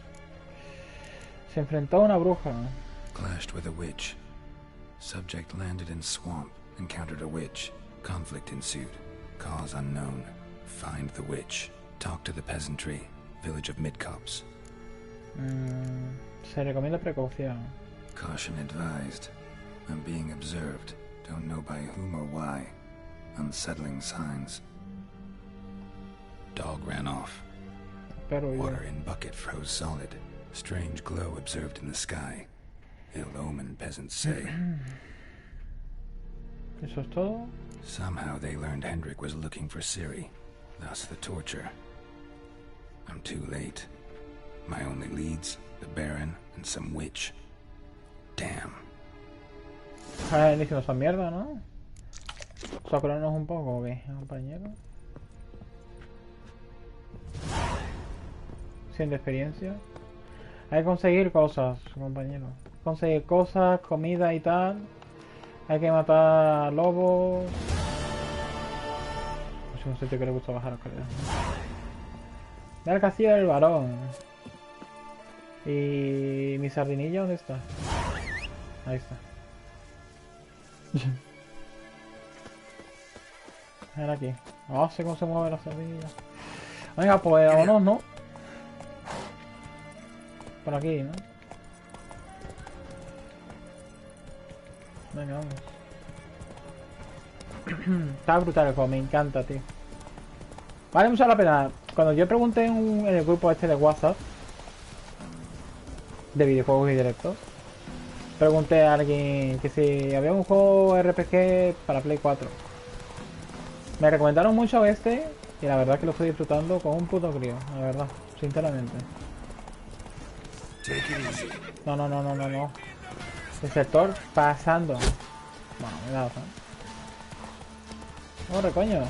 A: Se enfrentó a una bruja.
F: Clashed with a witch. Subject landed in swamp, encountered a witch. Conflict ensued. Cause unknown. Find the witch. Talk to the peasantry. Village of Midcopse.
A: Se recomienda precaución.
F: Caution advised. I'm being observed. Don't know by whom or why. Unsettling signs. Dog ran off. Water in bucket froze solid. Strange glow observed in the sky. Ill omen, peasants say.
A: ¿Eso es todo?
F: Somehow they learned Hendrik was looking for Ciri. Thus the torture. I'm too late. My only leads, the Baron and some witch. Damn.
A: Ahora inicio esa mierda, ¿no? Socorrernos un poco, ¿o qué, compañero? 100 de experiencia. Hay que conseguir cosas, compañero. Conseguir cosas, comida y tal. Hay que matar lobos. Es un sitio que le gusta bajar la calidad. Ve al castillo del varón. ¿Y mi sardinilla dónde está? Ahí está. Ven aquí. No sé cómo se mueve la sardinilla. Venga, pues vámonos, ¿no? Por aquí, ¿no? Venga, vamos. Está brutal el juego, me encanta, tío. Vale mucho la pena. Cuando yo pregunté en el grupo este de WhatsApp de videojuegos y directos, pregunté a alguien que si había un juego RPG para Play 4. Me recomendaron mucho este y la verdad que lo estoy disfrutando con un puto crío, la verdad, sinceramente. No. El sector pasando. Bueno, me da, ¿no? ¡Corre, coño!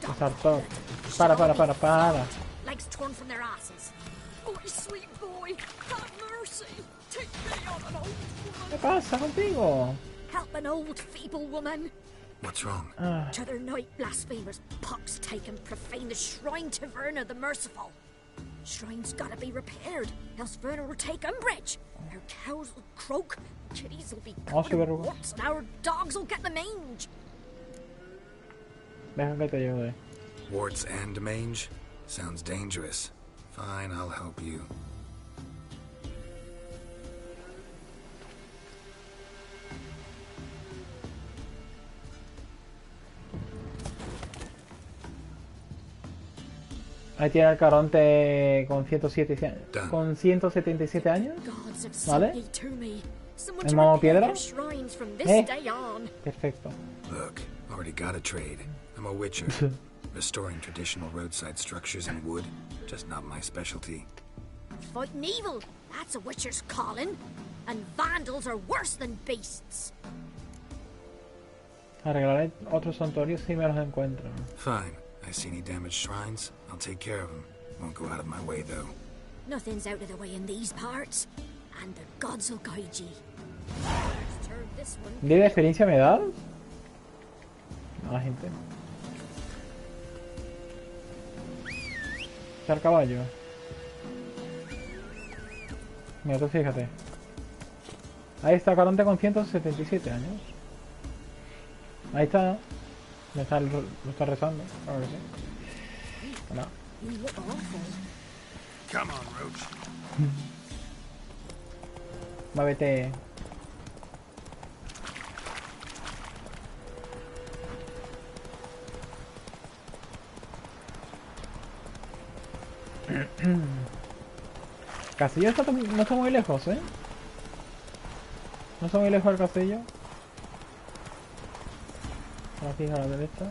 A: El sector. Para.
S: Legs torn from their asses. Oh, sweet boy, have mercy. Take me on an old woman.
A: ¿Qué pasa contigo?
S: Help an old feeble woman.
F: What's wrong?
S: T'other night blasphemers pox take and profane the shrine to Verna the Merciful. Shrine's gotta be repaired, else Verna will take umbrage. Our cows will croak, kitties will be covered in warts, and our dogs will get the mange.
A: Deja que te ayude.
F: Warts and mange? Sounds dangerous. Fine, I'll help you.
A: Ahí tiene el Caronte con 177 años. ¿Vale? El modo piedra. Perfecto.
F: Look, already got a trade. I'm a witcher. Restoring traditional roadside structures in wood, just not my specialty.
S: Fighting evil, that's a witcher's calling. And vandals are worse than beasts.
A: Arreglaré otros santuarios si me los encuentro.
F: Fine. I see any damaged shrines, I'll take care of them. Won't go out of my way, though.
S: Nothing's out of the way in these parts, and the gods will guide ye.
A: 10 de experiencia me da. A la gente. Está el caballo. Mira, tú fíjate. Ahí está Caronte con 177 años. Ahí está. Lo está rezando, claro que sí. Hola.
I: Come on, Roach.
A: Muévete. Castillo está, no está muy lejos, ¿eh? No está muy lejos el castillo. Aquí a la derecha.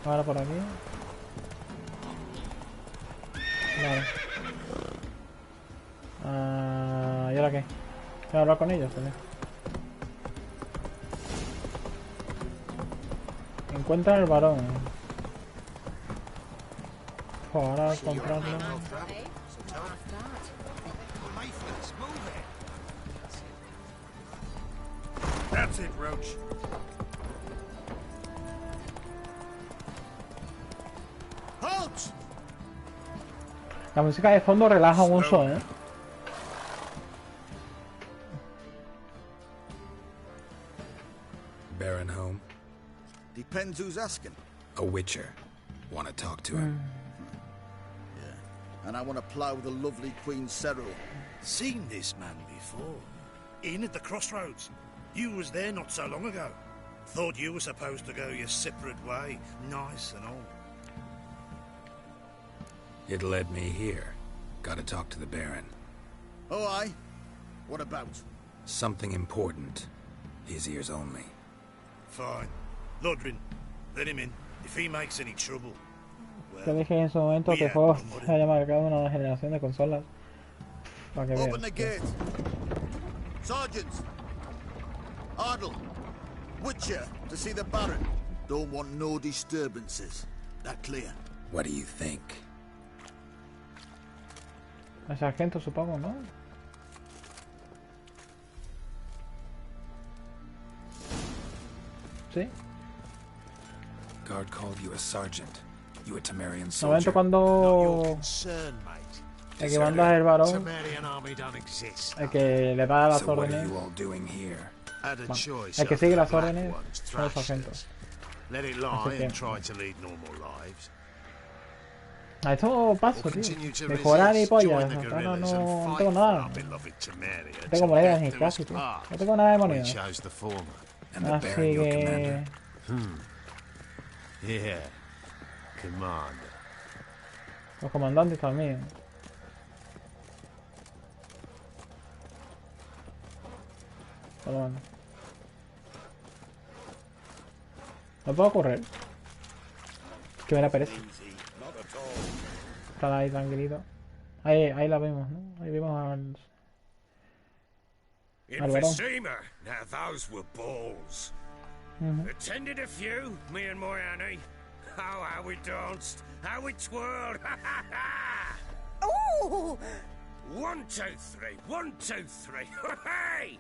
A: Ahora por aquí. Vale. ¿Y ahora qué? ¿Voy a hablar con ellos también? Encuentra el varón. Ahora comprarlo.
J: That's it, Roach. Halt!
A: La música de fondo relaja mucho, ¿eh?
F: Baron home?
H: Depends who's asking.
F: A witcher. Want to talk to him?
H: Yeah. And I want to plough the lovely Queen Cyril.
J: Seen this man before. In at the crossroads. You was there not so long ago. Thought you were supposed to go your separate way. Nice and all.
F: It led me here. Gotta talk to the Baron.
H: Oh, aye? What about?
F: Something important. His ears only.
J: Fine. Lodrin, let him in. If he makes any trouble.
A: Te dije en su momento que el juego haya marcado una generación de consolas. Para que
H: Open the
A: veas.
H: gate. Sergeants! Ardle! Witcher, to see the Baron. Don't want no disturbances. That clear?
F: What do you think?
A: El sargento, supongo, ¿no? Sí.
F: Guard called you a sergeant. You a Temerian
A: Un
F: soldier.
A: momento cuando el que manda es el varón, el que le da las
F: So what are
A: órdenes,
F: you all doing here?
A: el que sigue las órdenes son los sargentos.
J: Let it lie and try to lead normal lives.
A: A esto paso, tío. Mejorar y pollas. Ahora no tengo nada. No tengo monedas ni casi, tío. No tengo nada de monedas. Así que...
J: Yeah, Commander.
A: Los comandantes también. Bueno. No puedo correr. Que me da pereza. Está ahí tranquilito. Ahí la vemos, ¿no? Ahí vemos al varón.
N: Now those were balls.
A: Mhm.
N: Attended a few, me and my Annie. Oh, how we danced, how we twirled.
Q: Oh!
N: 1, 2, 3, 1, 2, 3. Hey!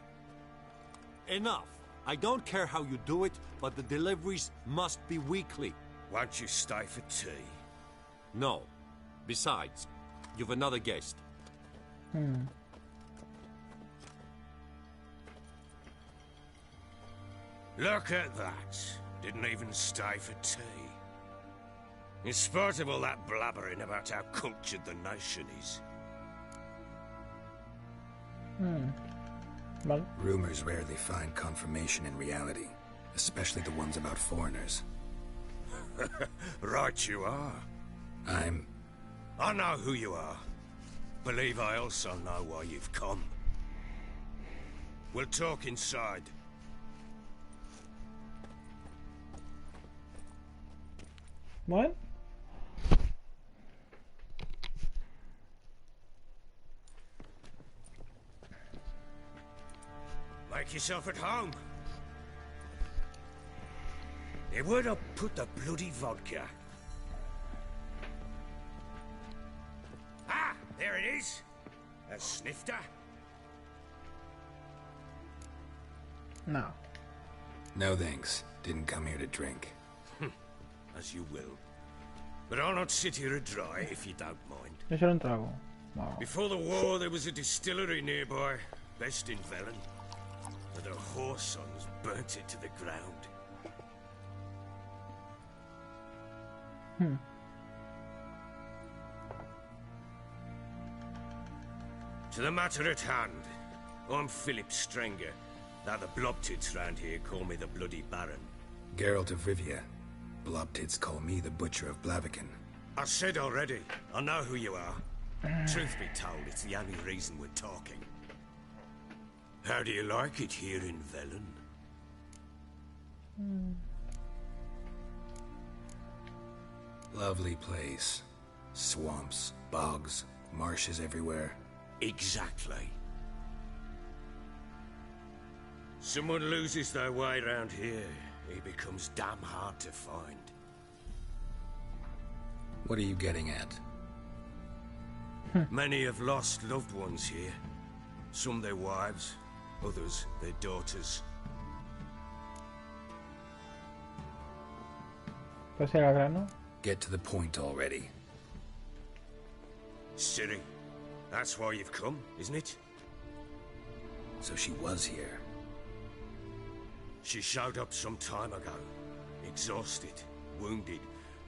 G: Enough. I don't care how you do it, but the deliveries must be weekly.
N: Won't you stay for tea?
G: No. Besides, you've another guest.
N: Look at that. Didn't even stay for tea. In spite of all that blabbering about how cultured the nation is.
A: Vale.
F: Rumors rarely find confirmation in reality, especially the ones about foreigners.
N: Right you are. I know who you are. Believe I also know why you've come. We'll talk inside.
A: What?
N: Make yourself at home. Hey, where'd I put the bloody vodka? Ah, there it is. A snifter.
A: No.
F: No thanks. Didn't come here to drink.
N: As you will. But I'll not sit here dry if you don't mind.
A: Yo solo un trago. Wow.
N: Before the war, there was a distillery nearby, best in Velen. But the horse sons burnt it to the ground. To the matter at hand, I'm Philip Strenger. Now the blobtits round here call me the Bloody Baron.
F: Geralt of Rivia. Blobtits call me the Butcher of Blaviken.
N: I said already, I know who you are. Truth be told, it's the only reason we're talking. How do you like it here in Velen?
F: Lovely place. Swamps, bogs, marshes everywhere.
D: Exactly. Someone loses their way around here, he becomes damn hard to find.
F: What are you getting at?
D: Many have lost loved ones here. Some their wives, others their daughters.
A: Pues era grano.
F: Get to the point already.
D: Ciri, that's why you've come, isn't it?
F: So she was here.
D: She showed up some time ago, exhausted, wounded,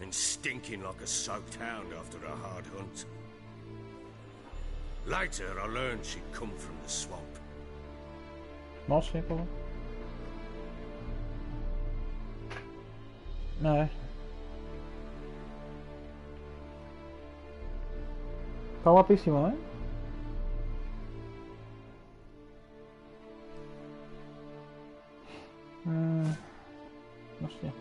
D: and stinking like a soaked hound after a hard hunt. Later, I learned she'd come from the swamp.
A: No sé, cómo. A ver. Está guapísimo, ¿eh? No sé.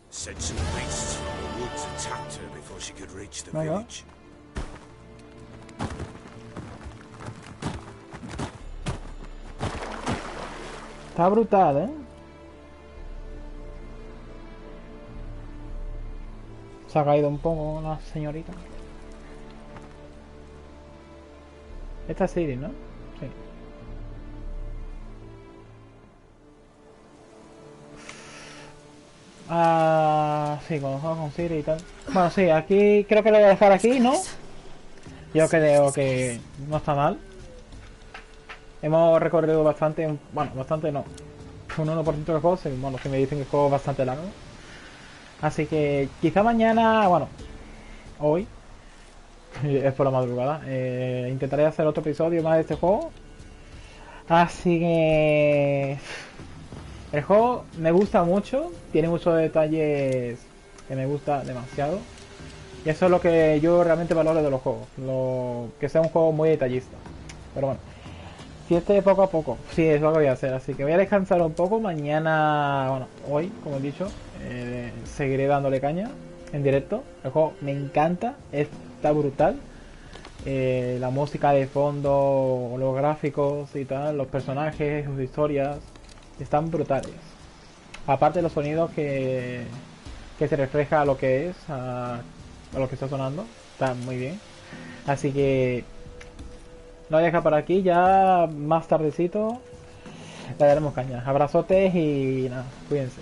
D: Said some beasts from the woods attacked her before she could reach the
A: Venga.
D: village.
A: Está brutal, ¿eh? Se ha caído un poco la señorita. Esta es Ciri, ¿no? Sí. Sí, cuando juego con Ciri y tal. Bueno, sí, aquí creo que lo voy a dejar aquí, ¿no? Yo creo que no está mal. Hemos recorrido bastante, bueno, bastante no. Un 1% del juego, bueno, que me dicen que el juego es bastante largo. Así que quizá mañana, bueno, hoy, es por la madrugada, intentaré hacer otro episodio más de este juego. Así que el juego me gusta mucho, tiene muchos detalles que me gusta demasiado. Y eso es lo que yo realmente valoro de los juegos, que sea un juego muy detallista. Pero bueno, si este poco a poco, sí, es lo que voy a hacer. Así que voy a descansar un poco, mañana, bueno, hoy, como he dicho, seguiré dándole caña en directo. El juego me encanta, está brutal. La música de fondo, los gráficos y tal, los personajes, sus historias, están brutales. Aparte de los sonidos que se refleja a lo que es, a lo que está sonando, está muy bien. Así que lo voy a dejar por aquí, ya más tardecito le daremos caña. Abrazotes y nada, cuídense.